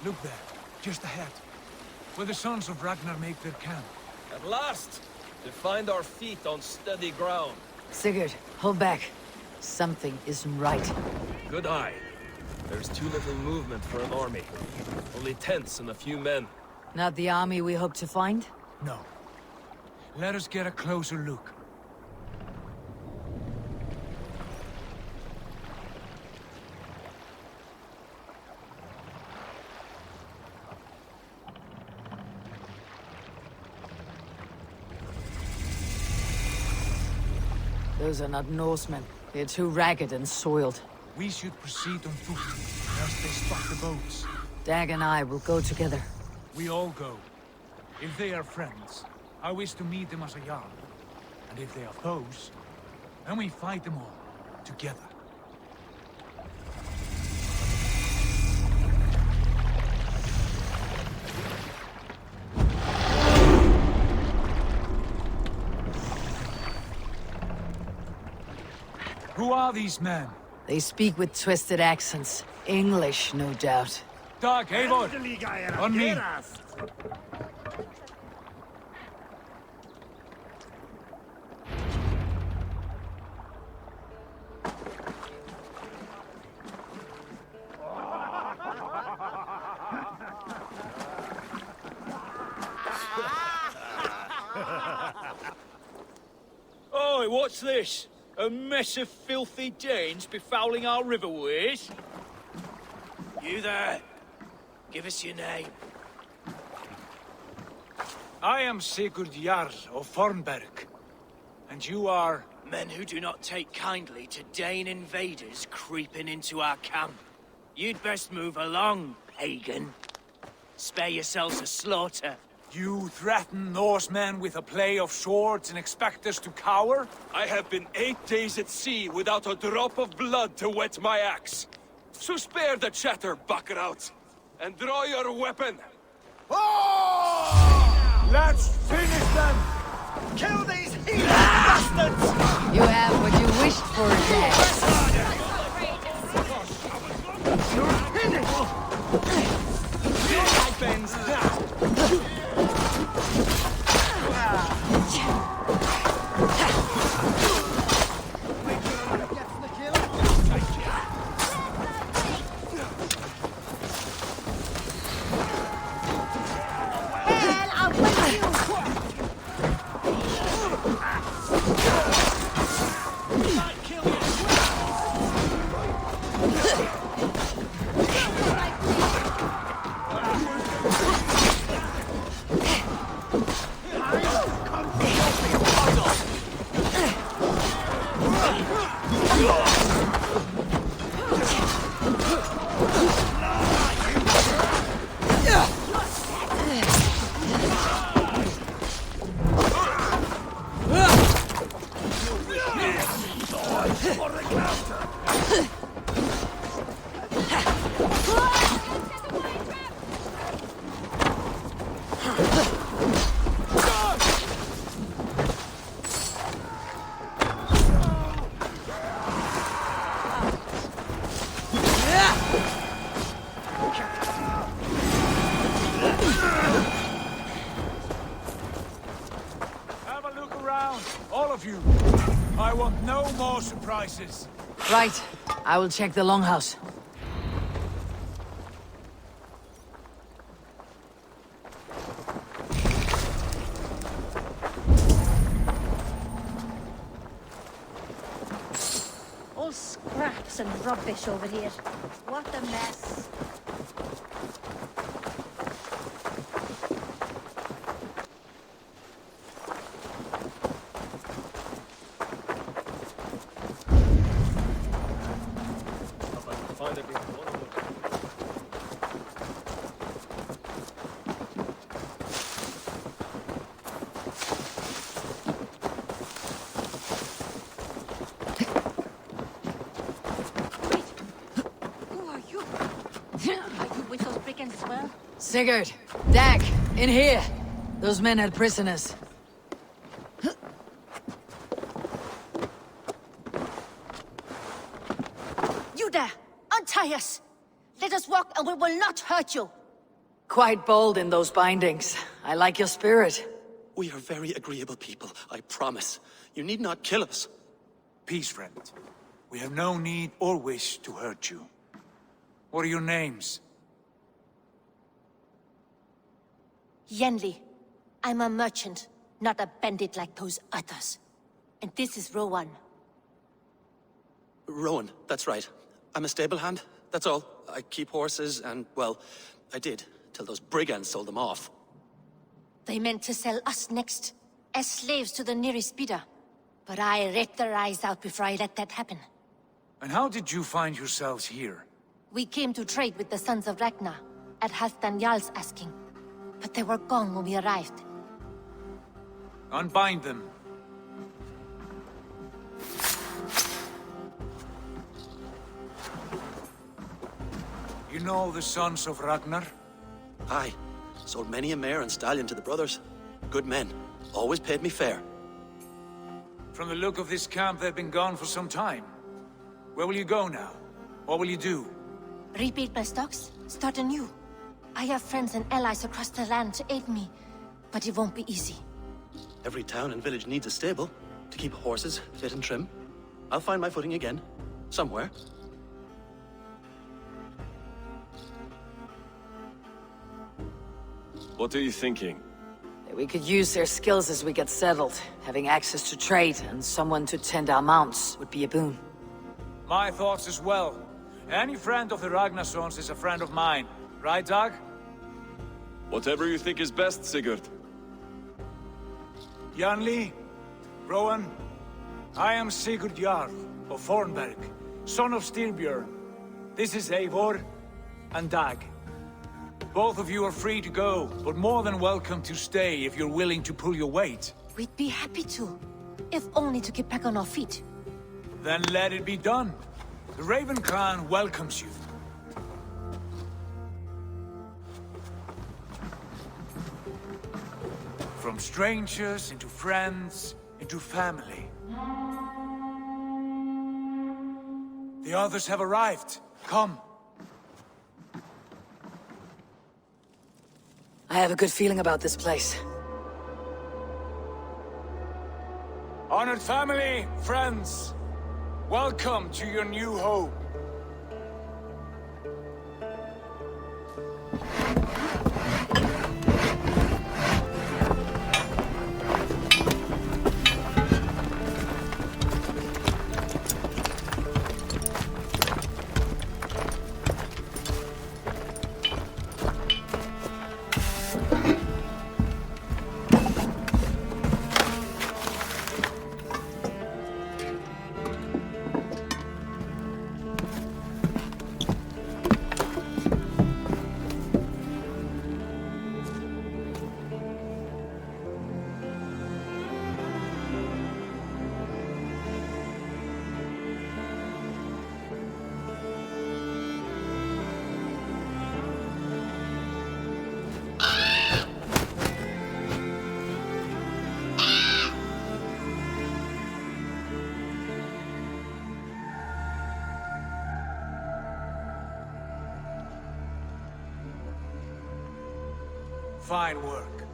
Look there, just ahead, where the sons of Ragnar make their camp. At last, to find our feet on steady ground. Sigurd, hold back. Something isn't right. Good eye. There's too little movement for an army. Only tents and a few men. Not the army we hope to find? No. Let us get a closer look. Those are not Norsemen. They're too ragged and soiled. We should proceed on foot, lest they stop the boats. Dag and I will go together. We all go. If they are friends, I wish to meet them as a Jarl. And if they are foes, then we fight them all, together. Who are these men? They speak with twisted accents. English, no doubt. Dag, Eivor! On me! What's this? A mess of filthy Danes befouling our riverways? You there. Give us your name. I am Sigurd Jarl of Fornberg. And you are? Men who do not take kindly to Dane invaders creeping into our camp. You'd best move along, pagan. Spare yourselves a slaughter. You threaten Norsemen with a play of swords and expect us to cower? I have been 8 days at sea without a drop of blood to wet my axe. So spare the chatter, buckerouts, and draw your weapon. Oh! Let's finish them! Kill these heathen bastards! You have what you wished for, Jack. You're finished! Fens down! Surprises. Right. I will check the longhouse. All scraps and rubbish over here. What a mess. Sigurd, Dag, in here. Those men had prisoners. You there! Untie us! Let us walk and we will not hurt you! Quite bold in those bindings. I like your spirit. We are very agreeable people, I promise. You need not kill us. Peace, friend. We have no need or wish to hurt you. What are your names? Yenli. I'm a merchant, not a bandit like those others. And this is Rowan. Rowan, that's right. I'm a stable hand, that's all. I keep horses and, well, I did, till those brigands sold them off. They meant to sell us next, as slaves to the nearest bidder. But I raked their eyes out before I let that happen. And how did you find yourselves here? We came to trade with the Sons of Ragnar, at Halfdan Jarl's asking. But they were gone when we arrived. Unbind them. You know the Sons of Ragnar? Aye. Sold many a mare and stallion to the brothers. Good men. Always paid me fair. From the look of this camp, they've been gone for some time. Where will you go now? What will you do? Rebuild my stocks, start anew. I have friends and allies across the land to aid me, but it won't be easy. Every town and village needs a stable to keep horses fit and trim. I'll find my footing again, somewhere. What are you thinking? They We could use their skills as we get settled. Having access to trade and someone to tend our mounts would be a boon. My thoughts as well. Any friend of the Ragnarsons is a friend of mine. Right, Dag? Whatever you think is best, Sigurd. Janli, Rowan, I am Sigurd Jarl of Fornberg, son of Styrbjörn. This is Eivor and Dag. Both of you are free to go, but more than welcome to stay if you're willing to pull your weight. We'd be happy to, if only to get back on our feet. Then let it be done. The Raven clan welcomes you. From strangers, into friends, into family. The others have arrived. Come. I have a good feeling about this place. Honored family, friends, welcome to your new home. Fine work.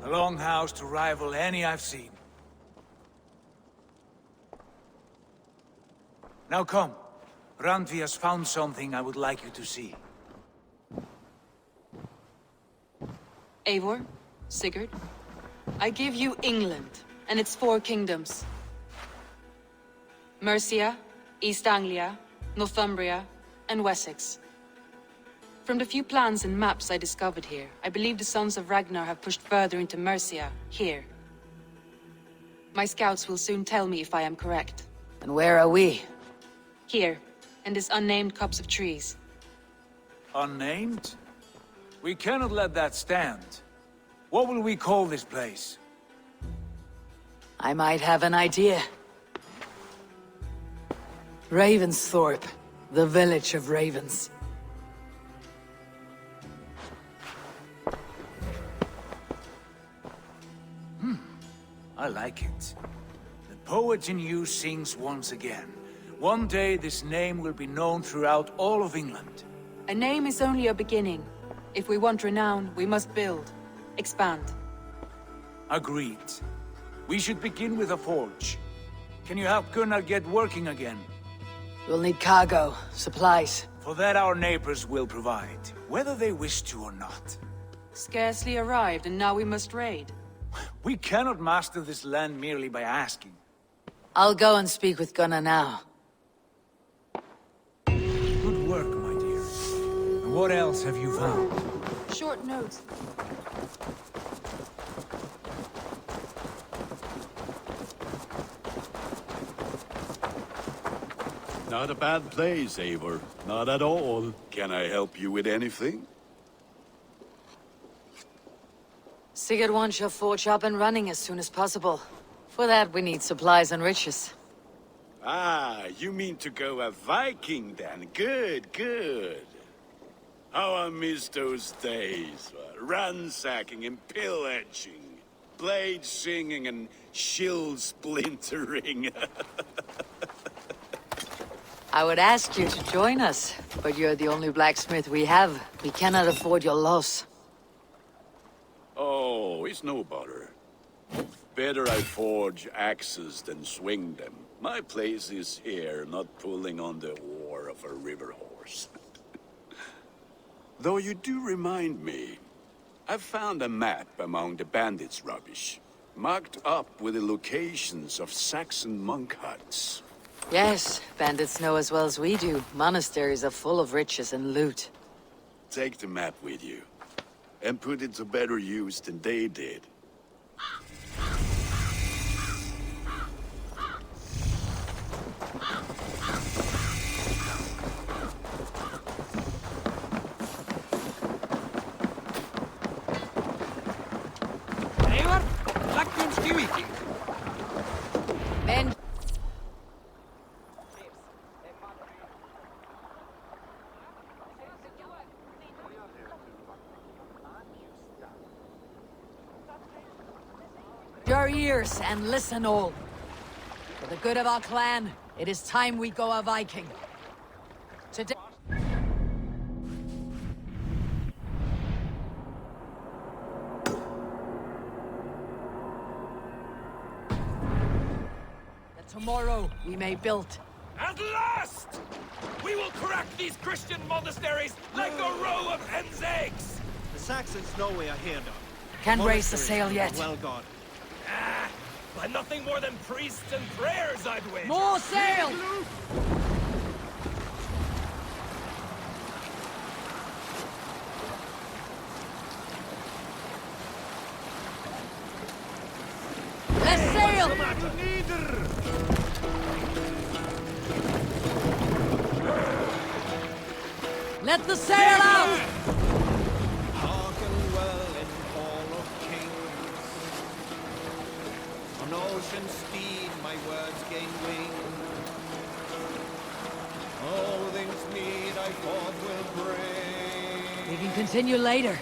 A longhouse to rival any I've seen. Now come. Randvi has found something I would like you to see. Eivor, Sigurd, I give you England and its 4 kingdoms. Mercia, East Anglia, Northumbria, and Wessex. From the few plans and maps I discovered here, I believe the Sons of Ragnar have pushed further into Mercia, here. My scouts will soon tell me if I am correct. And where are we? Here, in this unnamed copse of trees. Unnamed? We cannot let that stand. What will we call this place? I might have an idea. Ravensthorpe, the village of ravens. I like it. The poet in you sings once again. One day this name will be known throughout all of England. A name is only a beginning. If we want renown, we must build. Expand. Agreed. We should begin with a forge. Can you help Gunnar get working again? We'll need cargo, supplies. For that our neighbors will provide, whether they wish to or not. Scarcely arrived, and now we must raid. We cannot master this land merely by asking. I'll go and speak with Gunnar now. Good work, my dear. And what else have you found? Short notes. Not a bad place, Eivor. Not at all. Can I help you with anything? Sigurd wants your forge up and running as soon as possible. For that, we need supplies and riches. Ah, you mean to go a Viking then? Good, good. How I miss those days. Ransacking and pillaging. Blade singing and shield splintering. I would ask you to join us, but you're the only blacksmith we have. We cannot afford your loss. Oh, it's no bother. Better I forge axes than swing them. My place is here, not pulling on the oar of a river horse. Though you do remind me, I found a map among the bandits' rubbish, marked up with the locations of Saxon monk huts. Yes, bandits know as well as we do. Monasteries are full of riches and loot. Take the map with you, and put it to better use than they did. Men. Your ears and listen all. For the good of our clan, it is time we go a Viking. Today. Tomorrow we may build. At last! We will crack these Christian monasteries like a row of hen's eggs! The Saxons know we are here, Doc. Can't raise the sail yet. Well guarded. Ah, by nothing more than priests and prayers, I'd wager. More sail! Let's sail! Let the sail out! Hearken well in Hall of Kings. On ocean steed my words gain wing. All things meet I forth will bring. We can continue later.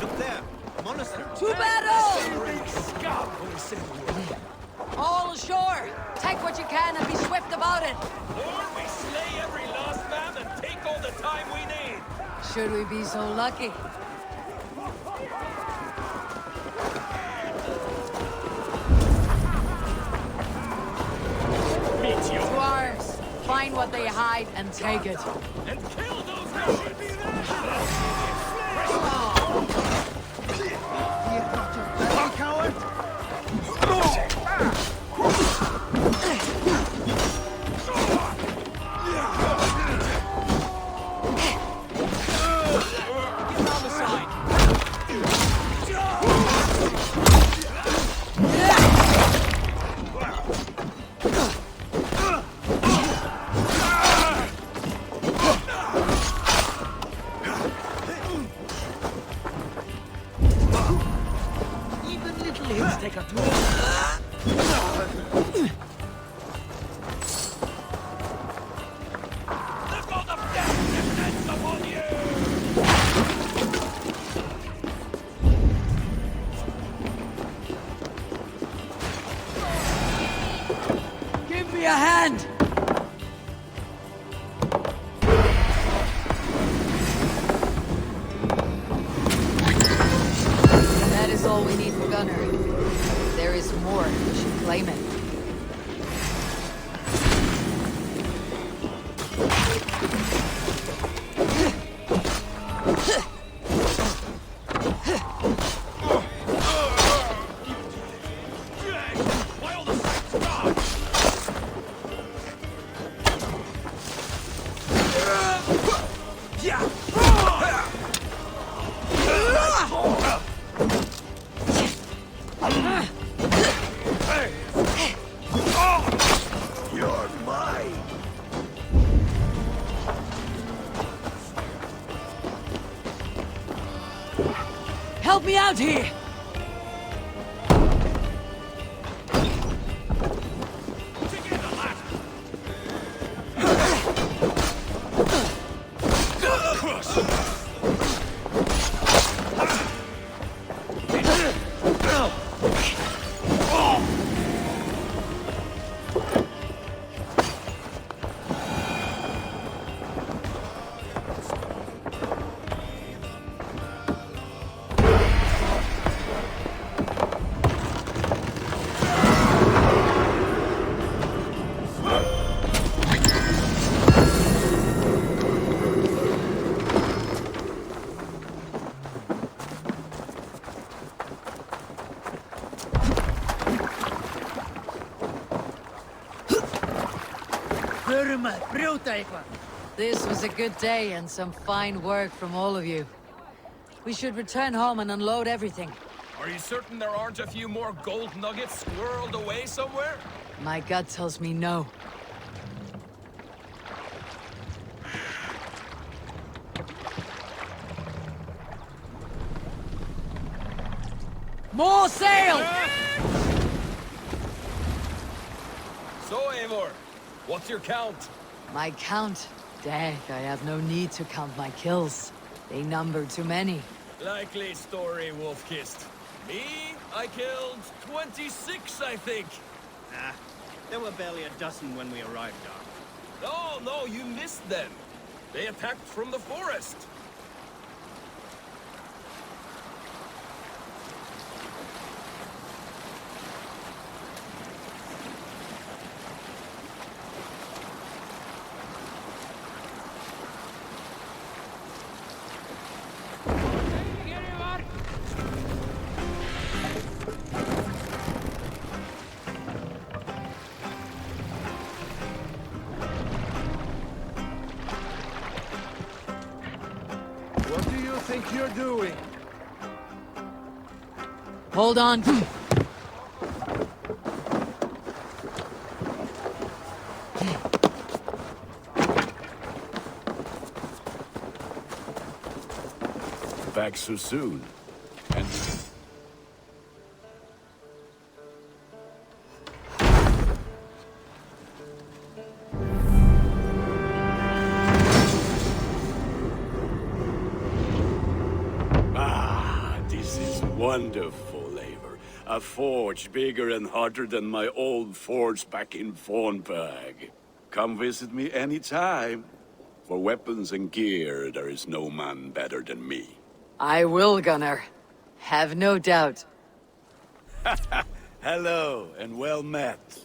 Look there, monastery. To battle! All ashore! Take what you can and be swift about it! Lord, we slay every last man and take all the time we need! Should we be so lucky? To arms! Find what they hide and take it. And kill those guards! Coward! Take a tour. Look all the death descends upon you! Give me a hand! That is all we need for Gunner. There is more. We should claim it. Help me out here! This was a good day and some fine work from all of you. We should return home and unload everything. Are you certain there aren't a few more gold nuggets squirreled away somewhere? My gut tells me no. More sail! So, Eivor, what's your count? My count? Dag, I have no need to count my kills. They number too many. Likely story, Wolf-Kissed. Me? I killed 26, I think. Nah, there were barely a dozen when we arrived, Doc. No, you missed them. They attacked from the forest. What do you think you're doing? Hold on. Back so soon. And... this is wonderful, Eivor. A forge bigger and hotter than my old forge back in Fornburg. Come visit me anytime. For weapons and gear, there is no man better than me. I will, Gunnar. Have no doubt. Hello, and well met.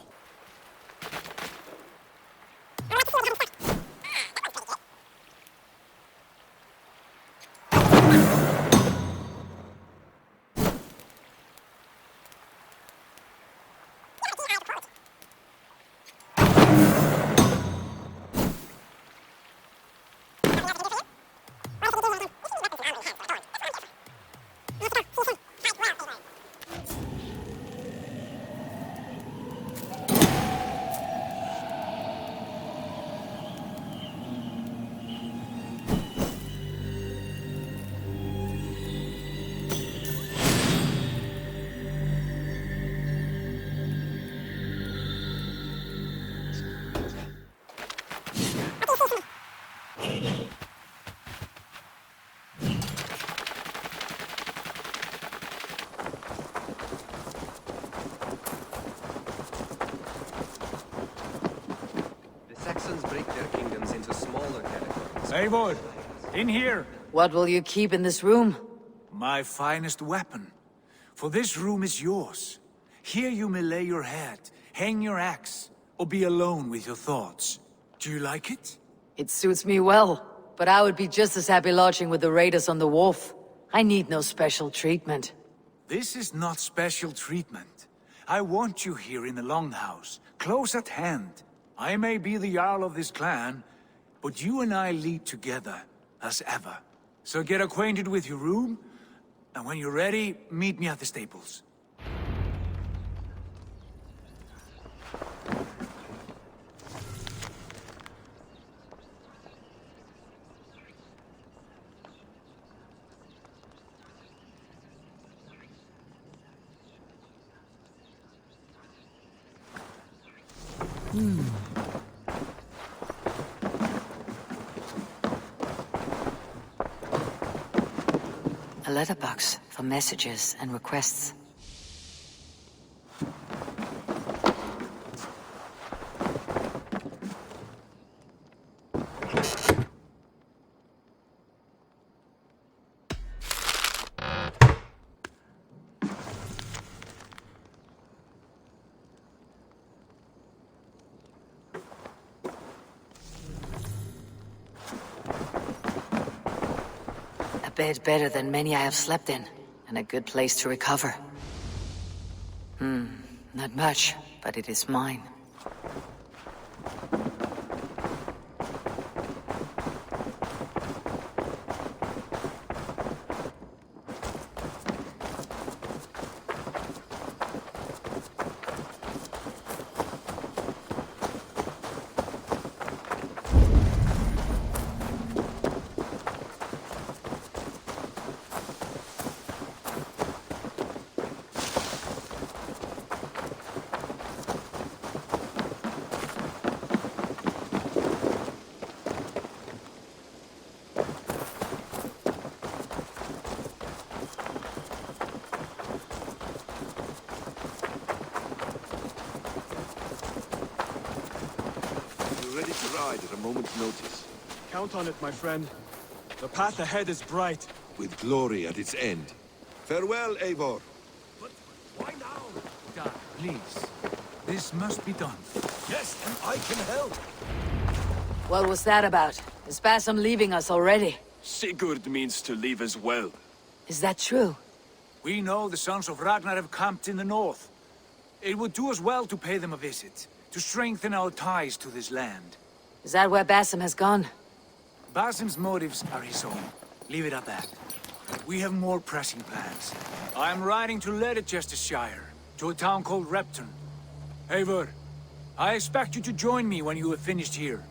Eivor, in here. What will you keep in this room? My finest weapon. For this room is yours. Here you may lay your head, hang your axe, or be alone with your thoughts. Do you like it? It suits me well, but I would be just as happy lodging with the raiders on the wharf. I need no special treatment. This is not special treatment. I want you here in the Longhouse, close at hand. I may be the Jarl of this clan, but you and I lead together, as ever. So get acquainted with your room, and when you're ready, meet me at the stables. A letterbox for messages and requests. Bed better than many I have slept in, and a good place to recover. Not much, but it is mine. side at a moment's notice. Count on it, my friend. The path ahead is bright. With glory at its end. Farewell, Eivor. But why now? Dad, please. This must be done. Yes, and I can help. What was that about? Is Basim leaving us already? Sigurd means to leave as well. Is that true? We know the sons of Ragnar have camped in the north. It would do us well to pay them a visit, to strengthen our ties to this land. Is that where Basim has gone? Basim's motives are his own. Leave it at that. We have more pressing plans. I am riding to Leicestershire, to a town called Repton. Eivor, I expect you to join me when you have finished here.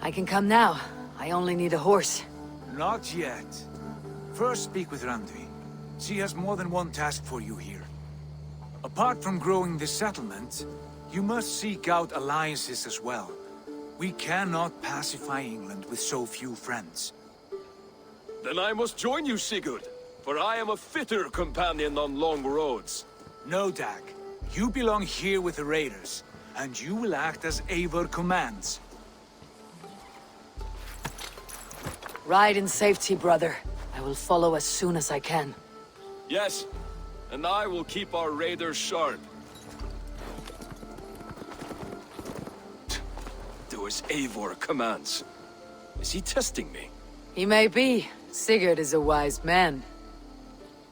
I can come now. I only need a horse. Not yet. First speak with Randvi. She has more than one task for you here. Apart from growing this settlement, you must seek out alliances as well. We cannot pacify England with so few friends. Then I must join you, Sigurd, for I am a fitter companion on long roads. No, Dag. You belong here with the raiders, and you will act as Eivor commands. Ride in safety, brother. I will follow as soon as I can. Yes, and I will keep our raiders sharp. Do as Eivor commands. Is he testing me? He may be. Sigurd is a wise man.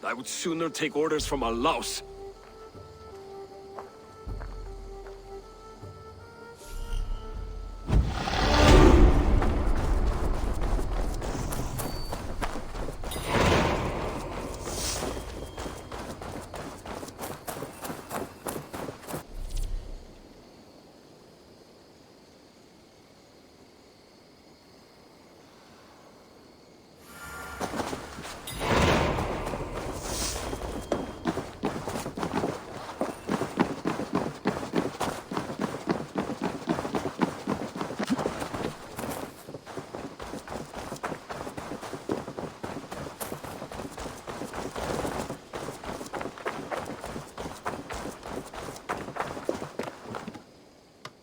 I would sooner take orders from a louse.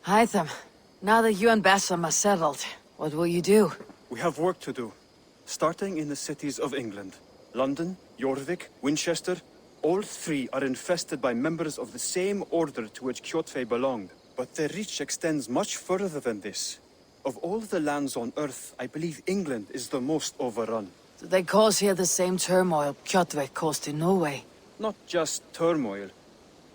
Hytham, now that you and Basim are settled, what will you do? We have work to do. Starting in the cities of England. London, Jorvik, Winchester, all three are infested by members of the same order to which Kjotve belonged. But their reach extends much further than this. Of all the lands on Earth, I believe England is the most overrun. Do they cause here the same turmoil Kjotve caused in Norway? Not just turmoil.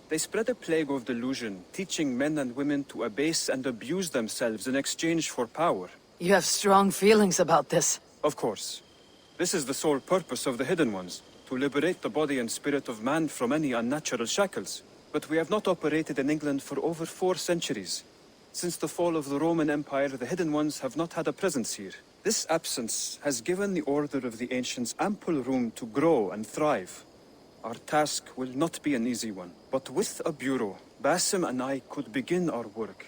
They spread a plague of delusion, teaching men and women to abase and abuse themselves in exchange for power. You have strong feelings about this. Of course. This is the sole purpose of the Hidden Ones, to liberate the body and spirit of man from any unnatural shackles. But we have not operated in England for over 4 centuries. Since the fall of the Roman Empire, the Hidden Ones have not had a presence here. This absence has given the Order of the Ancients ample room to grow and thrive. Our task will not be an easy one, but with a bureau, Basim and I could begin our work.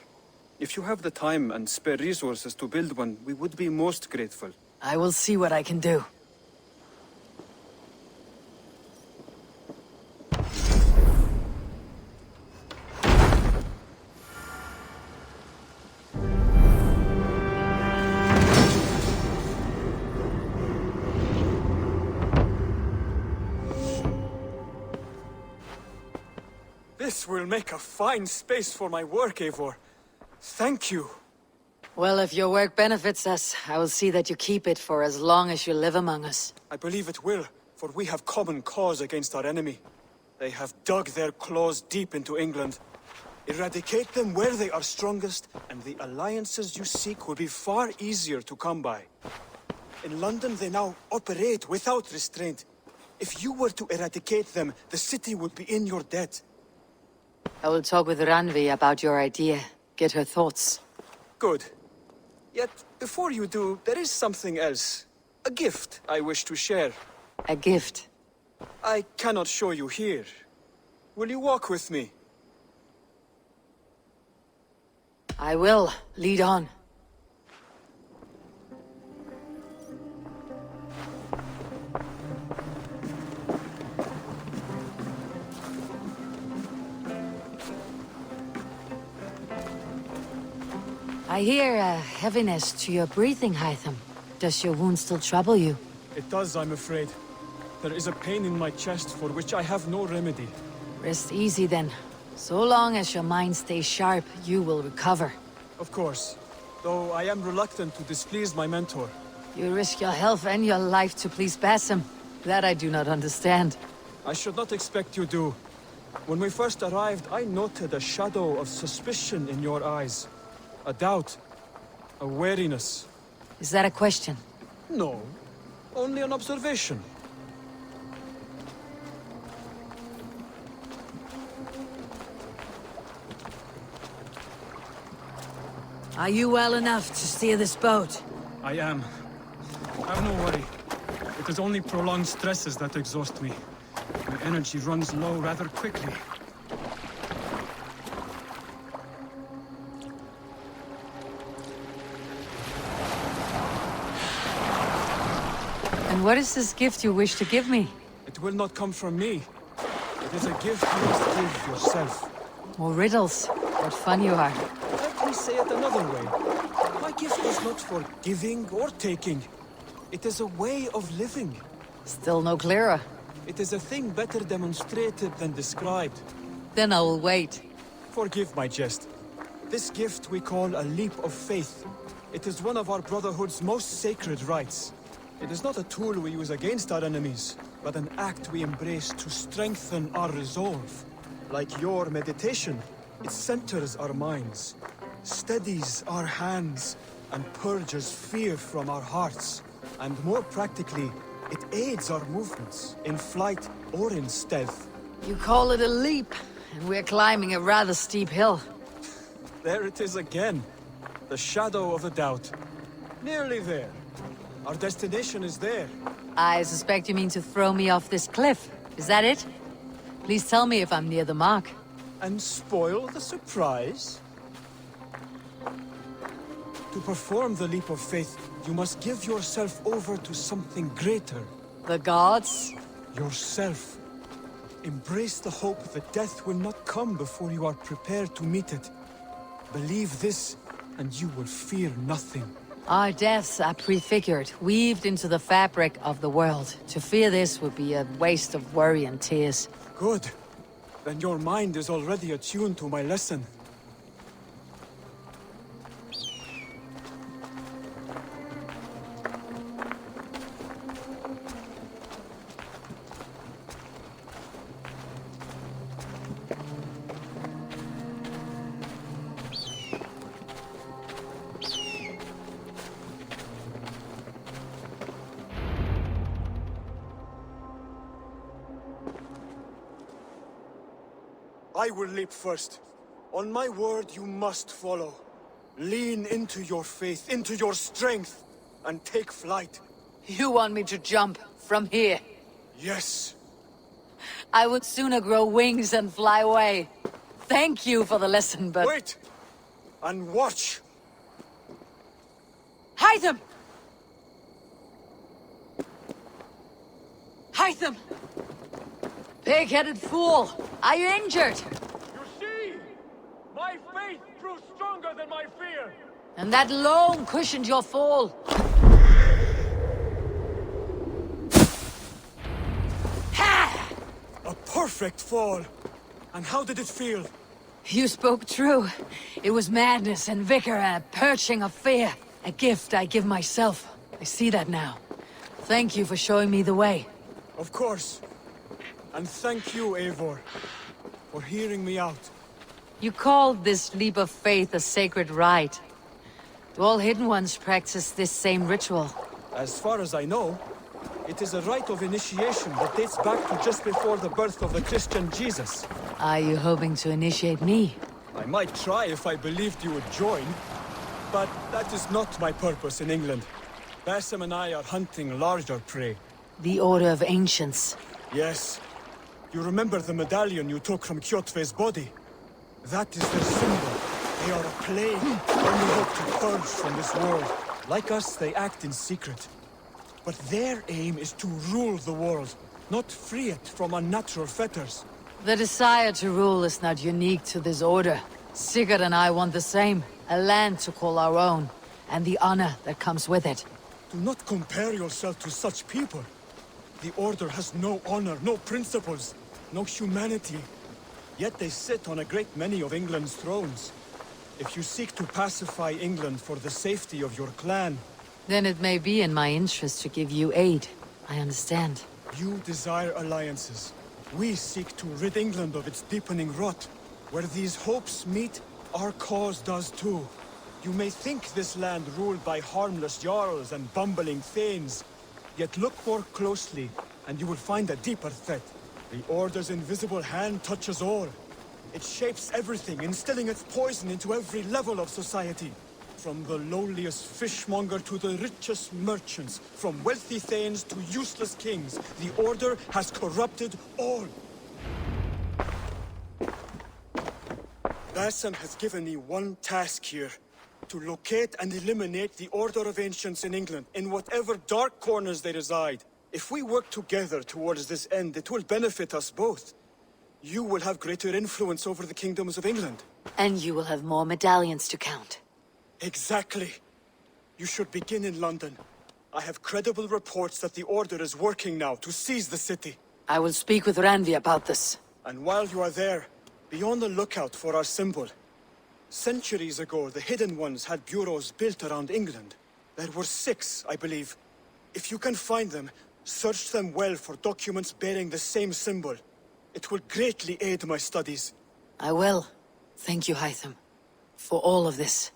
If you have the time and spare resources to build one, we would be most grateful. I will see what I can do. This will make a fine space for my work, Eivor. Thank you. Well, if your work benefits us, I will see that you keep it for as long as you live among us. I believe it will, for we have common cause against our enemy. They have dug their claws deep into England. Eradicate them where they are strongest, and the alliances you seek will be far easier to come by. In London, they now operate without restraint. If you were to eradicate them, the city would be in your debt. I will talk with Randvi about your idea. Get her thoughts. Good. Yet, before you do, there is something else. A gift I wish to share. A gift? I cannot show you here. Will you walk with me? I will. Lead on. I hear a heaviness to your breathing, Hytham. Does your wound still trouble you? It does, I'm afraid. There is a pain in my chest for which I have no remedy. Rest easy then. So long as your mind stays sharp, you will recover. Of course. Though I am reluctant to displease my mentor. You risk your health and your life to please Basim. That I do not understand. I should not expect you do. When we first arrived, I noted a shadow of suspicion in your eyes. A doubt. A wariness. Is that a question? No. Only an observation. Are you well enough to steer this boat? I am. Have no worry. It is only prolonged stresses that exhaust me. My energy runs low rather quickly. And what is this gift you wish to give me? It will not come from me. It is a gift you must give yourself. More riddles. What fun you are. Let me say it another way. My gift is not for giving or taking. It is a way of living. Still no clearer. It is a thing better demonstrated than described. Then I will wait. Forgive my jest. This gift we call a leap of faith. It is one of our Brotherhood's most sacred rites. It is not a tool we use against our enemies, but an act we embrace to strengthen our resolve. Like your meditation, it centers our minds, steadies our hands, and purges fear from our hearts. And more practically, it aids our movements, in flight or in stealth. You call it a leap, and we're climbing a rather steep hill. There it is again. The shadow of a doubt. Nearly there. Our destination is there. I suspect you mean to throw me off this cliff. Is that it? Please tell me if I'm near the mark. And spoil the surprise? To perform the leap of faith, you must give yourself over to something greater. The gods? Yourself. Embrace the hope that death will not come before you are prepared to meet it. Believe this, and you will fear nothing. Our deaths are prefigured, weaved into the fabric of the world. To fear this would be a waste of worry and tears. Good. Then your mind is already attuned to my lesson. I will leap first. On my word, you must follow. Lean into your faith, into your strength, and take flight. You want me to jump from here? Yes. I would sooner grow wings and fly away. Thank you for the lesson, but... Wait! And watch! Hytham! Hytham! Pig-headed fool! Are you injured? You see? My faith grew stronger than my fear! And that loam cushioned your fall. Ha! A perfect fall! And how did it feel? You spoke true. It was madness and vigor, a perching of fear. A gift I give myself. I see that now. Thank you for showing me the way. Of course. And thank you, Eivor, for hearing me out. You called this leap of faith a sacred rite. Do all Hidden Ones practice this same ritual? As far as I know, it is a rite of initiation that dates back to just before the birth of the Christian Jesus. Are you hoping to initiate me? I might try if I believed you would join, but that is not my purpose in England. Basim and I are hunting larger prey. The Order of Ancients. Yes. You remember the medallion you took from Kjotve's body? That is their symbol. They are a plague, only hope to purge from this world. Like us, they act in secret. But their aim is to rule the world, not free it from unnatural fetters. The desire to rule is not unique to this order. Sigurd and I want the same. A land to call our own, and the honor that comes with it. Do not compare yourself to such people. The Order has no honor, no principles, no humanity. Yet they sit on a great many of England's thrones. If you seek to pacify England for the safety of your clan... Then it may be in my interest to give you aid. I understand. You desire alliances. We seek to rid England of its deepening rot. Where these hopes meet, our cause does too. You may think this land ruled by harmless jarls and bumbling thanes. Yet look more closely, and you will find a deeper threat. The Order's invisible hand touches all. It shapes everything, instilling its poison into every level of society. From the lowliest fishmonger to the richest merchants, from wealthy thanes to useless kings, the Order has corrupted all. Bassam has given me one task here. To locate and eliminate the Order of Ancients in England, in whatever dark corners they reside. If we work together towards this end, it will benefit us both. You will have greater influence over the kingdoms of England. And you will have more medallions to count. Exactly. You should begin in London. I have credible reports that the Order is working now to seize the city. I will speak with Ranvi about this. And while you are there, be on the lookout for our symbol. Centuries ago, the Hidden Ones had bureaus built around England. There were 6, I believe. If you can find them, search them well for documents bearing the same symbol. It will greatly aid my studies. I will. Thank you, Hytham, for all of this.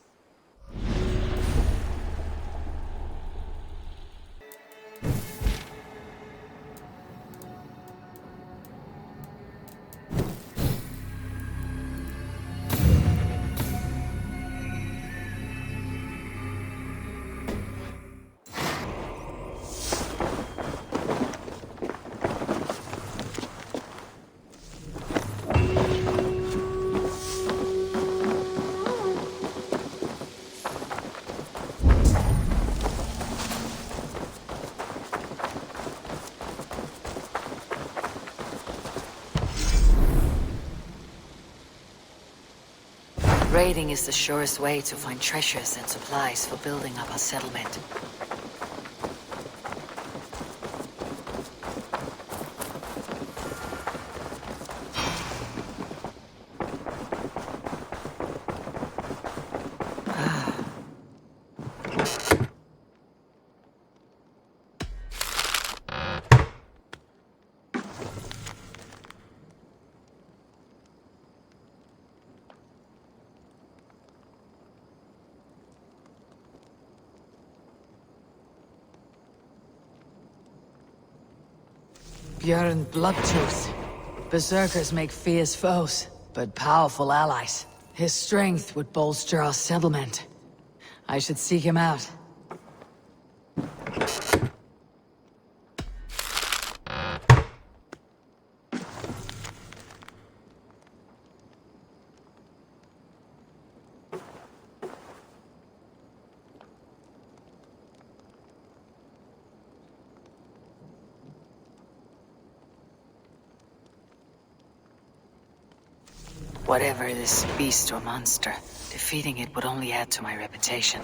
Raiding is the surest way to find treasures and supplies for building up our settlement. Björn Bloodtooth. Berserkers make fierce foes, but powerful allies. His strength would bolster our settlement. I should seek him out. Whatever this beast or monster, defeating it would only add to my reputation.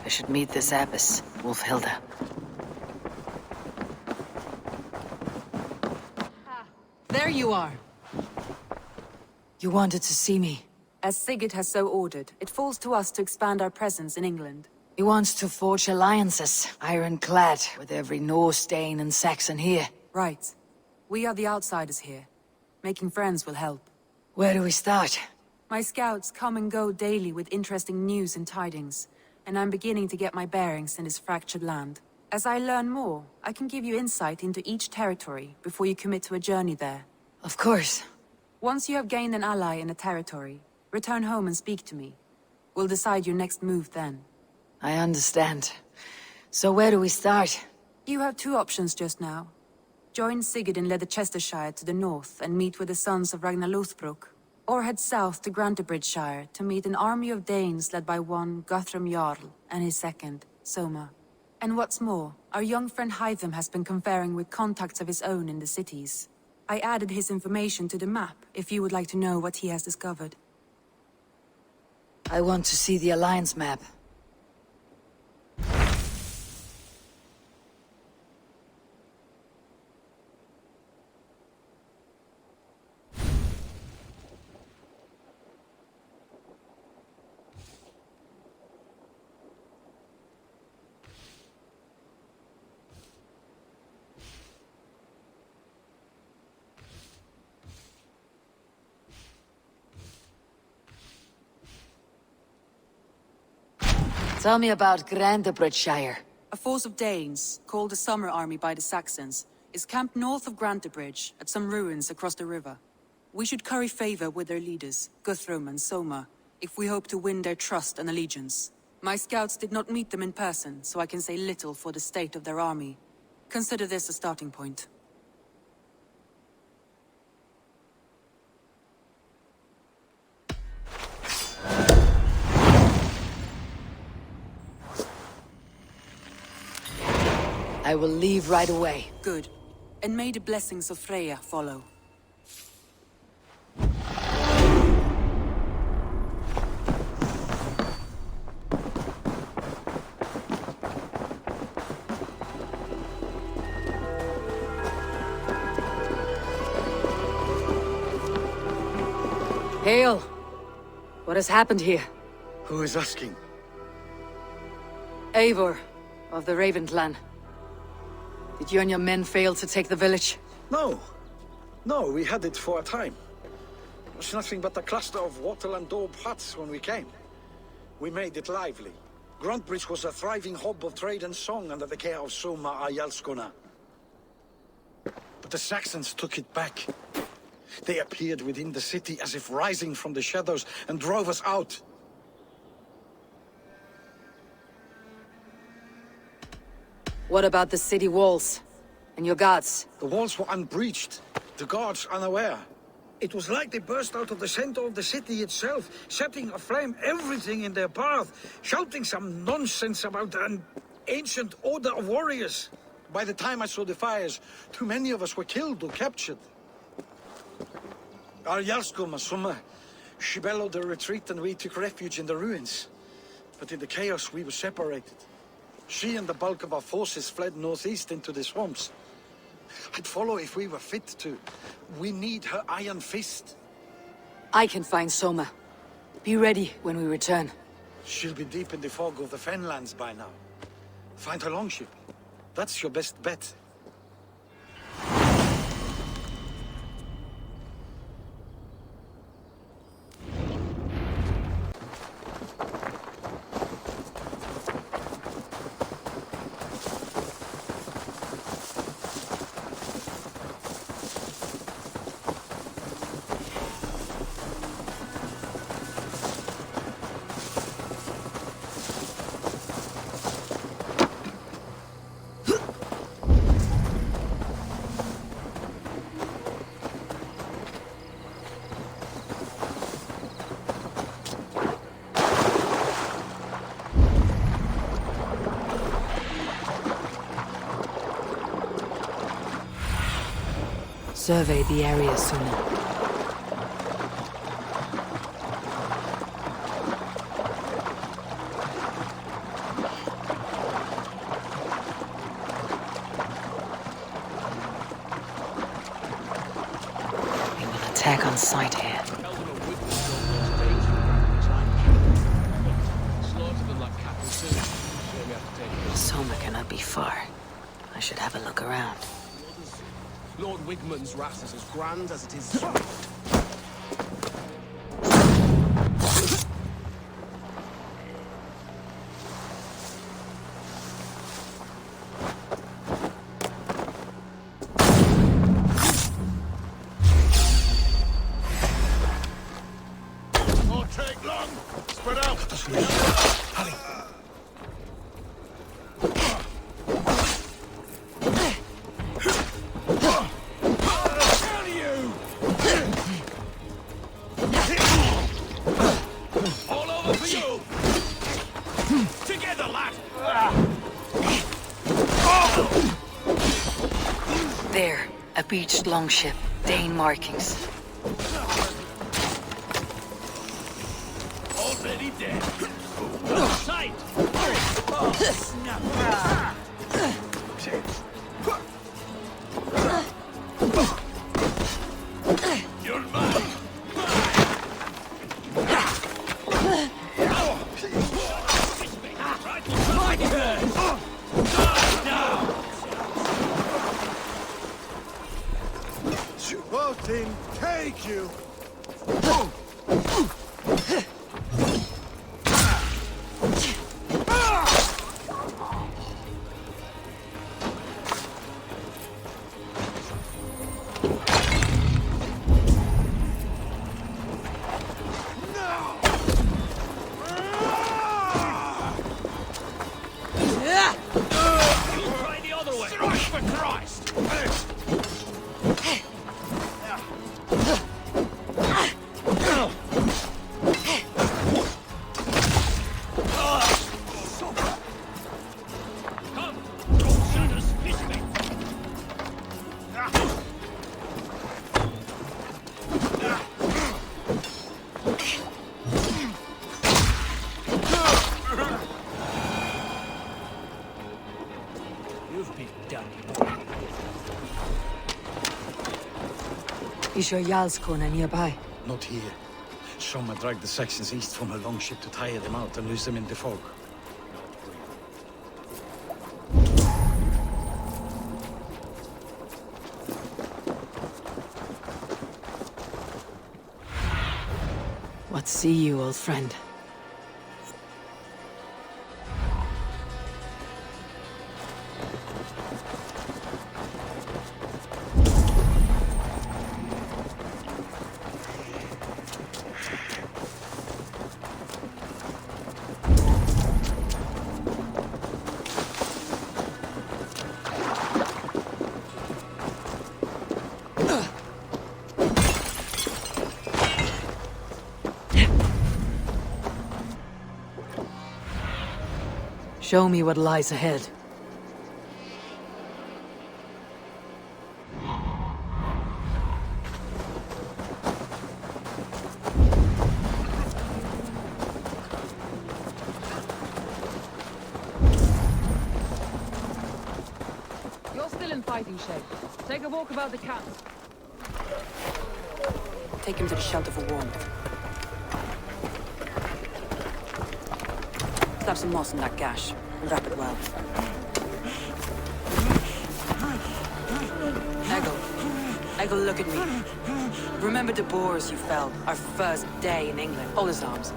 I should meet this abbess, Wolfhilda. There you are. You wanted to see me? As Sigurd has so ordered, it falls to us to expand our presence in England. He wants to forge alliances, ironclad, with every Norse, Dane, and Saxon here. Right. We are the outsiders here. Making friends will help. Where do we start? My scouts come and go daily with interesting news and tidings, and I'm beginning to get my bearings in this fractured land. As I learn more, I can give you insight into each territory before you commit to a journey there. Of course. Once you have gained an ally in a territory, return home and speak to me. We'll decide your next move then. I understand. So where do we start? You have 2 options just now. Join Sigurd in Leicestershire to the north and meet with the sons of Ragnar Lothbrok, or head south to Grantebridgeshire to meet an army of Danes led by one Guthrum Jarl and his second, Soma. And what's more, our young friend Hytham has been conferring with contacts of his own in the cities. I added his information to the map if you would like to know what he has discovered. I want to see the Alliance map. Tell me about Grantebridgeshire. A force of Danes, called the Summer Army by the Saxons, is camped north of Grantebridge, at some ruins across the river. We should curry favor with their leaders, Guthrum and Soma, if we hope to win their trust and allegiance. My scouts did not meet them in person, so I can say little for the state of their army. Consider this a starting point. I will leave right away. Good. And may the blessings of Freya follow. Hail! What has happened here? Who is asking? Eivor, of the Raven clan. Did you and your men fail to take the village? No. No, we had it for a time. It was nothing but a cluster of wattle and daub huts when we came. We made it lively. Grantebridge was a thriving hub of trade and song under the care of Soma Ayalskona. But the Saxons took it back. They appeared within the city as if rising from the shadows and drove us out. What about the city walls? And your guards? The walls were unbreached, the guards unaware. It was like they burst out of the center of the city itself, setting aflame everything in their path, shouting some nonsense about an ancient order of warriors. By the time I saw the fires, too many of us were killed or captured. Our Yarskoma, Soma, she bellowed a retreat and we took refuge in the ruins. But in the chaos we were separated. She and the bulk of our forces fled northeast into the swamps. I'd follow if we were fit to. We need her iron fist. I can find Soma. Be ready when we return. She'll be deep in the fog of the Fenlands by now. Find her longship. That's your best bet. Survey the area sooner. Attack on sight here. Soma cannot be far. I should have a look around. Lord Wigmund's wrath is as grand as it is swift. Won't take long. Spread out. There, a beached longship, Dane markings. Hold already dead. Sight! Snap! You're mine! Voting, take you! Try the other way! For Christ! Is your Jarl's corner nearby? Not here. Soma dragged the Saxons east from a longship to tire them out and lose them in the fog. What see you, old friend? Show me what lies ahead. You're still in fighting shape. Take a walk about the camp. Take him to the shelter for warmth. Slap some moss in that gash, and wrap it well. Eggle, look at me. Remember the boars you felled, our first day in England? Hold his arms.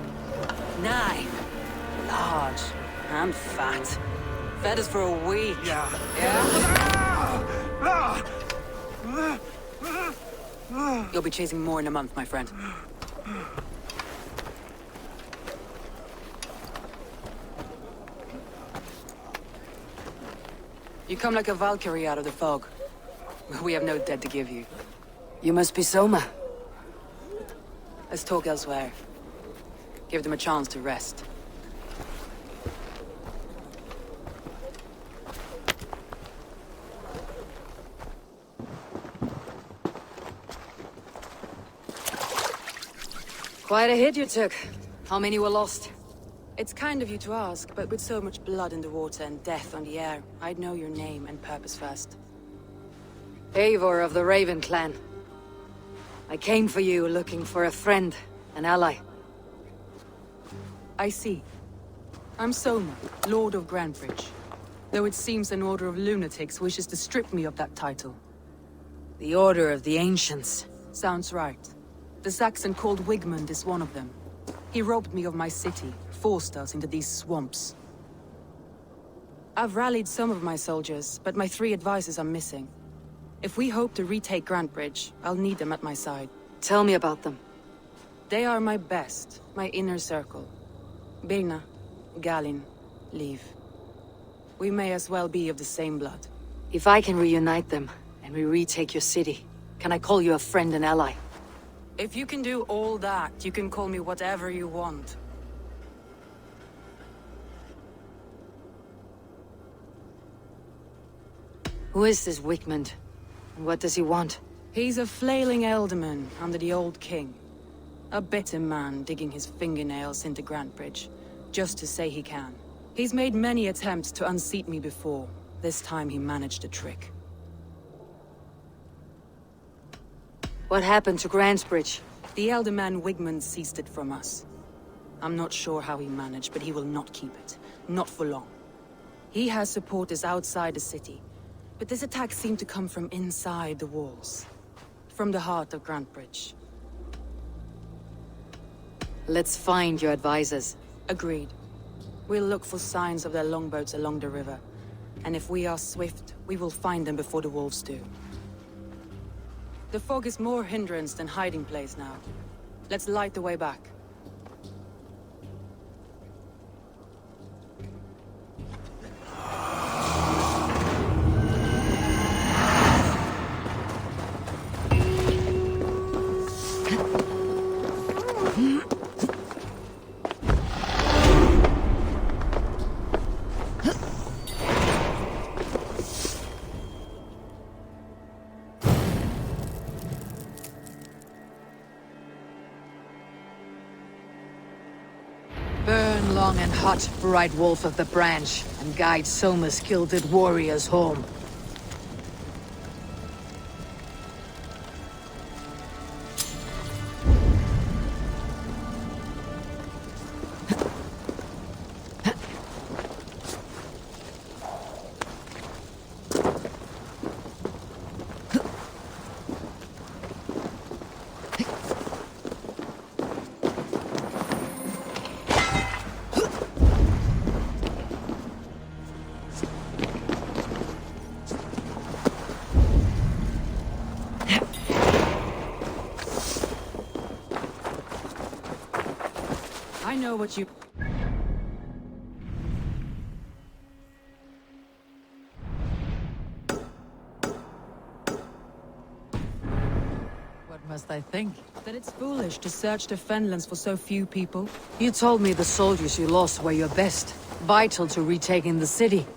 9. Large and fat. Fed us for a week. Yeah? You'll be chasing more in a month, my friend. You come like a Valkyrie out of the fog. We have no dead to give you. You must be Soma. Let's talk elsewhere. Give them a chance to rest. Quite a hit you took. How many were lost? It's kind of you to ask, but with so much blood in the water and death on the air, I'd know your name and purpose first. Eivor of the Raven clan. I came for you looking for a friend, an ally. I see. I'm Soma, Lord of Grantebridge. Though it seems an order of lunatics wishes to strip me of that title. The Order of the Ancients. Sounds right. The Saxon called Wigmund is one of them. He robbed me of my city, forced us into these swamps. I've rallied some of my soldiers, but my 3 advisors are missing. If we hope to retake Grantebridge, I'll need them at my side. Tell me about them. They are my best, my inner circle. Birna, Galin, Liv. We may as well be of the same blood. If I can reunite them, and we retake your city, can I call you a friend and ally? If you can do all that, you can call me whatever you want. Who is this Wigmund? And what does he want? He's a flailing elderman under the old king. A bitter man digging his fingernails into Grantbridge, just to say he can. He's made many attempts to unseat me before. This time he managed a trick. What happened to Grantbridge? The elder man Wigmund seized it from us. I'm not sure how he managed, but he will not keep it. Not for long. He has supporters outside the city, but this attack seemed to come from inside the walls. From the heart of Grantbridge. Let's find your advisors. Agreed. We'll look for signs of their longboats along the river. And if we are swift, we will find them before the wolves do. The fog is more hindrance than hiding place now. Let's light the way back. Burn long and hot, bright wolf of the branch, and guide Soma's gilded warriors home. I know what you... What must I think? That it's foolish to search the Fenlands for so few people. You told me the soldiers you lost were your best, vital to retaking the city.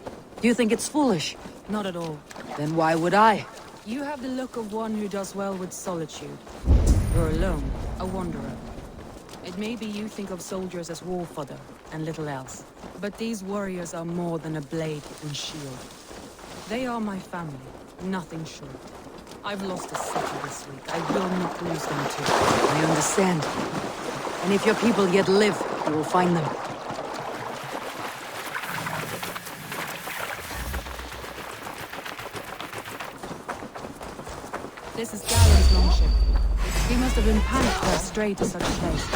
You think it's foolish? Not at all. Then why would I? You have the look of one who does well with solitude. You're alone, a wanderer. It may be you think of soldiers as war fodder, and little else. But these warriors are more than a blade and shield. They are my family, nothing short. I've lost a city this week. I will not lose them too. I understand. And if your people yet live, you will find them. This is Galen's longship. He must have been panicked to have strayed to such a place.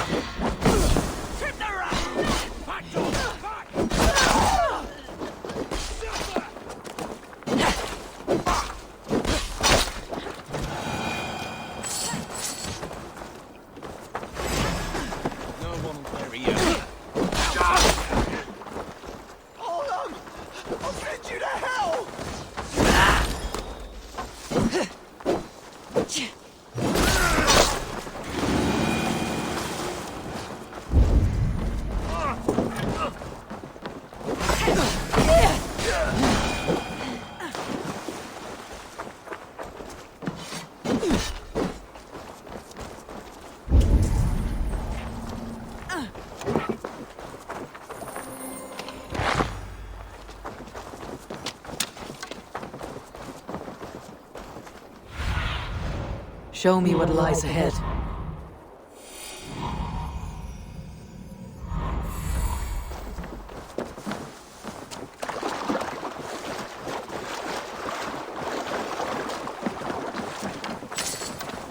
Show me what lies ahead.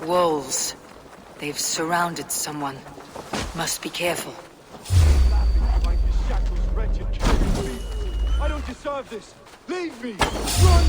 Wolves. They've surrounded someone. Must be careful. I don't deserve this! Leave me! Run!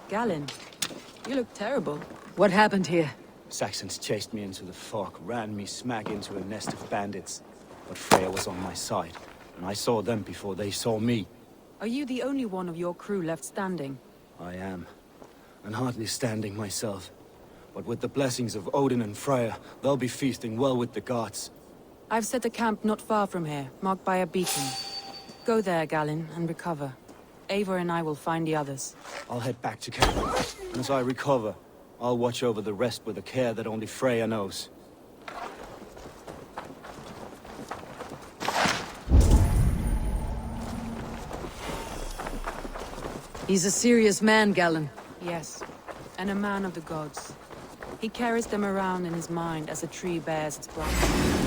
Galen, you look terrible. What happened here? Saxons chased me into the fog, ran me smack into a nest of bandits. But Freya was on my side, and I saw them before they saw me. Are you the only one of your crew left standing? I am, and hardly standing myself. But with the blessings of Odin and Freya, they'll be feasting well with the gods. I've set a camp not far from here, marked by a beacon. Go there, Galen, and recover. Eivor and I will find the others. I'll head back to camp. And as I recover, I'll watch over the rest with a care that only Freya knows. He's a serious man, Galen. Yes, and a man of the gods. He carries them around in his mind as a tree bears its branches.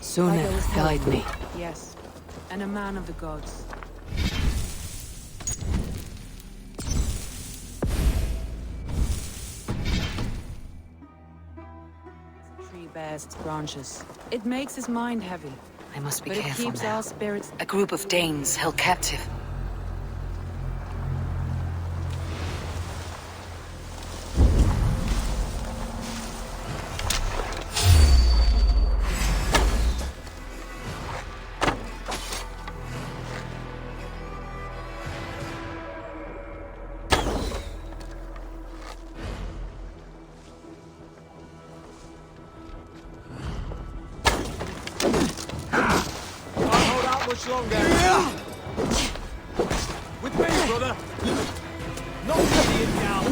Sune, guide me. Yes, and a man of the gods. The tree bears its branches. It makes his mind heavy. I must be but careful it keeps now. our spirits. A group of Danes held captive. Much longer. With me, brother. Not being down.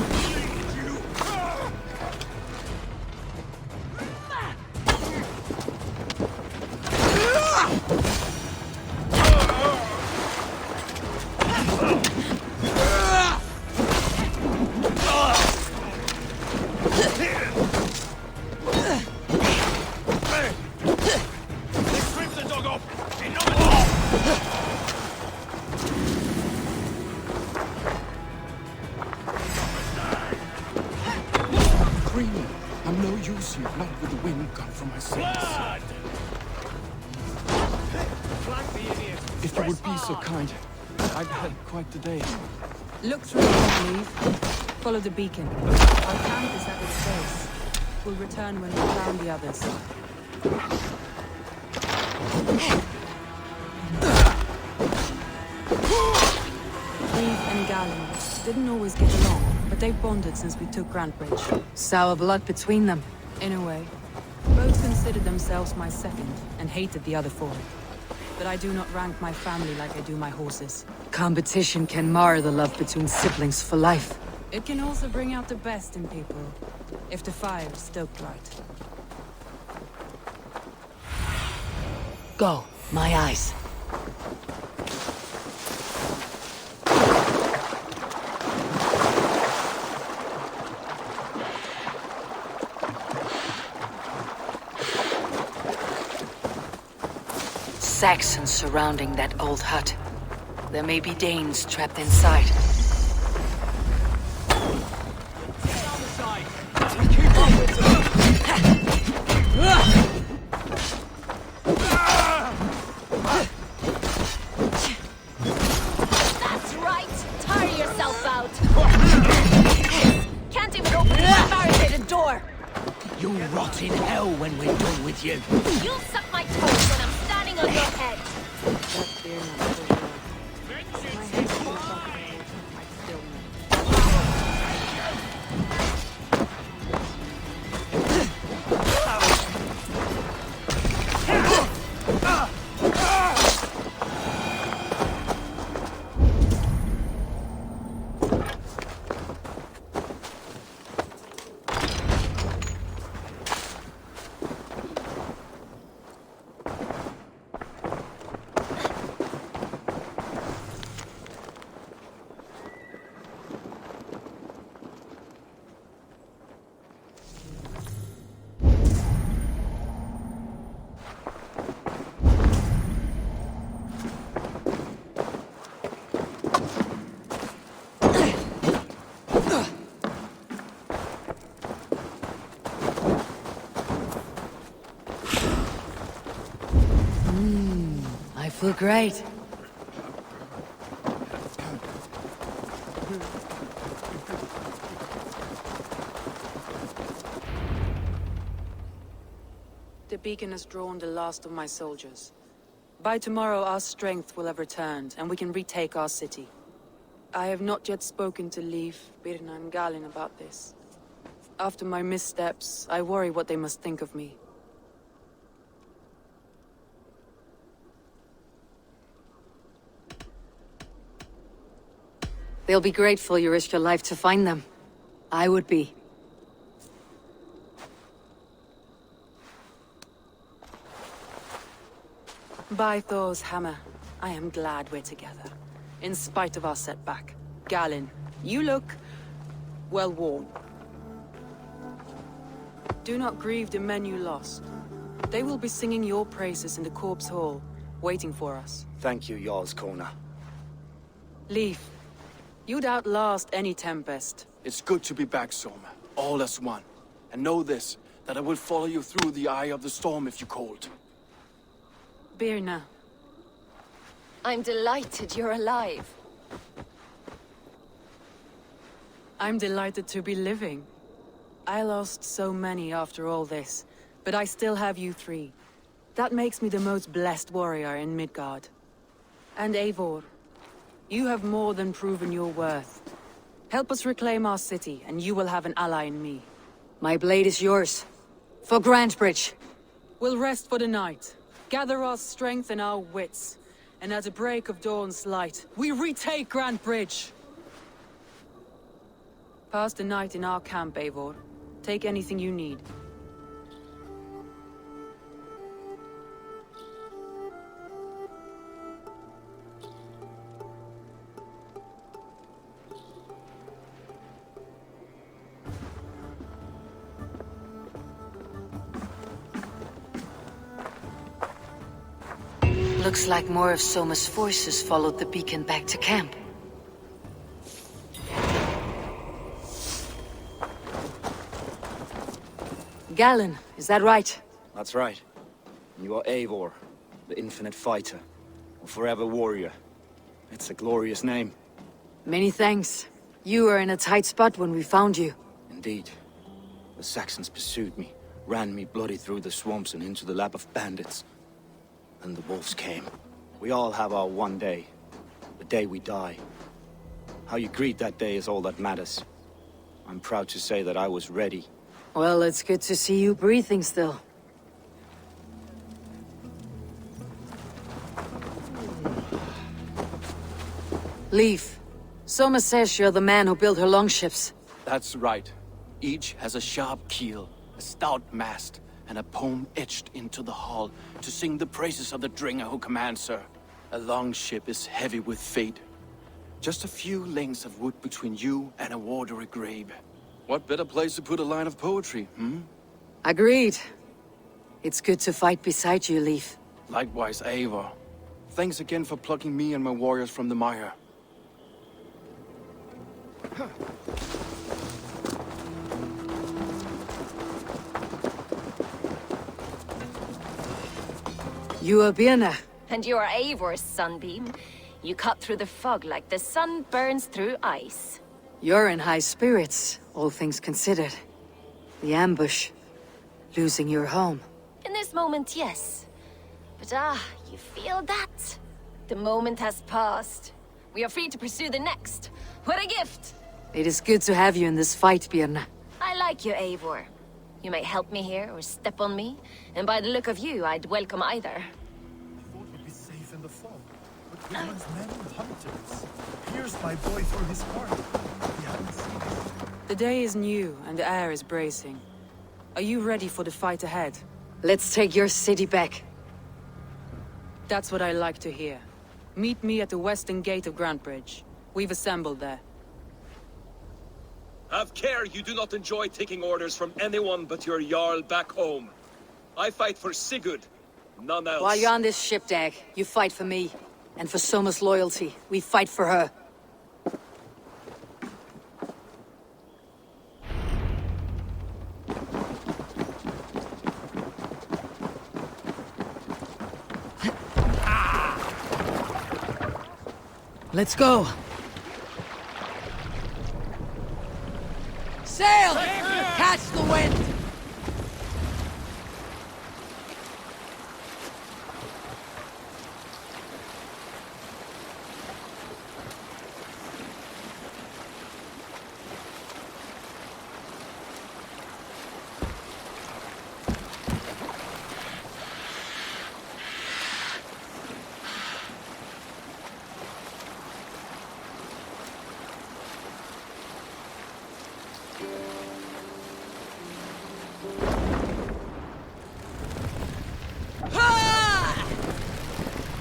If you would be so kind, I've had quite the day. Look through, I believe. Follow the beacon. Our camp is at its base. We'll return when we've found the others. Eve and Galen didn't always get along, but they've bonded since we took Grantbridge. Sour blood between them. In a way. Both considered themselves my second, and hated the other for it. But I do not rank my family like I do my horses. Competition can mar the love between siblings for life. It can also bring out the best in people, if the fire is stoked right. Go, my eyes. Saxons surrounding that old hut. There may be Danes trapped inside. Stay on the side. Keep on with That's right! Tire yourself out! Can't even open the barricaded door! You'll rot in hell when we're done with you. You'll suck my toes when I'm standing on your head! That's fear not so well. My head's full of buckets. I still know. look great. The beacon has drawn the last of my soldiers. By tomorrow, our strength will have returned, and we can retake our city. I have not yet spoken to Leif, Birna, and Galin about this. After my missteps, I worry what they must think of me. They'll be grateful you risked your life to find them. I would be. By Thor's hammer, I am glad we're together. In spite of our setback. Galin, you look... well worn. Do not grieve the men you lost. They will be singing your praises in the Corpse Hall, waiting for us. Thank you, Jarl's Kona. Leif, you'd outlast any tempest. It's good to be back, Soma. All as one. And know this, that I will follow you through the eye of the storm if you called. Birna. I'm delighted you're alive. I'm delighted to be living. I lost so many after all this, but I still have you three. That makes me the most blessed warrior in Midgard. And Eivor, you have more than proven your worth. Help us reclaim our city, and you will have an ally in me. My blade is yours. For Grantebridge. We'll rest for the night. Gather our strength and our wits. And at the break of dawn's light, we retake Grantebridge! Pass the night in our camp, Eivor. Take anything you need. Looks like more of Soma's forces followed the beacon back to camp. Galin, is that right? That's right. You are Eivor, the infinite fighter, a forever warrior. It's a glorious name. Many thanks. You were in a tight spot when we found you. Indeed. The Saxons pursued me, ran me bloody through the swamps and into the lap of bandits. And the wolves came. We all have our one day. The day we die. How you greet that day is all that matters. I'm proud to say that I was ready. Well, it's good to see you breathing still. Leif, Soma says you're the man who built her longships. That's right. Each has a sharp keel, a stout mast, and a poem etched into the hull to sing the praises of the Dringer who commands her. A longship is heavy with fate. Just a few lengths of wood between you and a watery grave. What better place to put a line of poetry, hmm? Agreed. It's good to fight beside you, Leif. Likewise, Eivor. Thanks again for plucking me and my warriors from the mire. You are Birna. And you are Eivor's sunbeam. You cut through the fog like the sun burns through ice. You're in high spirits, all things considered. The ambush. Losing your home. In this moment, yes. But you feel that? The moment has passed. We are free to pursue the next. What a gift! It is good to have you in this fight, Birna. I like you, Eivor. You may help me here or step on me, and by the look of you, I'd welcome either. I thought we'd be safe in the fog, but Widman's men and hunters pierced my boy through his heart. We haven't seen him. The day is new, and the air is bracing. Are you ready for the fight ahead? Let's take your city back. That's what I like to hear. Meet me at the western gate of Grantebridge. We've assembled there. Have care you do not enjoy taking orders from anyone but your Jarl back home. I fight for Sigurd, none else. While you're on this ship, Dag, you fight for me. And for Soma's loyalty, we fight for her. Let's go. Sail! Catch the wind!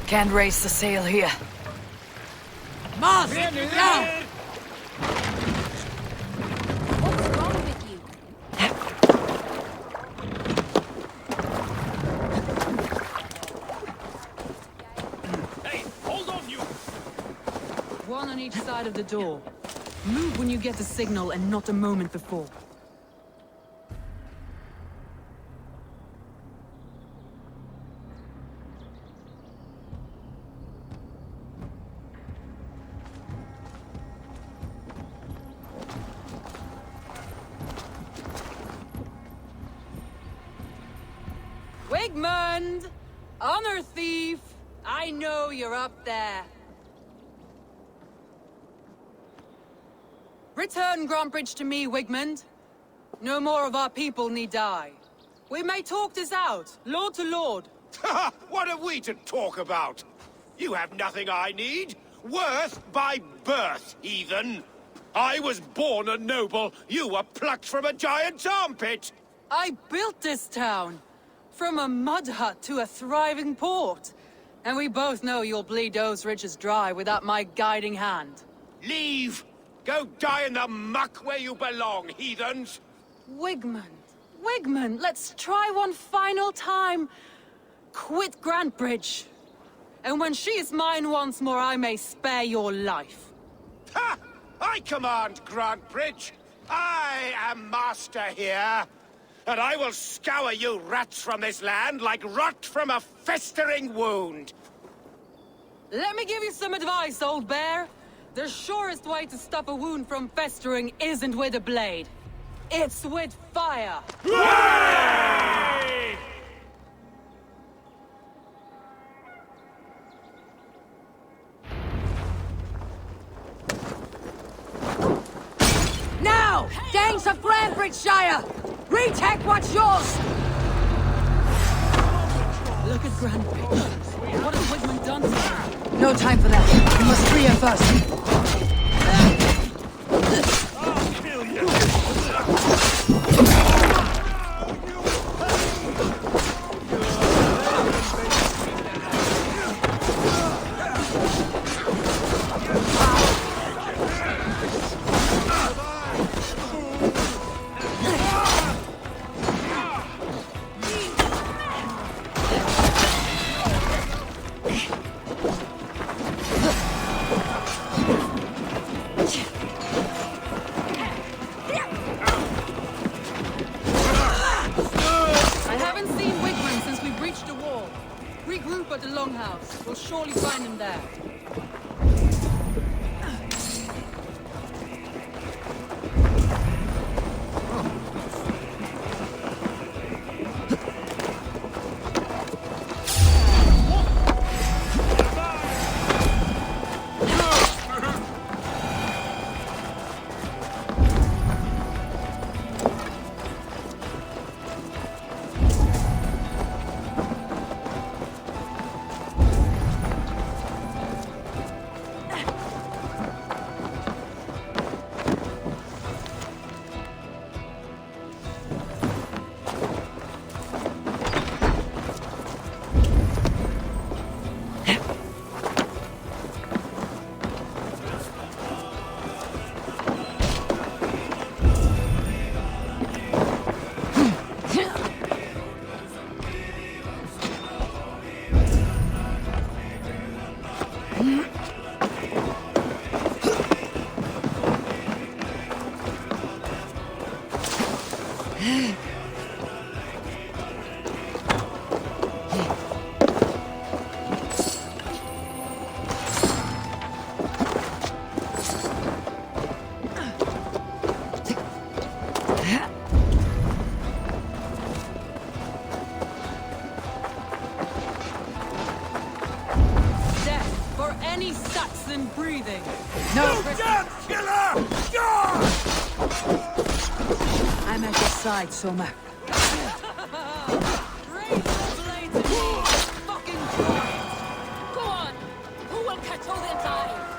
Can't raise the sail here. Mast! Down! What's wrong with you? Hey, hold on, you! One on each side of the door. Move when you get the signal and not a moment before. Wigmund! Honor thief! I know you're up there. Return Grantbridge to me, Wigmund. No more of our people need die. We may talk this out, lord to lord. What have we to talk about? You have nothing I need. Worth by birth, heathen. I was born a noble. You were plucked from a giant's armpit. I built this town. From a mud hut to a thriving port. And we both know you'll bleed those riches dry without my guiding hand. Leave! Go die in the muck where you belong, heathens! Wigmund, let's try one final time. Quit Grantbridge. And when she is mine once more, I may spare your life. Ha! I command Grantbridge. I am master here. And I will scour you rats from this land like rot from a festering wound. Let me give you some advice, old bear. The surest way to stop a wound from festering isn't with a blade. It's with fire. Hooray! Now! Danes of Grantbridgeshire! Retake what's yours! Look at Grantbridge. What has Wigmund done to her? No time for that. We must free her first. I'll kill you! Regroup at the Longhouse. We'll surely find him there. side, Soma. Raise your blades at me, fucking giants! Go on! Who will catch all their time?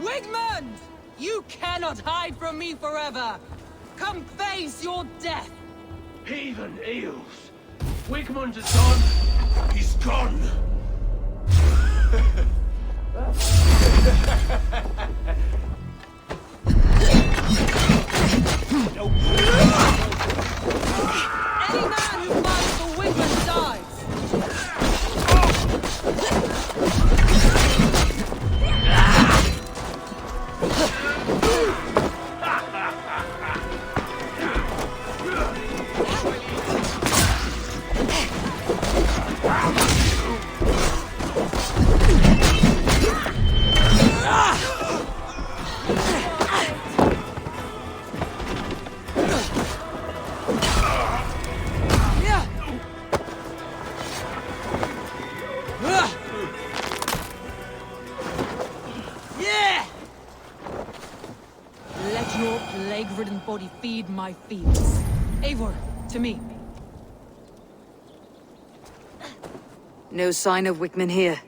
Wigmund! You cannot hide from me forever! Come face your death! Heathen eels! Wigmund is gone! He's gone! Any man who fights for Wigmund dies! Body feed my fears. Eivor, to me. No sign of Wickman here.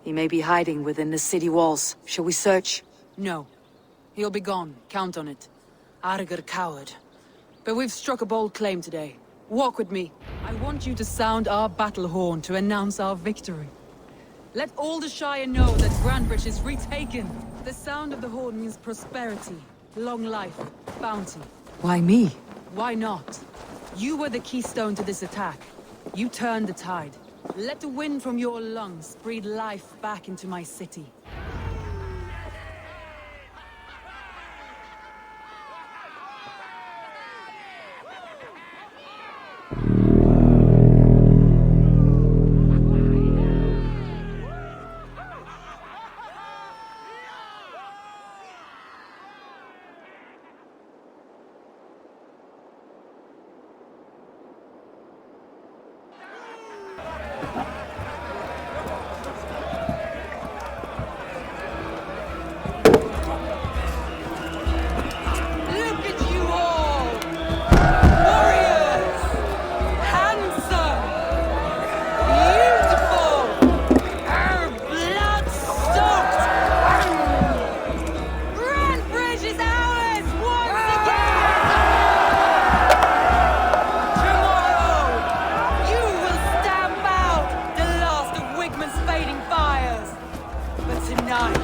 He may be hiding within the city walls. Shall we search? No. He'll be gone. Count on it. Arger coward. But we've struck a bold claim today. Walk with me. I want you to sound our battle horn to announce our victory. Let all the Shire know that Grantebridge is retaken. The sound of the horn means prosperity, long life, bounty. Why me? Why not? You were the keystone to this attack. You turned the tide. Let the wind from your lungs breathe life back into my city. fading fires. But tonight,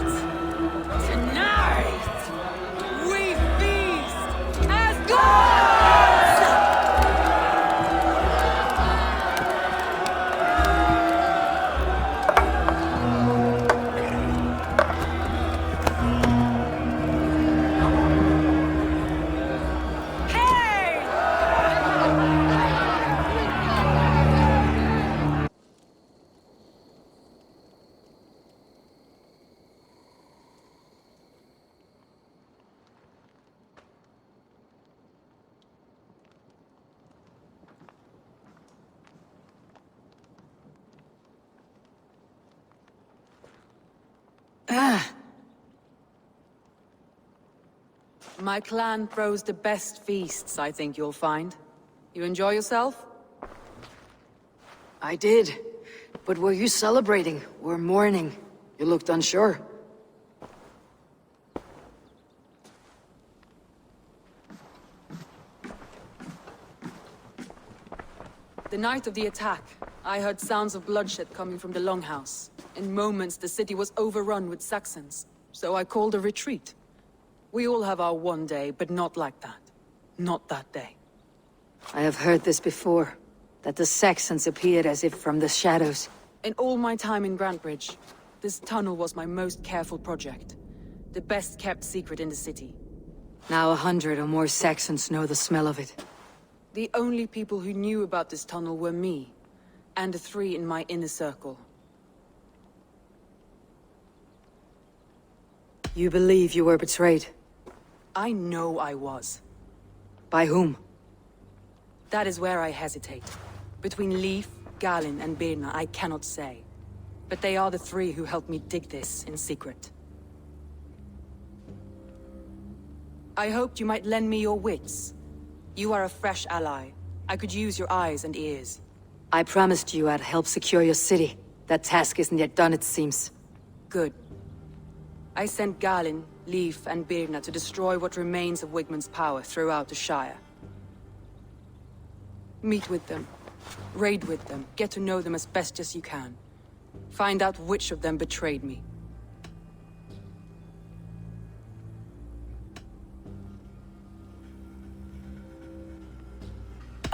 we feast as gods! My clan throws the best feasts, I think you'll find. You enjoy yourself? I did. But were you celebrating or mourning? You looked unsure. The night of the attack, I heard sounds of bloodshed coming from the Longhouse. In moments, the city was overrun with Saxons, so I called a retreat. We all have our one day, but not like that. Not that day. I have heard this before, that the Saxons appeared as if from the shadows. In all my time in Grantbridge, this tunnel was my most careful project. The best kept secret in the city. Now 100 or more Saxons know the smell of it. The only people who knew about this tunnel were me, and the 3 in my inner circle. You believe you were betrayed? I know I was. By whom? That is where I hesitate. Between Leif, Galin, and Birna, I cannot say. But they are the 3 who helped me dig this in secret. I hoped you might lend me your wits. You are a fresh ally. I could use your eyes and ears. I promised you I'd help secure your city. That task isn't yet done, it seems. Good. I sent Galin, Leif, and Birna to destroy what remains of Wigmund's power throughout the Shire. Meet with them. Raid with them. Get to know them as best as you can. Find out which of them betrayed me.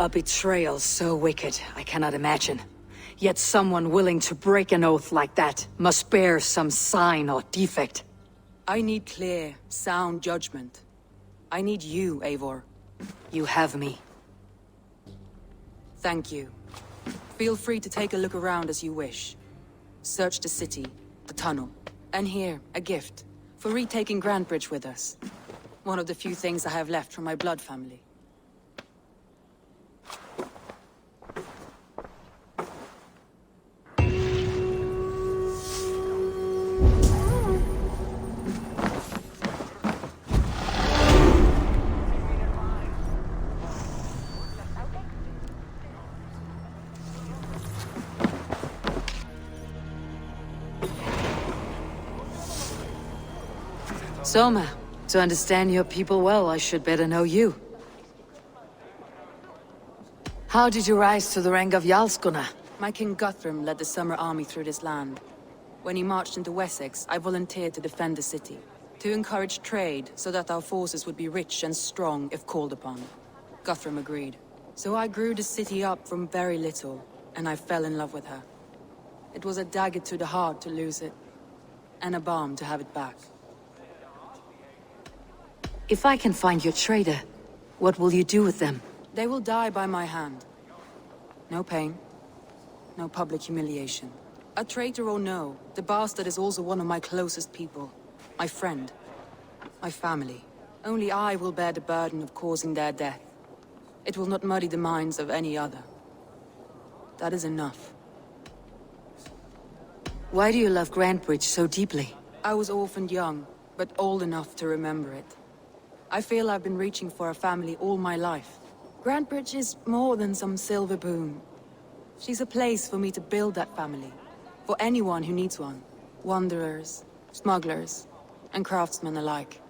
A betrayal so wicked, I cannot imagine. Yet someone willing to break an oath like that must bear some sign or defect. I need clear, sound judgment. I need you, Eivor. You have me. Thank you. Feel free to take a look around as you wish. Search the city, the tunnel, and here, a gift, for retaking Grantbridge with us. One of the few things I have left from my blood family. Soma, to understand your people well, I should better know you. How did you rise to the rank of Jarlsgunna? My King Guthrum led the summer army through this land. When he marched into Wessex, I volunteered to defend the city. To encourage trade, so that our forces would be rich and strong if called upon. Guthrum agreed. So I grew the city up from very little, and I fell in love with her. It was a dagger to the heart to lose it, and a balm to have it back. If I can find your traitor, what will you do with them? They will die by my hand. No pain. No public humiliation. A traitor or no, the bastard is also one of my closest people. My friend. My family. Only I will bear the burden of causing their death. It will not muddy the minds of any other. That is enough. Why do you love Grantbridge so deeply? I was orphaned young, but old enough to remember it. I feel I've been reaching for a family all my life. Grantbridge is more than some silver boon. She's a place for me to build that family. For anyone who needs one. Wanderers, smugglers, and craftsmen alike.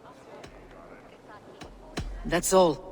That's all.